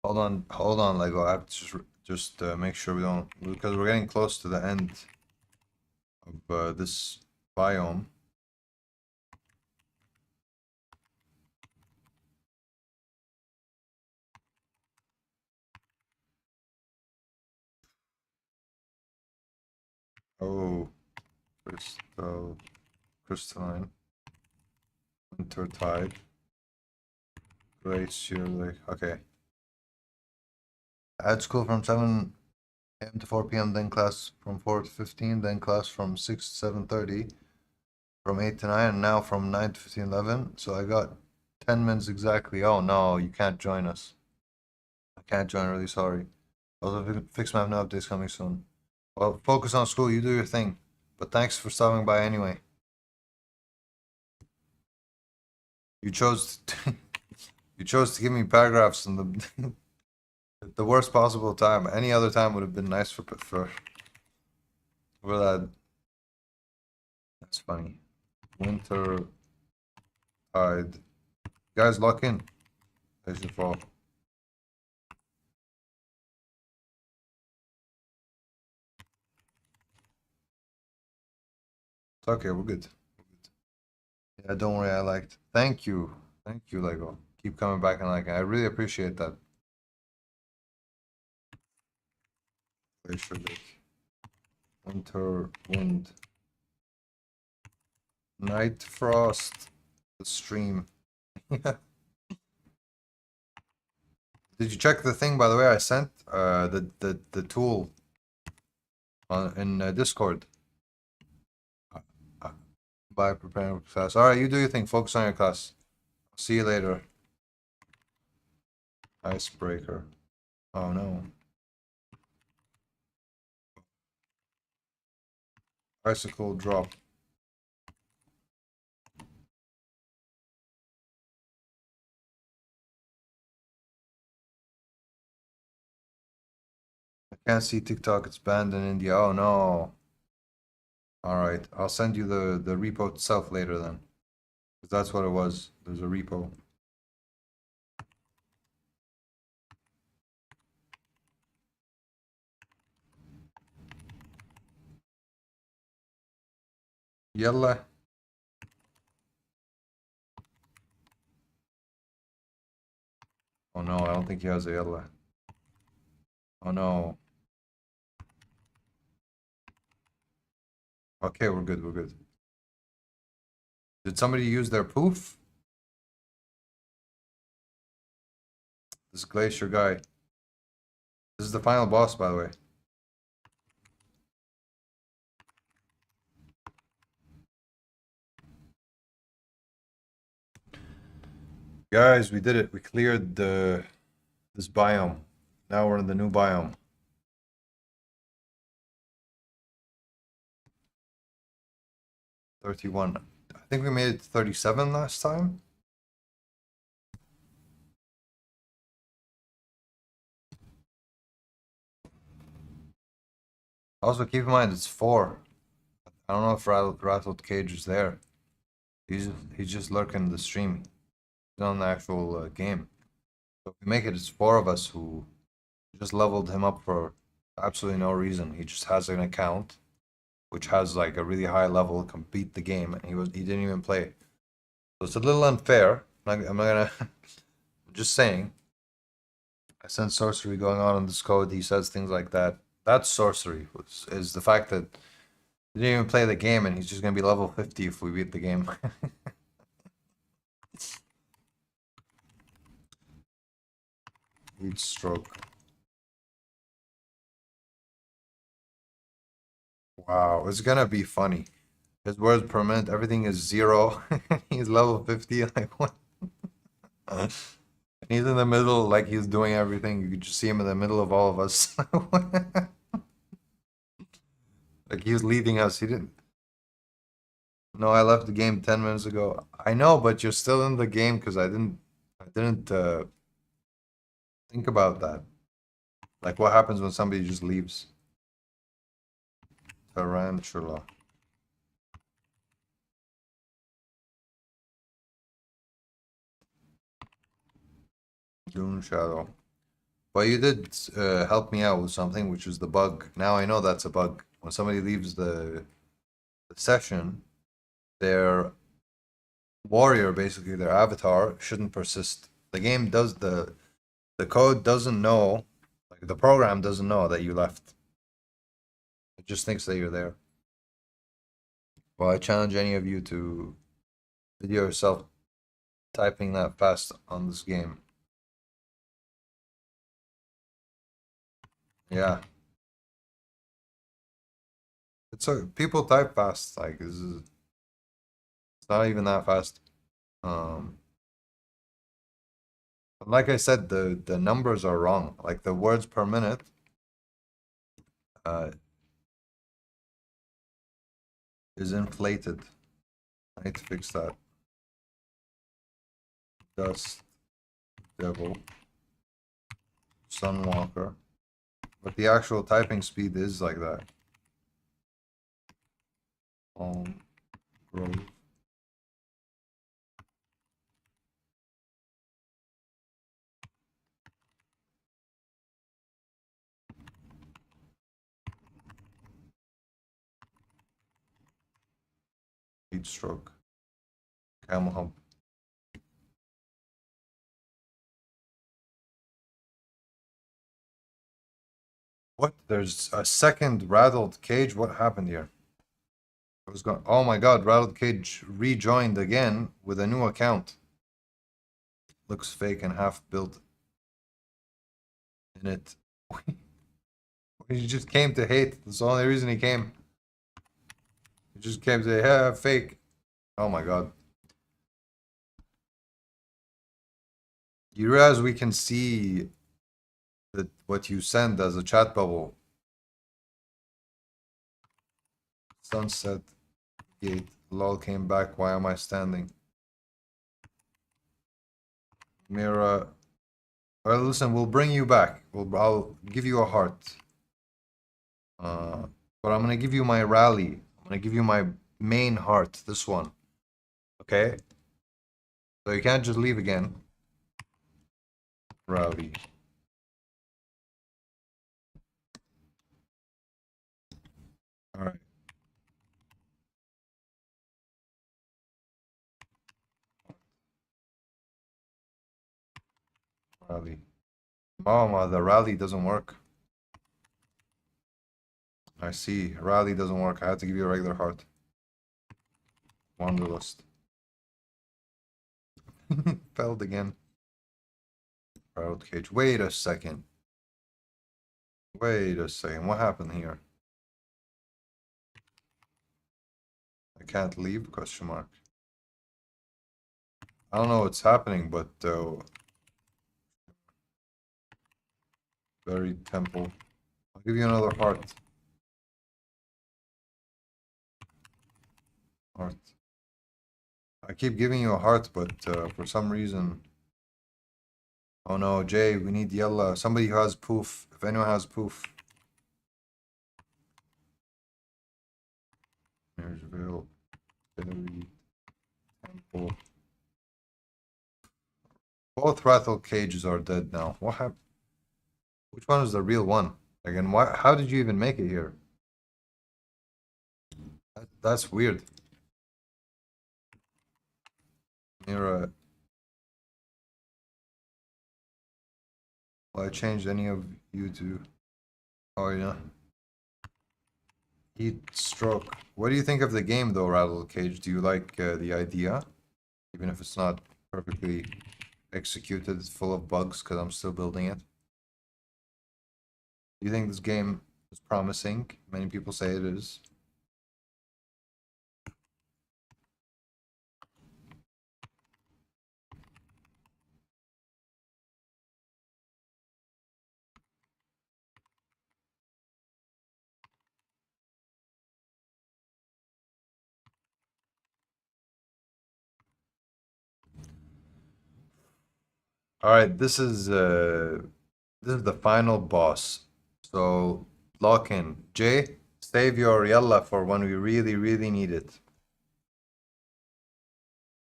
Hold on, Lego. I have to just make sure we don't, because we're getting close to the end of this biome. Oh, crystalline, winter tide, glacier lake. Okay. Add school from 7 a.m. to 4 p.m. Then class from 4 to 15. Then class from 6 to 7:30. From 8 to 9, and now from 9 to 15, 11. So I got 10 minutes exactly. Oh no, you can't join us. I can't join. Really sorry. Also, fix map no updates coming soon. Well, focus on school. You do your thing. But thanks for stopping by anyway. You chose to, you chose to give me paragraphs in the the worst possible time. Any other time would have been nice for that. That's funny. Winter tide. Guys, lock in. There's your fall. It's okay. We're good. Yeah, don't worry. I liked. Thank you. Thank you, Lego. Keep coming back and liking. I really appreciate that. Glacier Lake. Winter wind. Night frost. The stream. Yeah. Did you check the thing, by the way, I sent? The tool in Discord. Uh, By preparing for class. All right, you do your thing. Focus on your class. See you later. Icebreaker. Oh no. Bicycle drop. I can't see TikTok. It's banned in India. Oh no. All right, I'll send you the repo itself later then, because that's what it was. There's a repo. Yalla. Oh no, I don't think he has a yalla. Oh no. Okay, we're good. We're good. Did somebody use their poof? This glacier guy. This is the final boss, by the way. Guys, we did it. We cleared this biome. Now we're in the new biome. 31. I think we made it to 37 last time. Also, keep in mind it's 4. I don't know if Rattled Cage is there. He's just lurking in the stream. He's on the actual game. So if we make it, it's 4 of us who just leveled him up for absolutely no reason. He just has an account which has like a really high level, can beat the game, and he didn't even play. So it's a little unfair. I'm not gonna. I'm just saying. I sense sorcery going on in this code. He says things like that. That's sorcery. Is the fact that he didn't even play the game, and he's just gonna be level 50 if we beat the game. Heat stroke. Wow, it's gonna be funny. His words per minute, everything is 0. He's level 50. Like what? And he's in the middle, like he's doing everything. You could just see him in the middle of all of us. Like he was leading us. He didn't. No, I left the game 10 minutes ago. I know, but you're still in the game because I didn't think about that. Like what happens when somebody just leaves? Tarantula. Dune Shadow. But you did help me out with something, which is the bug. Now I know that's a bug. When somebody leaves the session, their warrior, basically their avatar, shouldn't persist. The game does the code doesn't know, like the program doesn't know that you left. It just thinks that you're there. Well, I challenge any of you to video yourself typing that fast on this game. Yeah. People type fast, like it's not even that fast. Um like I said, the numbers are wrong. Like the words per minute uh is inflated. I need to fix that. Dust Devil Sunwalker. But the actual typing speed is like that. Grove. Heat stroke. Camel hump. What? There's a second rattled cage? What happened here? I was going. Oh my god, rattled cage rejoined again with a new account. looks fake and half built in it. He just came to hate. That's the only reason he came. He just came to say, yeah, fake. Oh my god. You realize we can see that what you send as a chat bubble. Sunset gate. Lol came back. Why am I standing? Mira. Well, listen, we'll bring you back. I'll give you a heart. But I'm gonna give you my rally. I'm gonna give you my main heart. This one. Okay? So you can't just leave again. Rally. Alright. Rally. Mama, the rally doesn't work. I see. Rally doesn't work. I had to give you a regular heart. Wanderlust. Failed again. Crowd cage. Wait a second. Wait a second. What happened here? I can't leave? Question mark. I don't know what's happening, but buried temple. I'll give you another heart. Heart. I keep giving you a heart, but for some reason. Oh no, Jay, we need yellow. Somebody who has poof. If anyone has poof. Marysville. Buried temple. Both rattle cages are dead now. What happened? Which one is the real one? Again, why? How did you even make it here? That's weird. Mira. Will I change any of you to? Oh yeah. Heat stroke. What do you think of the game though, Rattle Cage? Do you like the idea? Even if it's not perfectly executed, it's full of bugs because I'm still building it. Do you think this game is promising? Many people say it is. All right, this is the final boss. So lock in. Jay, save your yalla for when we really, really need it.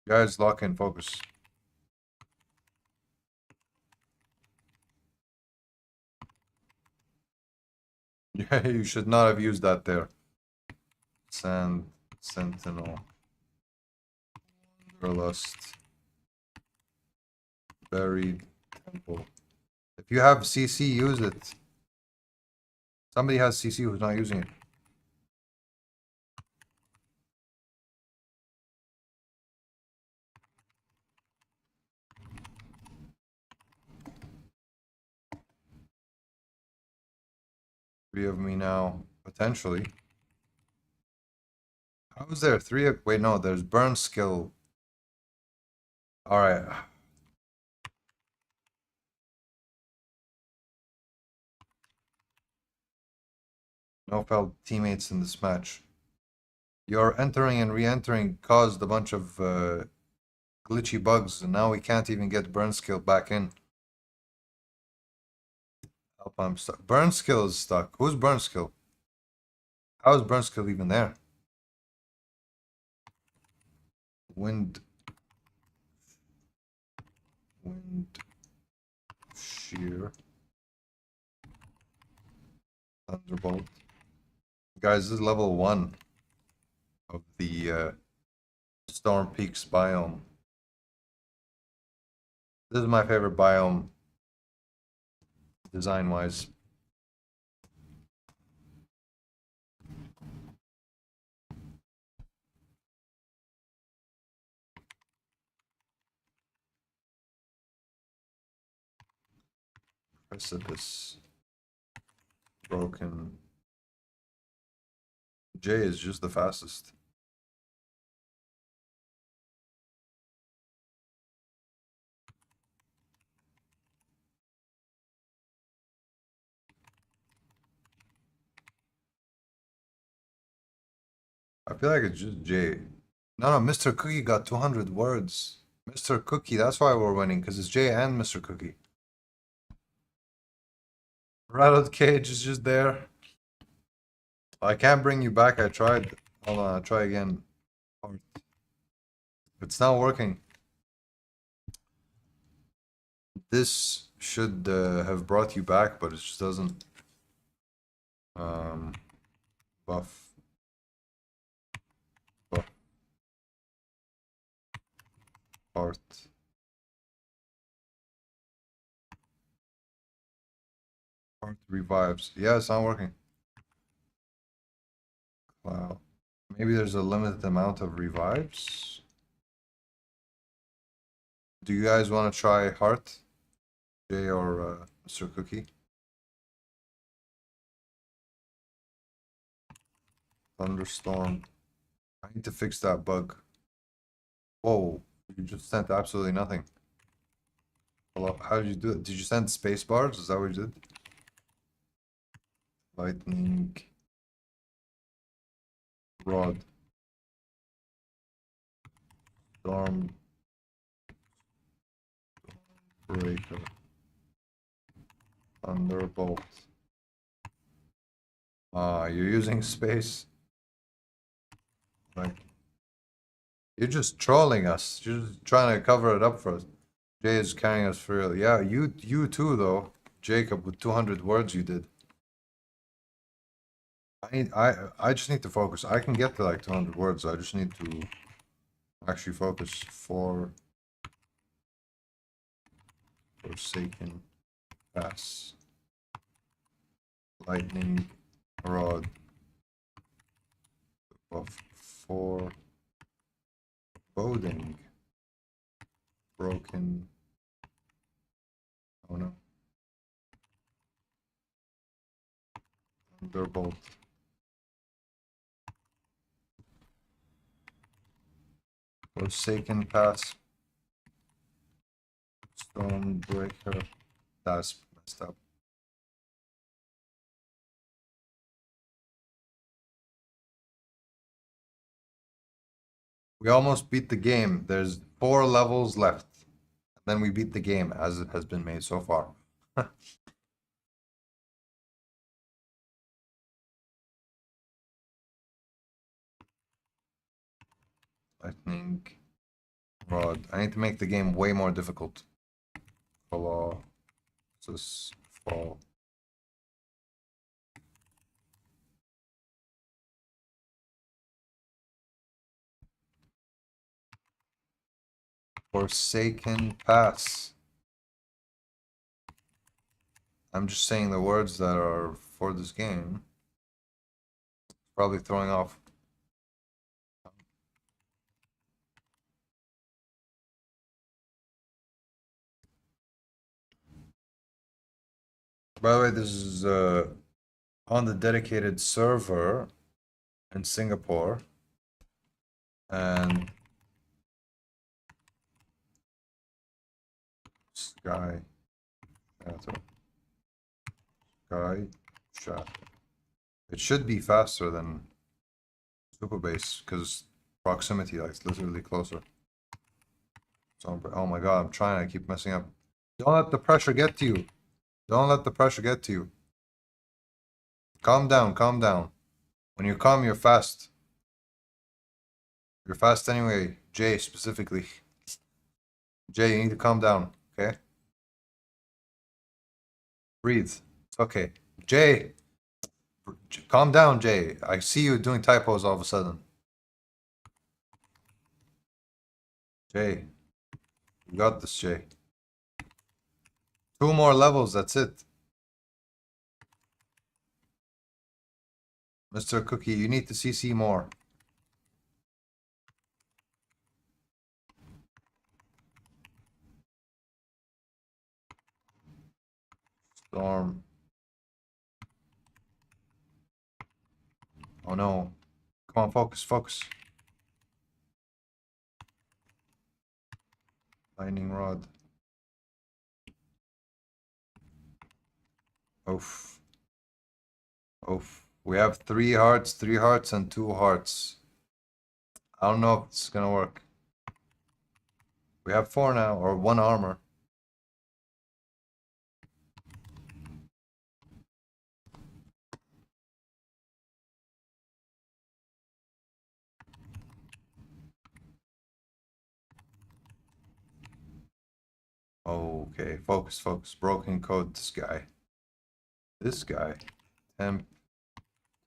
Guys, lock in, focus. Yeah, you should not have used that there. Sand, Sentinel, Wanderlust, Buried Temple. If you have CC, use it. Somebody has CC who's not using it. Three of me now, potentially. How is there three of... Wait, no, there's burn skill. Alright. No felt teammates in this match. Your entering and re-entering caused a bunch of glitchy bugs, and now we can't even get burn skill back in. Help, I'm stuck. Burn skill is stuck. Who's burn skill? How is burn skill even there? Wind shear. Thunderbolt. Guys, this is level 1 of the Storm Peaks biome. This is my favorite biome, design-wise. Precipice. Broken. J is just the fastest. I feel like it's just J. No, Mr. Cookie got 200 words. Mr. Cookie, that's why we're winning, because it's J and Mr. Cookie. Rattled Cage is just there. I can't bring you back. I tried. Hold on, I'll try again. It's not working. This should have brought you back, but it just doesn't. Buff. Buff. Heart. Heart revives. Yeah, it's not working. Wow. Maybe there's a limited amount of revives. Do you guys want to try Heart? Jay or Mr. Cookie? Thunderstorm. I need to fix that bug. Whoa, you just sent absolutely nothing. Hello, how did you do it? Did you send space bars? Is that what you did? Lightning. Rod. Storm. Breaker. Thunderbolt. You're using space. Like, you're just trolling us. You're just trying to cover it up for us. Jay is carrying us for real. Yeah, you too though. Jacob, with 200 words you did. I just need to focus. I can get to like 200 words. I just need to actually focus. Forsaken Pass. Lightning Rod. Buff 4. Boding. Broken. Oh no. Thunderbolt. Forsaken Pass. Stormbreaker. That's messed up. We almost beat the game. There's 4 levels left. Then we beat the game as it has been made so far. Lightning Rod. I need to make the game way more difficult. Colossus Fall. Forsaken Pass. I'm just saying the words that are for this game. Probably throwing off. By the way, this is on the dedicated server in Singapore. And Sky Chat. It should be faster than Superbase because proximity, like it's literally closer. So, oh my god, I'm trying. I keep messing up. Don't let the pressure get to you. Don't let the pressure get to you. Calm down, calm down. When you're calm, you're fast. You're fast anyway. Jay, specifically. Jay, you need to calm down, okay? Breathe. It's okay. Jay, calm down, Jay. I see you doing typos all of a sudden. Jay, you got this, Jay. 2 more levels, that's it. Mr. Cookie, you need to CC more. Storm. Oh no. Come on, focus, focus. Lightning rod. Oof. Oof. We have 3 hearts, and 2 hearts. I don't know if it's gonna work. We have 4 now, or 1 armor. Okay, focus, focus. Broken code, this guy. This guy.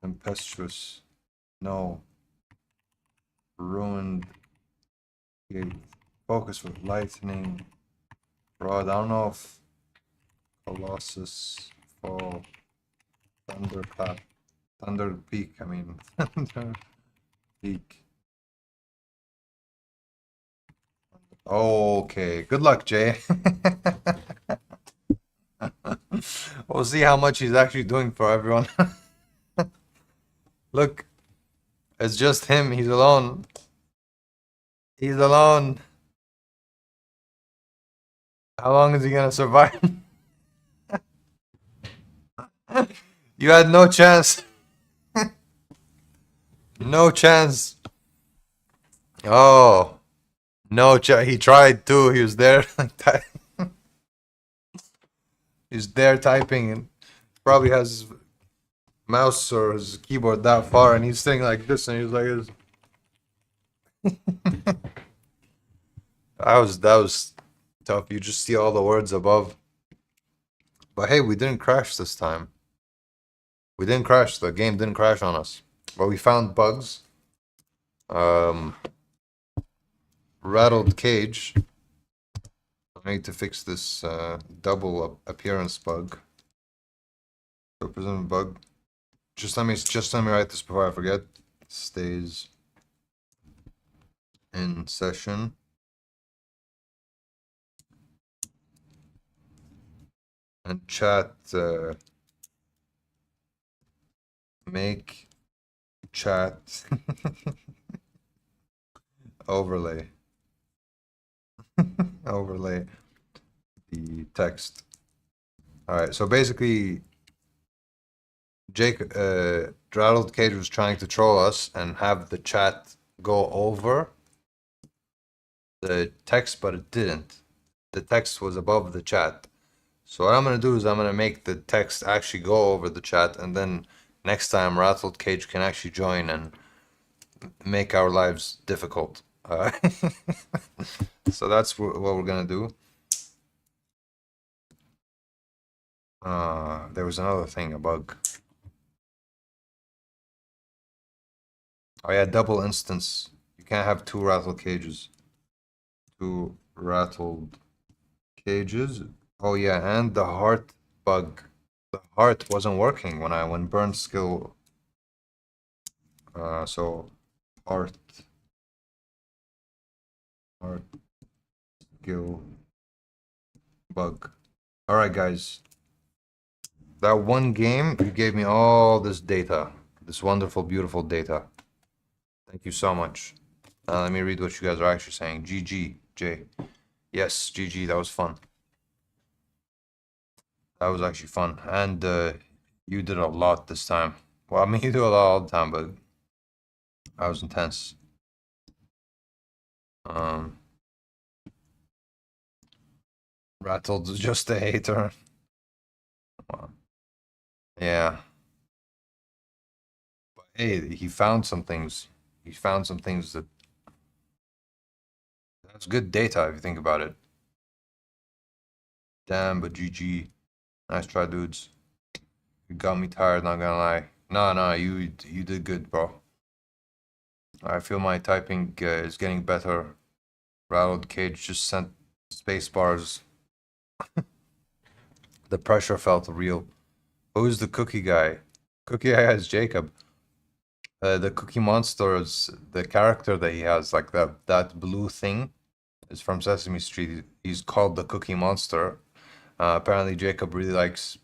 Tempestuous. No. Ruined gate. Focus with lightning. Rod. I don't know if Colossus fall. Thunderclap. Thunder peak, I mean. Thunder peak. Okay. Good luck, Jay. We'll see how much he's actually doing for everyone. Look, it's just him. He's alone. He's alone. How long is he gonna survive? You had no chance. No chance. Oh, no chance. He tried too. He was there like that. He's there typing and probably has his mouse or his keyboard that far, and he's sitting like this, and he's like this. That was tough. You just see all the words above. But hey, we didn't crash this time. We didn't crash. The game didn't crash on us. But we found bugs. Rattled cage. I need to fix this double appearance bug. So prism bug. Just let me write this before I forget. Stays in session. And chat make chat overlay. Overlay the text. All right, so basically Jake Rattled Cage was trying to troll us and have the chat go over the text, but it didn't. The text was above the chat. So what I'm gonna do is I'm gonna make the text actually go over the chat, and then next time Rattled Cage can actually join and make our lives difficult. So that's what we're gonna do. There was another thing, a bug. Oh yeah, double instance. You can't have 2 rattled cages. 2 rattled cages. Oh yeah, and the heart bug. The heart wasn't working when burn skill. So heart skill bug. All right, guys. That one game, you gave me all this data, this wonderful, beautiful data. Thank you so much. Let me read what you guys are actually saying. GG, Jay. Yes, GG, that was fun. That was actually fun. And you did a lot this time. Well, I mean, you do a lot all the time, but that was intense. Rattled is just a hater. Yeah. But hey, he found some things. He found some things that's good data if you think about it. Damn, but GG. Nice try, dudes. You got me tired, not gonna lie. No, you did good, bro. I feel my typing is getting better. Rattled Cage just sent space bars. The pressure felt real. Who's the cookie guy? Cookie guy is Jacob. The Cookie Monster is the character that he has, like that blue thing is from Sesame Street. He's called the Cookie Monster. Apparently Jacob really likes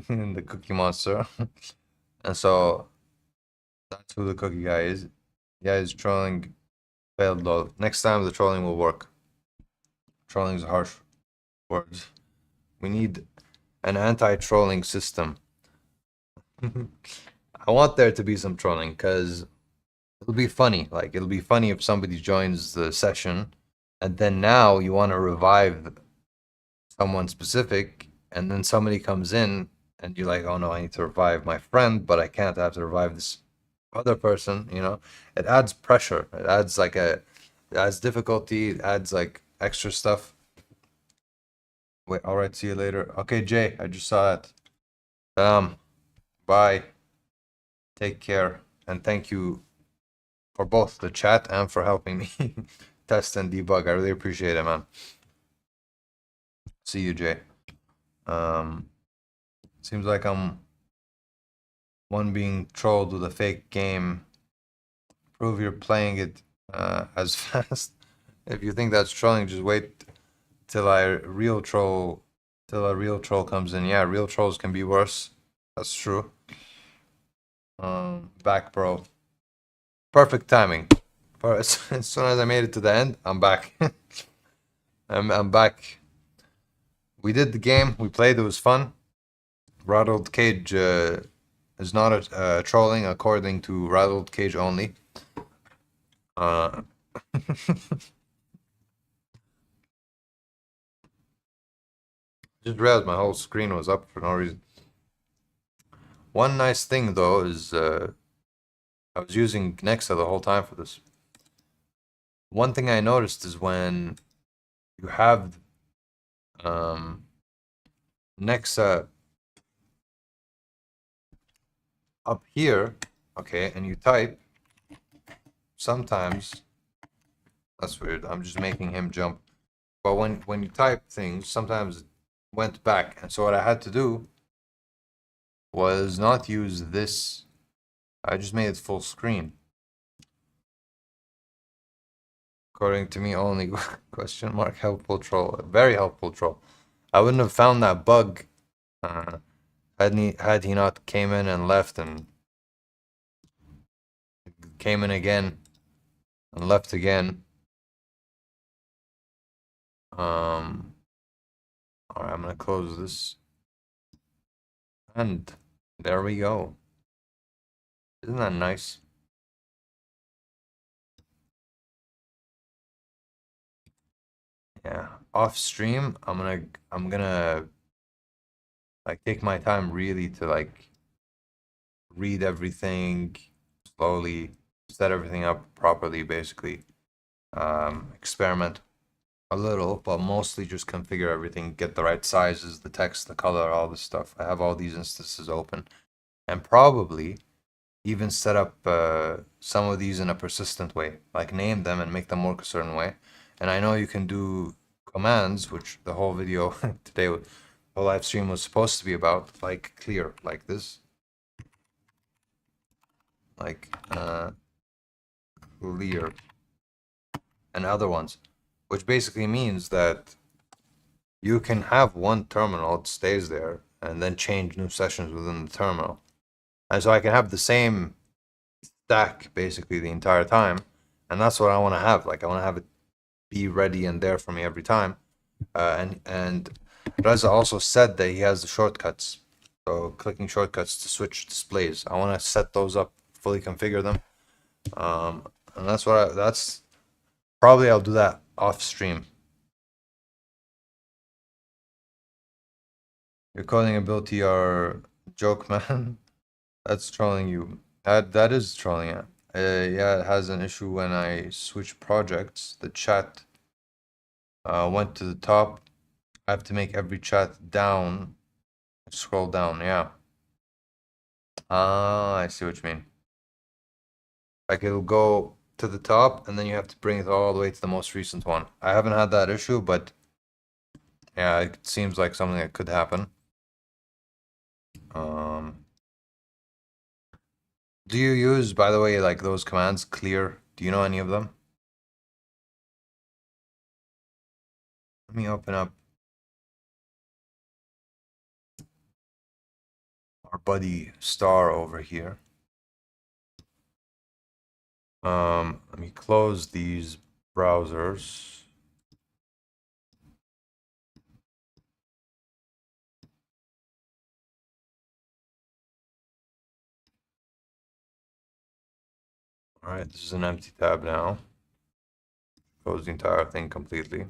in the Cookie Monster. And so that's who the cookie guy is. Yeah, he's trolling. Failed lol. Next time the trolling will work. Trolling is harsh words. We need an anti-trolling system. I want there to be some trolling because it'll be funny. Like it'll be funny if somebody joins the session and then now you want to revive someone specific and then somebody comes in and you're like, oh no, I need to revive my friend, but I can't have to revive this other person, you know? It adds pressure. It adds difficulty, it adds like extra stuff. Wait, all right, see you later. Okay, Jay, I just saw it. Bye. Take care. And thank you for both the chat and for helping me test and debug. I really appreciate it, man. See you, Jay. Seems like I'm one being trolled with a fake game. Prove you're playing it as fast. If you think that's trolling, just wait till a real troll comes in. Yeah, real trolls can be worse. That's true. Back, bro. Perfect timing. As soon as I made it to the end, I'm back. I'm back. We did the game. We played. It was fun. Rattled Cage is not a trolling according to Rattled Cage only. Just realized my whole screen was up for no reason. One nice thing though is I was using Nexa the whole time for this. One thing I noticed is when you have Nexa up here, okay, and you type, sometimes, that's weird, I'm just making him jump. But when you type things, sometimes it went back. And so what I had to do was not use this. I just made it full screen. According to me only, question mark, helpful troll. Very helpful troll. I wouldn't have found that bug had he not came in and left and came in again and left again. Alright, I'm gonna close this. And there we go. Isn't that nice? Yeah. Off stream, I'm gonna like take my time really to like read everything slowly, set everything up properly, basically. Experiment a little, but mostly just configure everything, get the right sizes, the text, the color, all this stuff. I have all these instances open, and probably even set up some of these in a persistent way, like name them and make them work a certain way. And I know you can do commands, which the whole video today, the live stream was supposed to be about, like clear, like this, like clear, and other ones, which basically means that you can have one terminal, it stays there, and then change new sessions within the terminal. And so I can have the same stack basically the entire time, and that's what I want to have. Like I want to have it be ready and there for me every time. And Reza also said that he has the shortcuts. So clicking shortcuts to switch displays. I want to set those up, fully configure them. And that's probably I'll do that off stream. Your coding ability are joke, man. That's trolling you. That is trolling it. Yeah, it has an issue when I switch projects. The chat went to the top. I have to make every chat down. Scroll down, yeah. Ah, I see what you mean. Like it'll go to the top and then you have to bring it all the way to the most recent one. I haven't had that issue, but yeah, it seems like something that could happen. Do you use, by the way, like those commands, clear? Do you know any of them? Let me open up. our buddy Star over here. Let me close these browsers. All right, this is an empty tab now. Close the entire thing completely.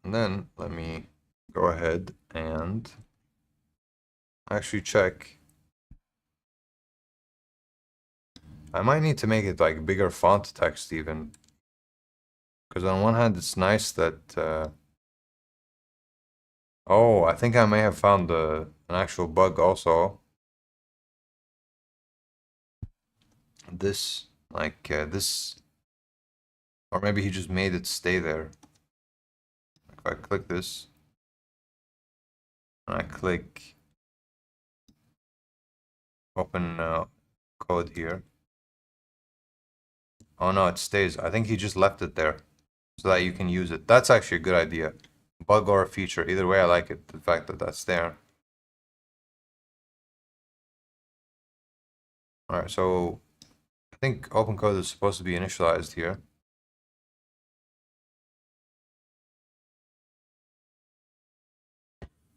And then let me go ahead and actually check. I might need to make it like bigger font text even. Because on one hand, it's nice that... oh, I think I may have found an actual bug also. This, like this... or maybe he just made it stay there. If I click this, and I click open code here. Oh no, it stays. I think he just left it there so that you can use it. That's actually a good idea. Bug or a feature. Either way, I like it. The fact that that's there. Alright, so I think open code is supposed to be initialized here.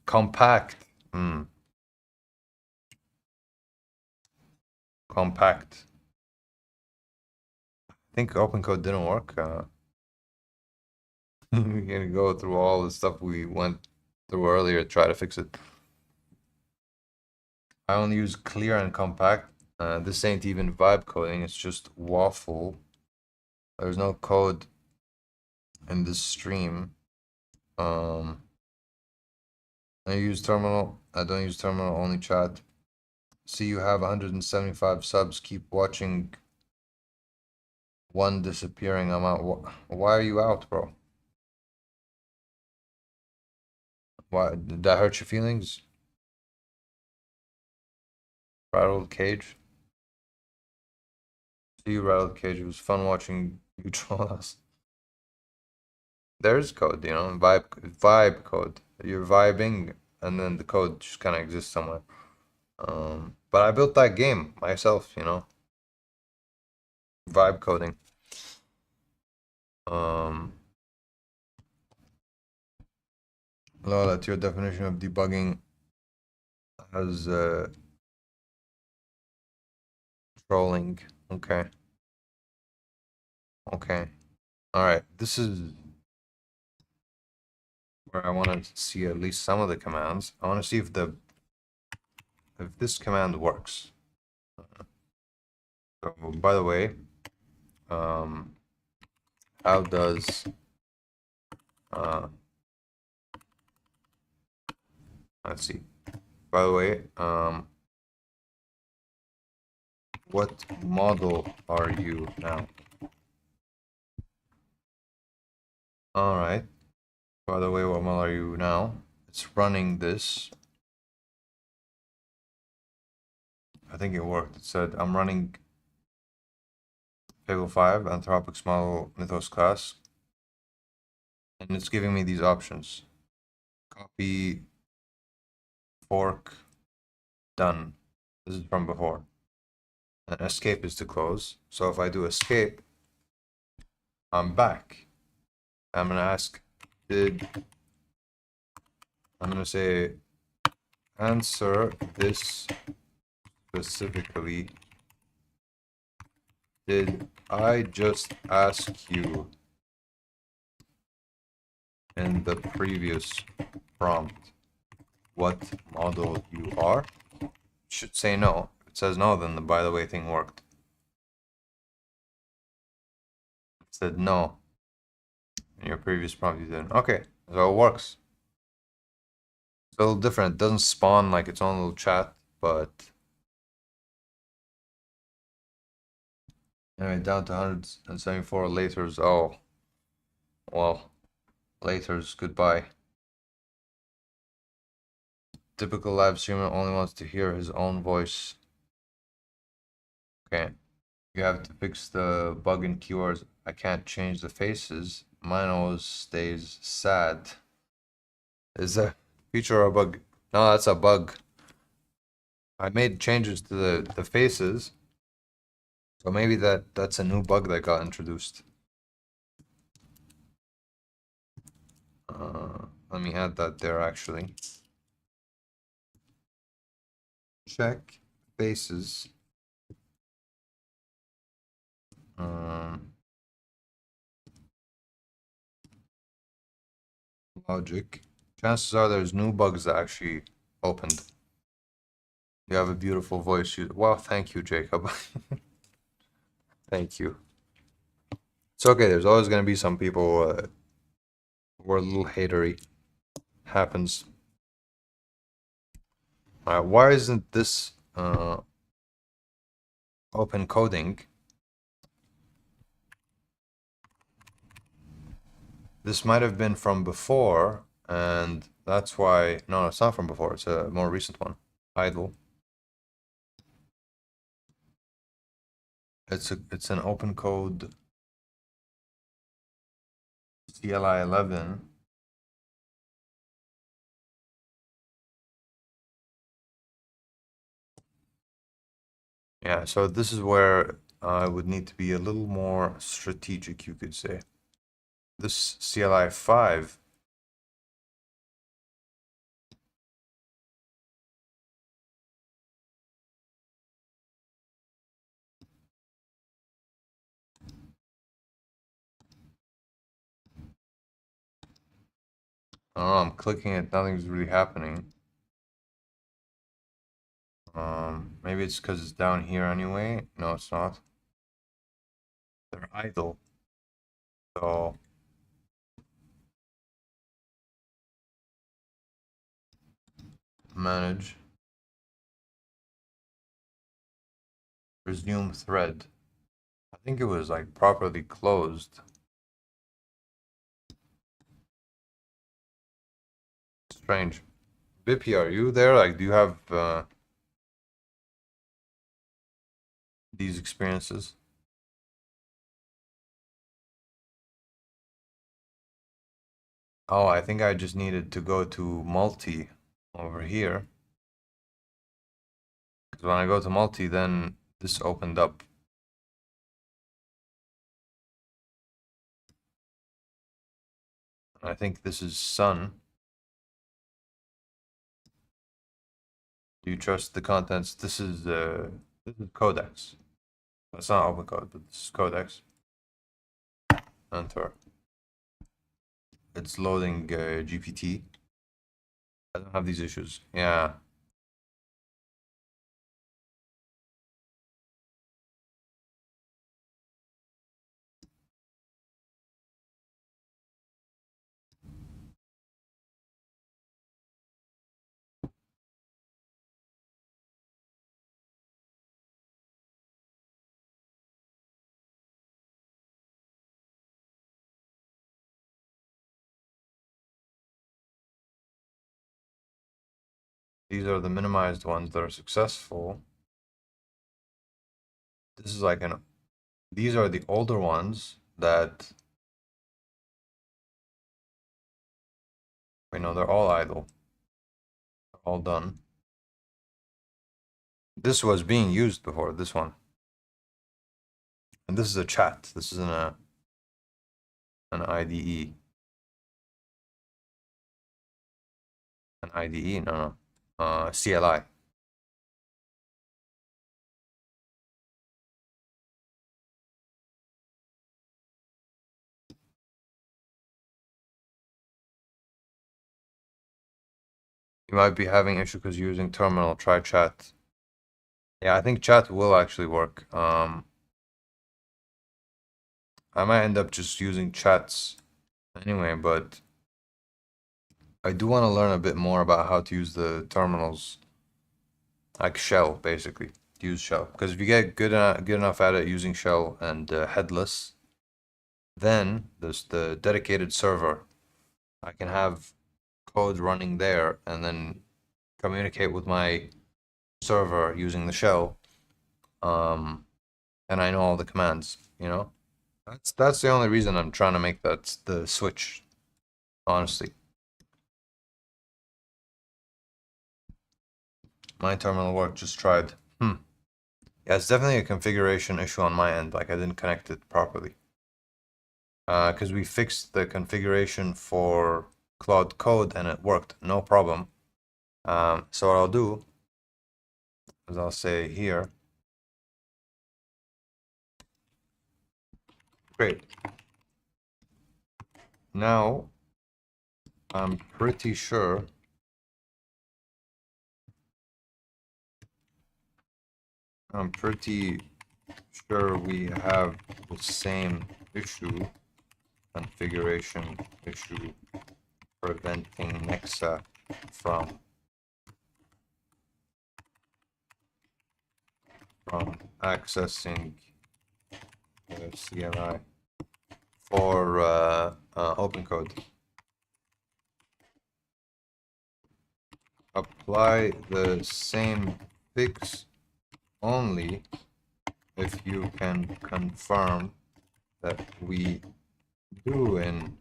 Compact. Compact. I think open code didn't work. We're gonna go through all the stuff we went through earlier to try to fix it. I only use clear and compact. This ain't even vibe coding, it's just waffle. There's no code in this stream. I use terminal. I don't use terminal, only chat. See, you have 175 subs. Keep watching. One disappearing. I'm out. Why are you out, bro? Why did that hurt your feelings? Rattled Cage. See you, Rattled Cage. It was fun watching you troll us. There's code, you know, vibe code. You're vibing, and then the code just kind of exists somewhere. But I built that game myself, you know. Vibe coding. Lol, that's your definition of debugging as trolling. Okay. Okay. Alright, this is where I want to see at least some of the commands. I want to see if this command works. So, by the way, how does let's see. By the way, what model are you now? All right. By the way, what model are you now? It's running this. I think it worked. It said I'm running Fable 5, Anthropics model, Mythos class. And it's giving me these options. Copy, fork, done. This is from before. And escape is to close. So if I do escape, I'm back. I'm gonna ask, I'm gonna say, answer this specifically. Did I just ask you in the previous prompt what model you are? It should say no. If it says no, then the by the way thing worked. It said no. In your previous prompt you didn't. Okay, so it works. It's a little different. It doesn't spawn like its own little chat, but anyway, down to 174 laters. Oh, well, laters, goodbye. Typical live streamer only wants to hear his own voice. Okay, you have to fix the bug in keywords. I can't change the faces. Mine always stays sad. Is that feature or a bug? No, that's a bug. I made changes to the faces, so maybe that's a new bug that got introduced. Let me add that there actually. Check faces. Logic. Chances are there's new bugs that actually opened. You have a beautiful voice. Well, thank you, Jacob. Thank you. It's okay. There's always going to be some people who are a little hatery. Happens. Why isn't this open coding? This might have been from before, and that's why. No, it's not from before. It's a more recent one. Idle. It's an open code CLI 11. Yeah, so this is where I would need to be a little more strategic, you could say. This CLI 5. I don't know, I'm clicking it, nothing's really happening. Maybe it's because it's down here anyway. No, it's not. They're idle. So manage. Resume thread. I think it was like properly closed. Strange. Bippy, are you there? Like, do you have these experiences? Oh, I think I just needed to go to multi over here. Because when I go to multi, then this opened up. I think this is sun. Do you trust the contents? This is codex. It's not open code, but this is codex. Enter. It's loading GPT. I don't have these issues. Yeah. These are the minimized ones that are successful. This is like these are the older ones that, we know they're all idle. They're all done. This was being used before, this one. And this is a chat. This isn't an IDE. An IDE? No, no. CLI. You might be having issue because you're using terminal. Try chat. Yeah, I think chat will actually work. I might end up just using chats anyway, but I do want to learn a bit more about how to use the terminals, like shell, basically. Use shell, because if you get good enough at it using shell and headless, then there's the dedicated server. I can have code running there and then communicate with my server using the shell. And I know all the commands, you know? That's the only reason I'm trying to make that the switch, honestly. My terminal worked, just tried. Yeah, it's definitely a configuration issue on my end. Like I didn't connect it properly. Because we fixed the configuration for Claude Code and it worked, no problem. So what I'll do is I'll say here, great. Now, I'm pretty sure we have the same issue, configuration issue, preventing Nexa from accessing the CLI for OpenCode. Apply the same fix only if you can confirm that we do in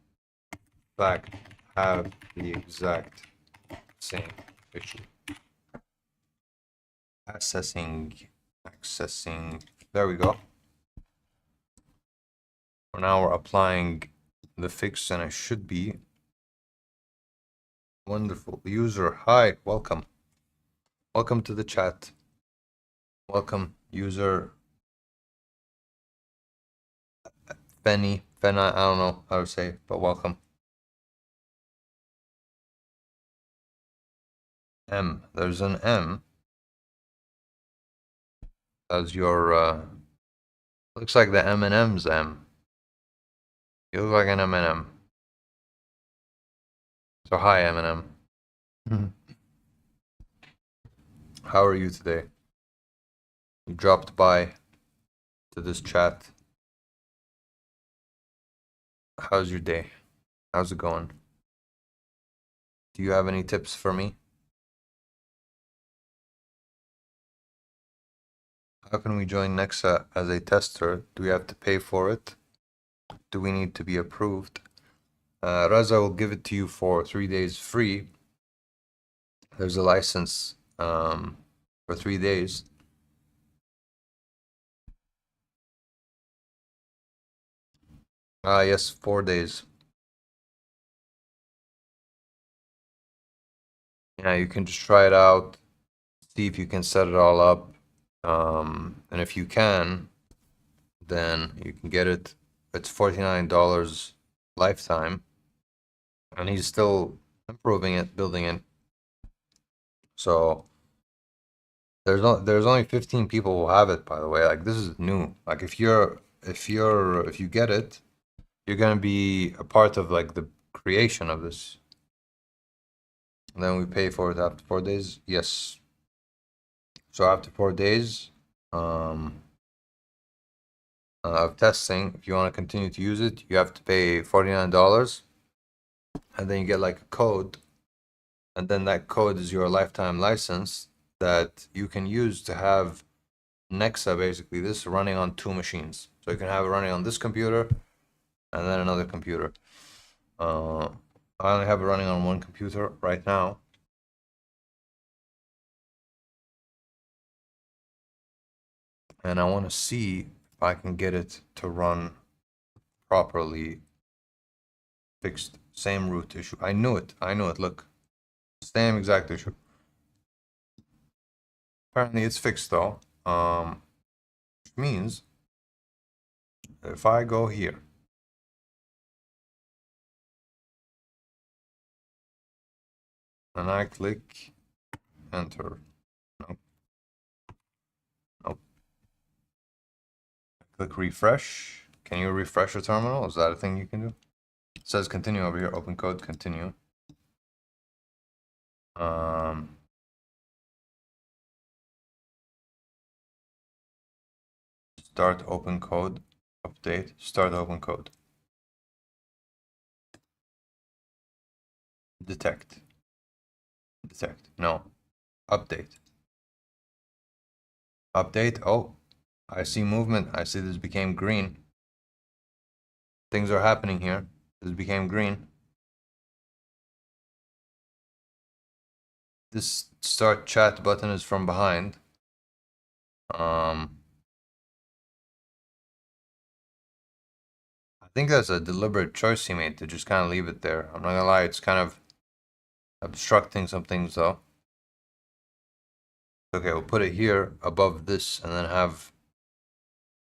fact have the exact same issue. Accessing, there we go. For now we're applying the fix and it should be wonderful. User, hi, welcome. Welcome to the chat. Welcome, user Fenna, I don't know how to say it, but welcome. M, there's an M. That's your, looks like the M&M's M. You look like an M&M. So hi, M&M. How are you today? You dropped by to this chat. How's your day? How's it going? Do you have any tips for me? How can we join Nexa as a tester? Do we have to pay for it? Do we need to be approved? Raza will give it to you for 3 days free. There's a license for 3 days. Yes, 4 days. Yeah, you can just try it out, see if you can set it all up. And if you can, then you can get it. It's $49 lifetime. And he's still improving it, building it. So there's only 15 people who have it, by the way. Like this is new. Like if you get it, you're gonna be a part of like the creation of this. And then we pay for it after 4 days. Yes. So after 4 days of testing, if you want to continue to use it, you have to pay $49, and then you get like a code, and then that code is your lifetime license that you can use to have Nexa, basically this running on 2 machines. So you can have it running on this computer and then another computer. I only have it running on 1 computer right now. And I want to see if I can get it to run properly. Fixed, same root issue. I knew it, look. Same exact issue. Apparently it's fixed though. Which means if I go here and I click enter, nope. Click refresh. Can you refresh your terminal? Is that a thing you can do? It says continue over here, open code, continue. Start open code, update, start open code. Detect, no, update. Update, oh, I see movement, I see this became green. Things are happening here, this became green. this start chat button is from behind. I think that's a deliberate choice he made to just kind of leave it there. I'm not gonna lie, it's kind of obstructing some things though. Okay, we'll put it here above this and then have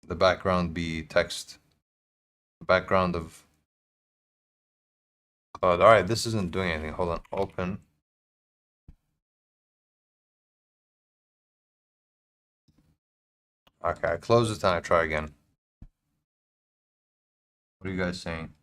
the background be text. Background of Claude. Alright, this isn't doing anything. Hold on. Open. Okay, I close it and I try again. What are you guys saying?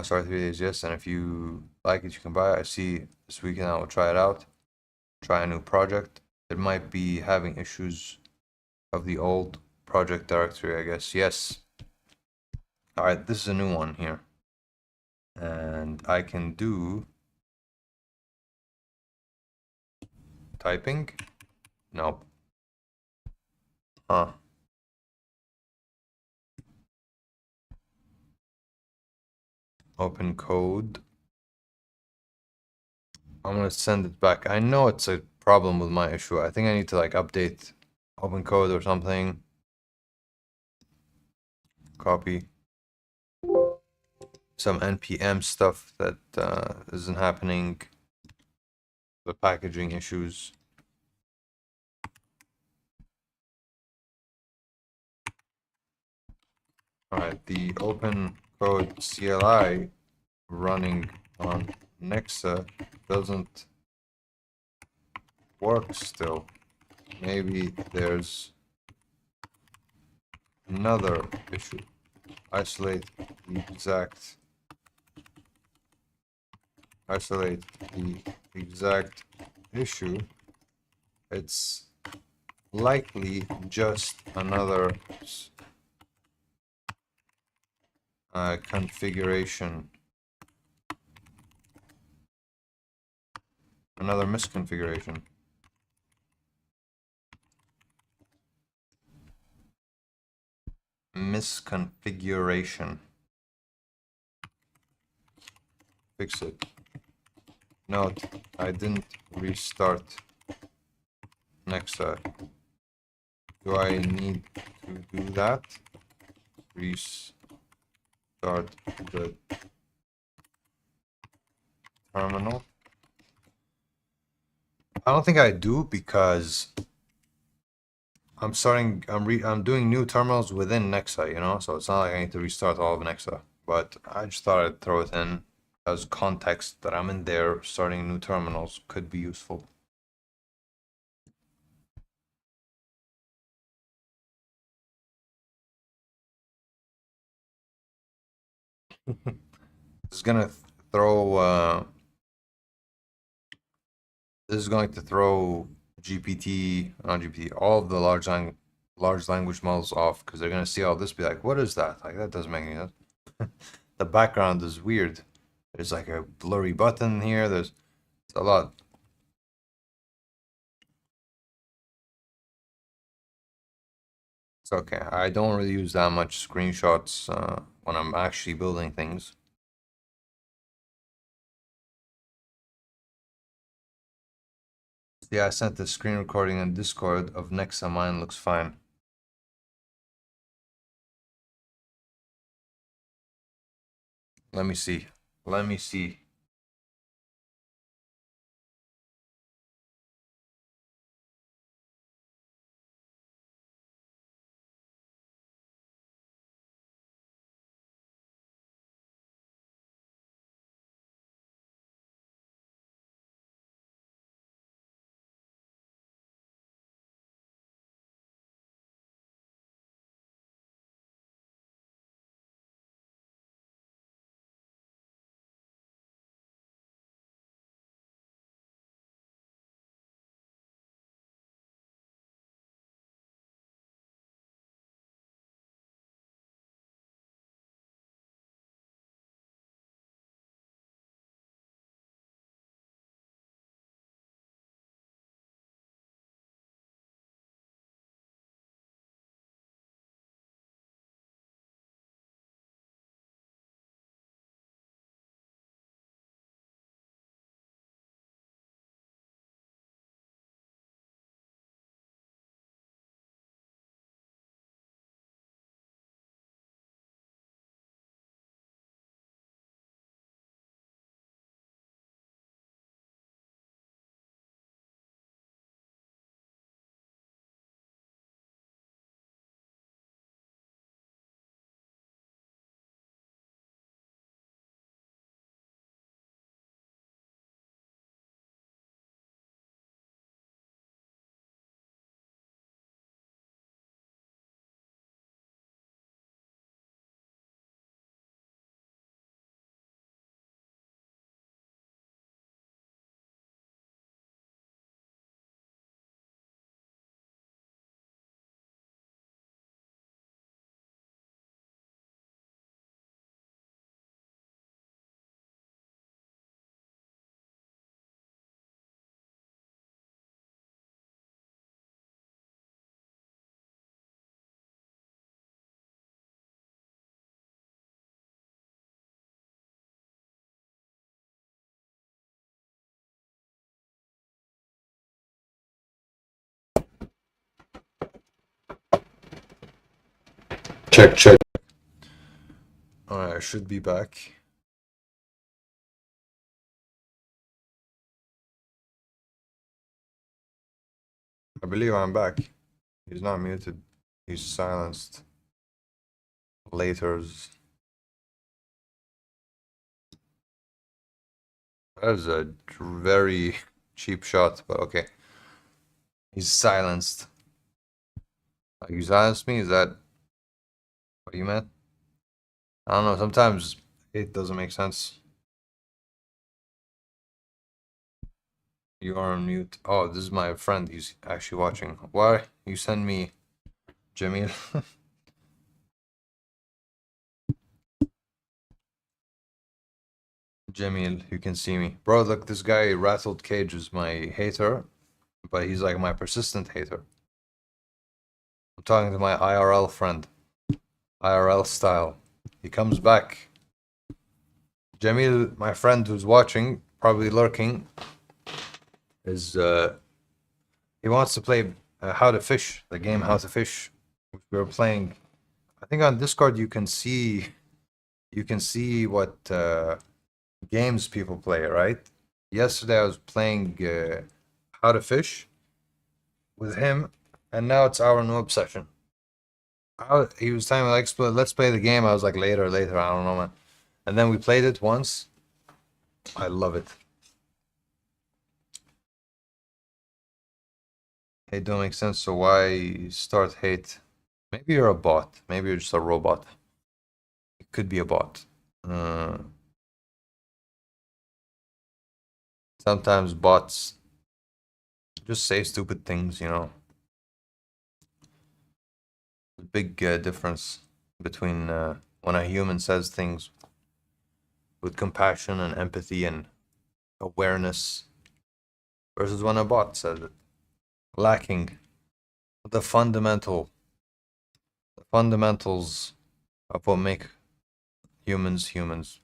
Sorry, 3 days, yes. And if you like it, you can buy it. I see this weekend I will try it out. Try a new project. It might be having issues of the old project directory, I guess. Yes. Alright, this is a new one here. And I can do typing. Nope. Huh. Open code. I'm gonna send it back. I know it's a problem with my issue. I think I need to like update open code or something. Copy some npm stuff that isn't happening. The packaging issues. All right, the open code CLI running on Nexa doesn't work still. Maybe there's another issue. Isolate the exact issue. It's likely just another configuration, another misconfiguration. Misconfiguration. Fix it. Note, I didn't restart Nexa. Do I need to do that? Restart the terminal. I don't think I do because I'm doing new terminals within Nexa, you know, so it's not like I need to restart all of Nexa. But I just thought I'd throw it in as context that I'm in there starting new terminals could be useful. This is gonna throw this is going to throw not GPT, all of the large language models off because they're gonna see all this, be like, what is that? Like that doesn't make any sense. The background is weird. There's like a blurry button here. There's a lot. It's okay. I don't really use that much screenshots when I'm actually building things. Yeah, I sent the screen recording on Discord of Nexa. Mine looks fine. Let me see. Let me see. Check. Alright, I should be back. I believe I'm back. He's not muted. He's silenced. Laters. That was a very cheap shot, but okay. He's silenced. You silenced me? Is that what you meant? I don't know. Sometimes it doesn't make sense. You are on mute. Oh, this is my friend. He's actually watching. Why you send me Jamil? Jamil, you can see me. Bro, look, this guy Rattled Cage is my hater, but he's like my persistent hater. I'm talking to my IRL friend. IRL style. He comes back. Jamil, my friend who's watching, probably lurking, is he wants to play How to Fish, the game How to Fish, which we were playing. I think on Discord you can see what games people play, right? Yesterday I was playing How to Fish with him, and now it's our new obsession. He was telling me like, let's play the game. I was like, later, I don't know, man. And then we played it once. I love it. Hate don't make sense, so why start hate? Maybe you're a bot. Maybe you're just a robot. It could be a bot. Sometimes bots just say stupid things, you know. A big difference between when a human says things with compassion and empathy and awareness versus when a bot says it. Lacking the fundamentals of what make humans humans.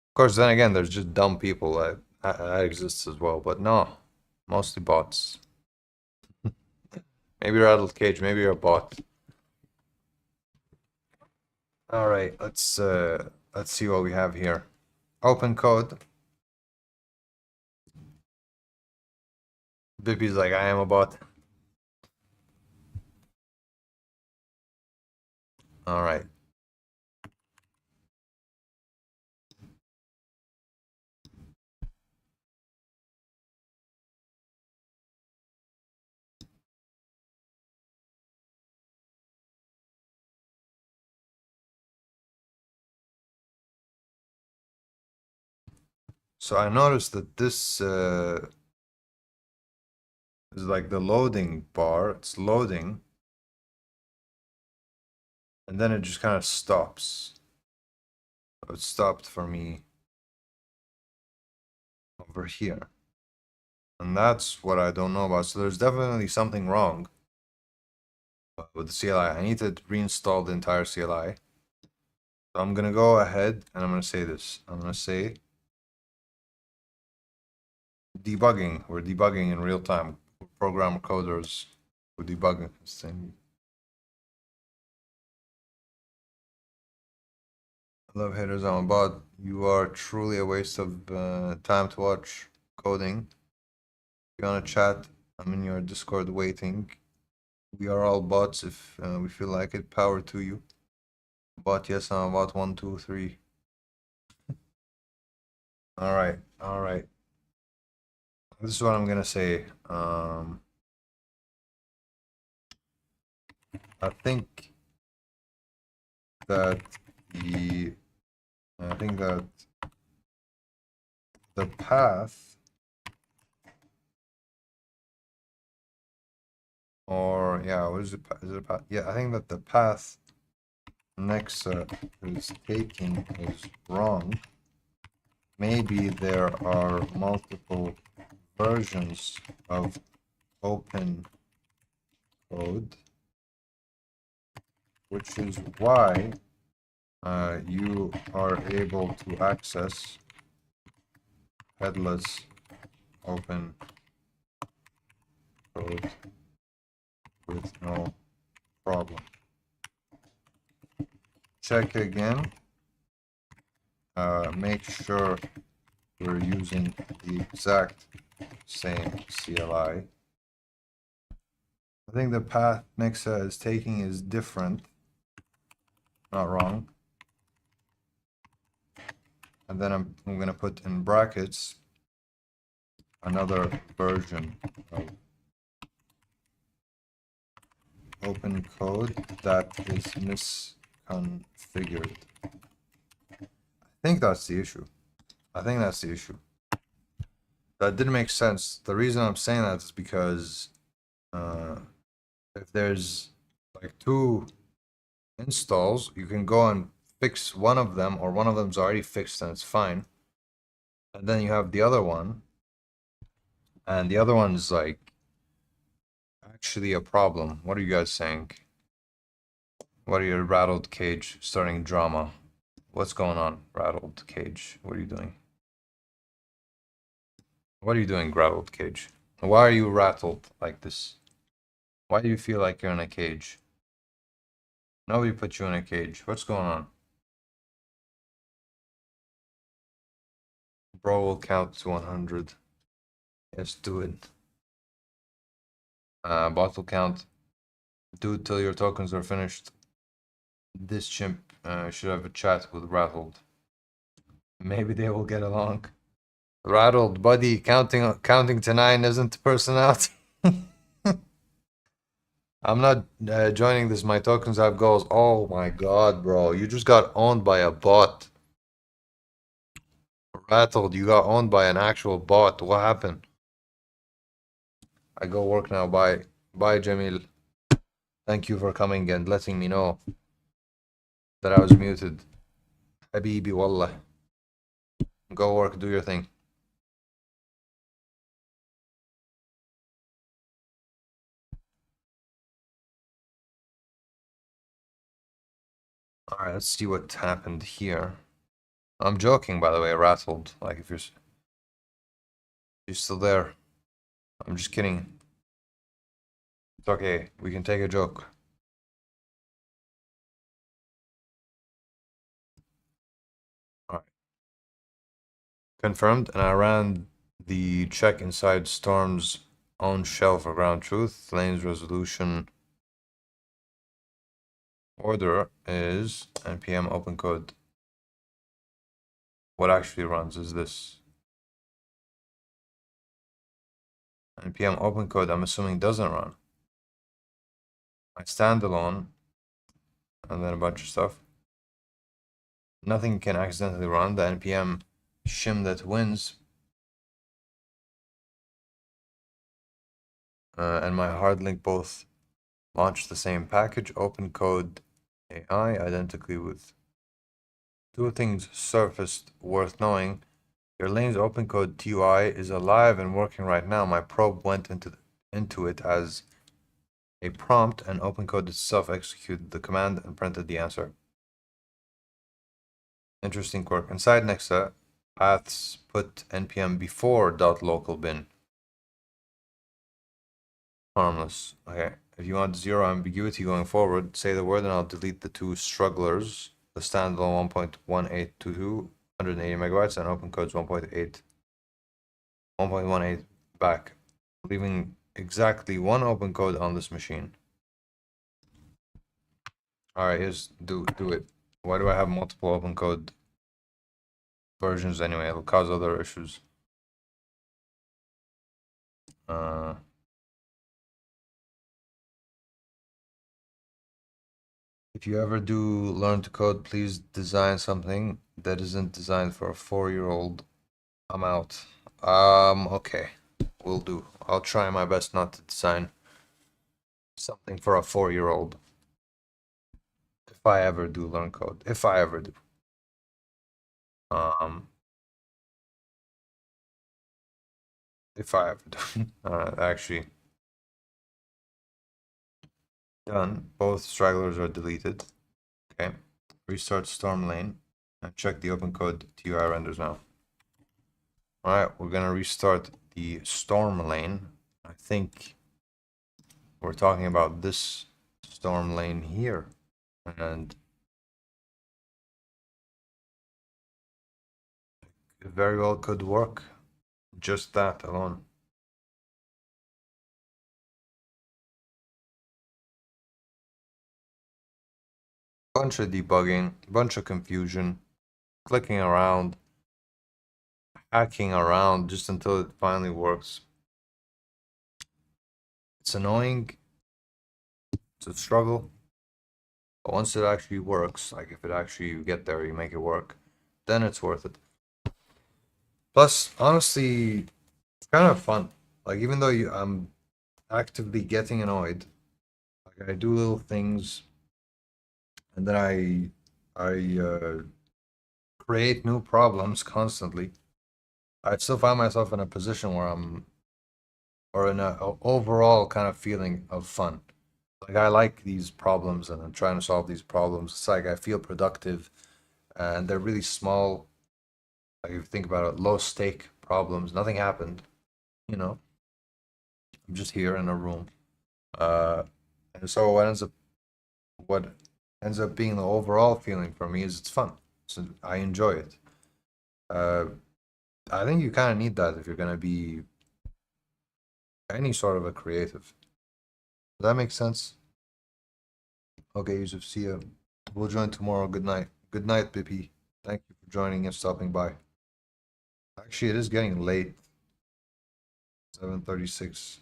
Of course, then again, there's just dumb people that exists as well, but no, mostly bots. Maybe Rattled Cage, maybe you're a bot. All right, let's see what we have here. Open code. Bippy's like, I am a bot. All right. So I noticed that this is like the loading bar. It's loading, and then it just kind of stops. It stopped for me over here. And that's what I don't know about. So there's definitely something wrong with the CLI. I need to reinstall the entire CLI. So I'm gonna go ahead and I'm gonna say this. I'm gonna say debugging. We're debugging in real time. We're programmer coders. We're debugging this thing. I love haters. I'm a bot. You are truly a waste of time to watch coding. If you wanna chat, I'm in your Discord waiting. We are all bots if we feel like it. Power to you. Bot, yes, I'm a bot. 1, 2, 3. All right. This is what I'm gonna say. I think that the path, or yeah, what is it? Is it a path? Yeah, I think that the path Nexa is taking is wrong. Maybe there are multiple versions of open code, which is why you are able to access headless open code with no problem. check again. Make sure we're using the exact same CLI. I think the path Nexa is taking is different. Not wrong. And then I'm gonna put in brackets another version of open code that is misconfigured. I think that's the issue. I think that's the issue. That didn't make sense. The reason I'm saying that is because if there's like 2 installs, you can go and fix one of them, or one of them's already fixed and it's fine. And then you have the other one, and the other one's like actually a problem. What are you guys saying? What are your rattled cage starting drama? What's going on, rattled cage? What are you doing? What are you doing, rattled cage? Why are you rattled like this? Why do you feel like you're in a cage? Nobody put you in a cage. What's going on? Bro will count to 100. Yes, do it. Bottle count. Do it till your tokens are finished. This chimp should have a chat with Rattled. Maybe they will get along. Rattled, buddy, counting to 9 isn't personality. I'm not joining this. My tokens have goals. Oh my god, bro. You just got owned by a bot. Rattled, you got owned by an actual bot. What happened? I go work now. Bye. Bye, Jamil. Thank you for coming and letting me know that I was muted. Habibi, wallah. Go work, do your thing. Alright, let's see what happened here. I'm joking, by the way, Rattled. Like, if you're still there. I'm just kidding. It's okay. We can take a joke. Alright. Confirmed, and I ran the check inside Storm's own shell for ground truth. Lane's resolution order is npm open code. What actually runs is this. npm open code, I'm assuming, doesn't run. My standalone, and then a bunch of stuff. Nothing can accidentally run. The npm shim that wins and my hard link both launch the same package, open code AI, identically with 2 things surfaced worth knowing. Your lane's open code TUI is alive and working right now. My probe went into it as a prompt, and open code itself executed the command and printed the answer. Interesting quirk. Inside Nexa, paths put npm before .local bin. Harmless. Okay. If you want 0 ambiguity going forward, say the word and I'll delete the 2 strugglers. The standalone 1.1822, 180 megabytes, and open code's 1.18 back, leaving exactly 1 open code on this machine. Alright, here's do it. Why do I have multiple open code versions anyway? It'll cause other issues. If you ever do learn to code, please design something that isn't designed for a 4-year-old. I'm out. Okay. Will do. I'll try my best not to design something for a 4-year-old. If I ever do learn code. If I ever do. If I ever do. Actually. Done. Both stragglers are deleted. Okay. Restart Storm Lane and check the open code TUI renders now. Alright, we're gonna restart the Storm Lane. I think we're talking about this Storm Lane here. And it very well could work. Just that alone. Bunch of debugging, bunch of confusion, clicking around, hacking around just until it finally works. It's annoying. It's a struggle. But once it actually works, like if it actually you get there, you make it work, then it's worth it. Plus, honestly, it's kind of fun. Like even though I'm actively getting annoyed, like I do little things, and then I create new problems constantly. I still find myself in a position where or in a overall kind of feeling of fun. Like I like these problems and I'm trying to solve these problems. It's like I feel productive and they're really small. Like if you think about it, low stake problems. Nothing happened, you know. I'm just here in a room. Uh, and so what ends up being the overall feeling for me is it's fun. So I enjoy it. Uh, I think you kind of need that if you're gonna be any sort of a creative. Does that make sense? Okay, Yusuf, see ya. We'll join tomorrow. Good night. Good night, Bippy. Thank you for joining and stopping by. Actually, it is getting late. 7:36.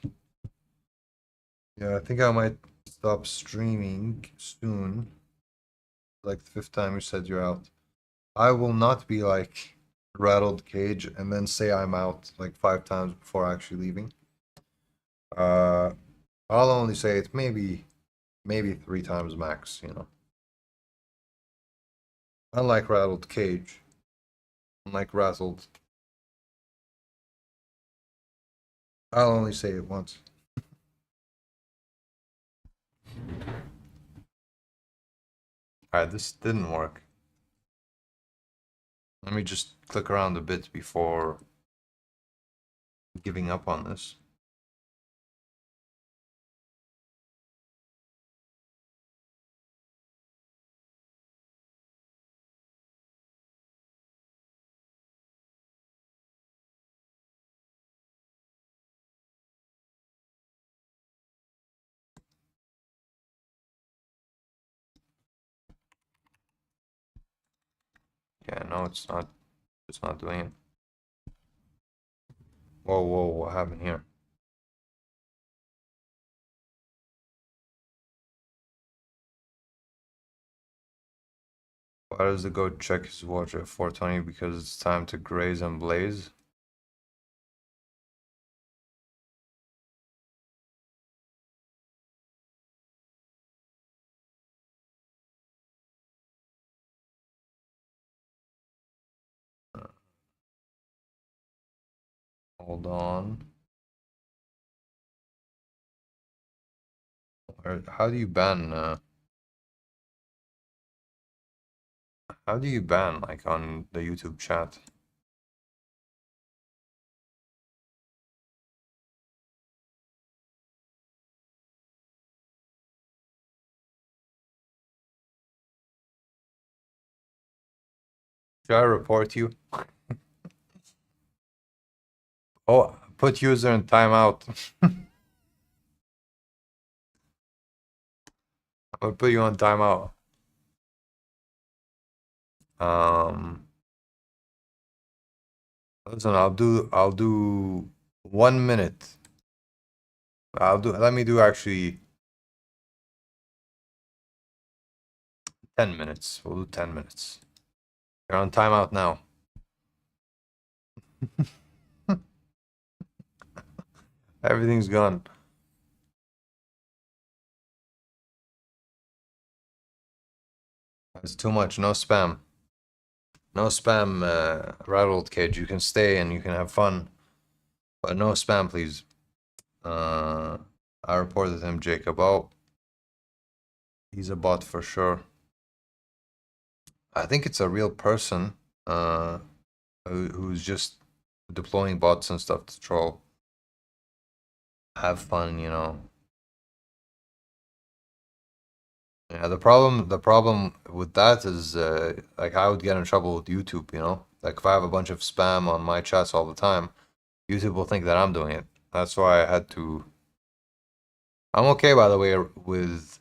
Yeah, I think I might stop streaming soon. Like the fifth time you said you're out. I will not be like rattled cage and then say I'm out like 5 times before actually leaving. Uh, I'll only say it maybe 3 times max, you know. Unlike rattled cage, unlike rattled, I'll only say it once. Alright, this didn't work. Let me just click around a bit before giving up on this. Yeah, no, it's not doing it. Whoa, whoa, what happened here? Why does the goat check his watch at 4:20? Because it's time to graze and blaze? Hold on. How do you ban, how do you ban, like, on the YouTube chat? Should I report you? Oh, put user in timeout. I'm gonna put you on timeout. Um, Listen, I'll do 1 minute. Let me do actually 10 minutes. We'll do 10 minutes. You're on timeout now. Everything's gone. It's too much. No spam. No spam, rattled cage. You can stay and you can have fun, but no spam, please. I reported him, Jacob. Oh, he's a bot for sure. I think it's a real person, who's just deploying bots and stuff to troll. Have fun, you know. Yeah, the problem with that is like I would get in trouble with YouTube, you know. Like if I have a bunch of spam on my chats all the time, YouTube will think that I'm doing it. That's why I had to. I'm okay, by the way, with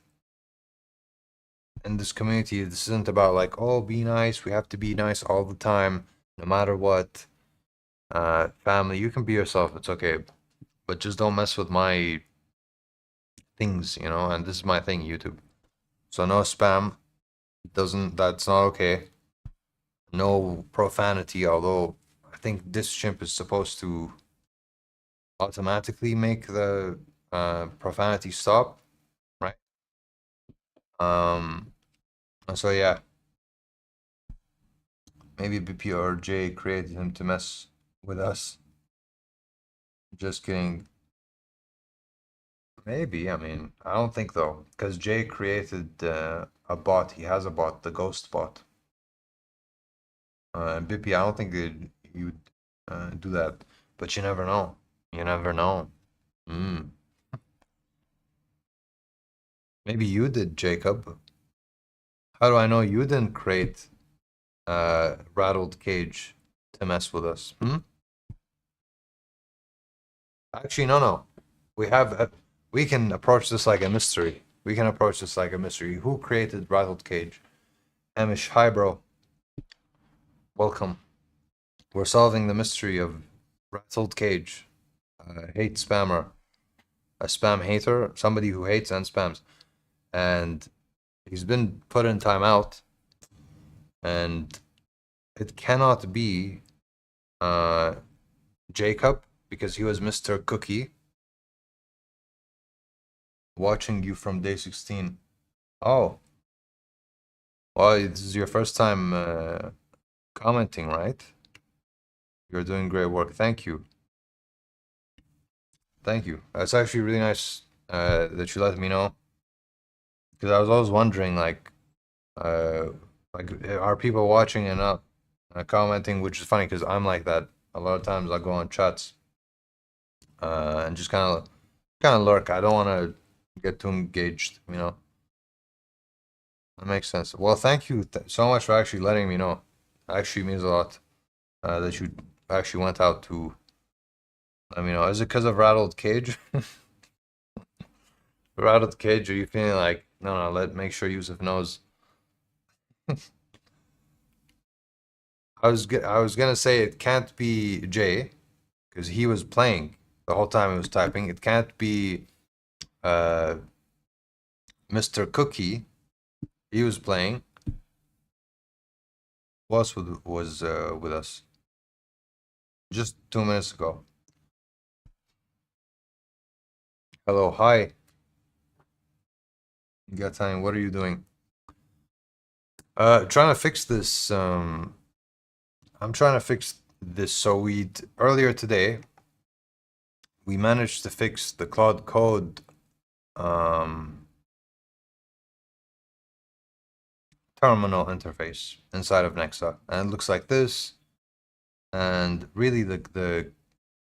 in this community. This isn't about like, oh, be nice. We have to be nice all the time, no matter what. Family, you can be yourself. It's okay, but just don't mess with my things, you know. And this is my thing, YouTube. So no spam. Doesn't That's not okay. No profanity. Although I think this chimp is supposed to automatically make the profanity stop, right? So yeah, maybe BP or Jay created him to mess with us. Just kidding. Maybe, I mean, I don't think though, because Jay created a bot. He has a bot, the ghost bot. And BP, I don't think that you would do that, but you never know. You never know. Mm. Maybe you did, Jacob. How do I know you didn't create Rattled Cage to mess with us? Hmm? Actually, no. We can approach this like a mystery. We can approach this like a mystery. Who created Rattled Cage? Amish, hi, bro. Welcome. We're solving the mystery of Rattled Cage. Hate spammer. A spam hater. Somebody who hates and spams. And he's been put in timeout. And it cannot be Jacob, because he was Mr. Cookie. Watching you from day 16. Oh. Well, this is your first time commenting, right? You're doing great work. Thank you. Thank you. It's actually really nice that you let me know. Because I was always wondering, like, are people watching and not commenting? Which is funny because I'm like that. A lot of times I go on chats and just kind of lurk. I don't want to get too engaged, you know. That makes sense. Well, thank you so much for actually letting me know. It actually means a lot that you actually went out to let me know. Is it because of Rattled Cage? Rattled Cage, are you feeling like, no, make sure Yusuf knows? I was gonna say it can't be Jay, because he was playing the whole time he was typing. It can't be Mr. Cookie. He was playing. Who else was with us? Just 2 minutes ago. Hello, hi. You got time? What are you doing? Trying to fix this. I'm trying to fix this. So earlier today we managed to fix the Claude code terminal interface inside of Nexa, and it looks like this. And really,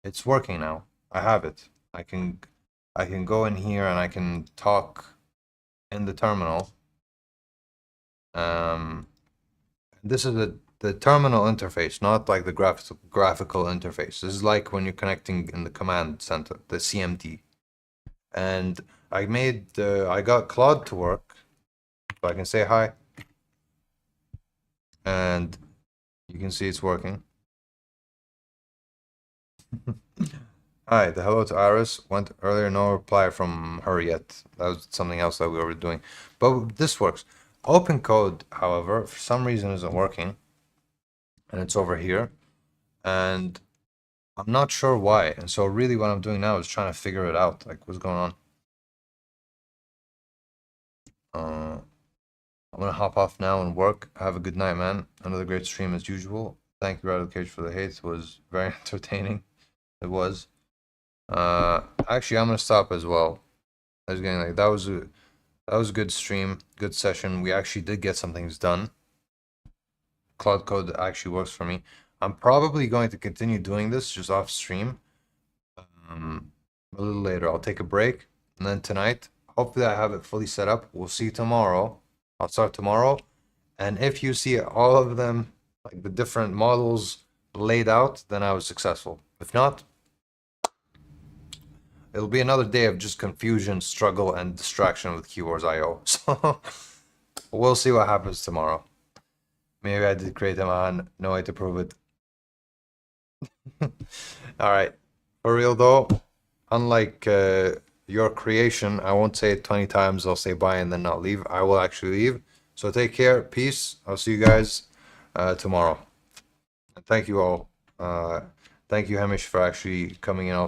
it's working now. I have it. I can go in here and I can talk in the terminal. This is the terminal interface, not like the graphical interface. This is like when you're connecting in the command center, the CMD. And I got Claude to work, so I can say hi. And you can see it's working. Hi, the hello to Iris went earlier, no reply from her yet. That was something else that we were doing. But this works. Open code, however, for some reason isn't working. And it's over here. And I'm not sure why. And so really what I'm doing now is trying to figure it out. Like, what's going on? I'm gonna hop off now and work. Have a good night, man. Another great stream as usual. Thank you, Rattle Cage, for the hate. It was very entertaining. It was. Actually, I'm gonna stop as well. I was getting like that was a good stream, good session. We actually did get some things done. Cloud code actually works for me. I'm probably going to continue doing this just off stream. A little later, I'll take a break, and then tonight, hopefully, I have it fully set up. We'll see tomorrow. I'll start tomorrow, and if you see all of them like the different models laid out, then I was successful. If not, it'll be another day of just confusion, struggle, and distraction with keywords.io. So we'll see what happens tomorrow. Maybe I did create a man, no way to prove it. All right. For real though, unlike your creation, I won't say it 20 times. I'll say bye and then not leave. I will actually leave. So take care. Peace. I'll see you guys tomorrow. And thank you all. Thank you, Hamish, for actually coming in also.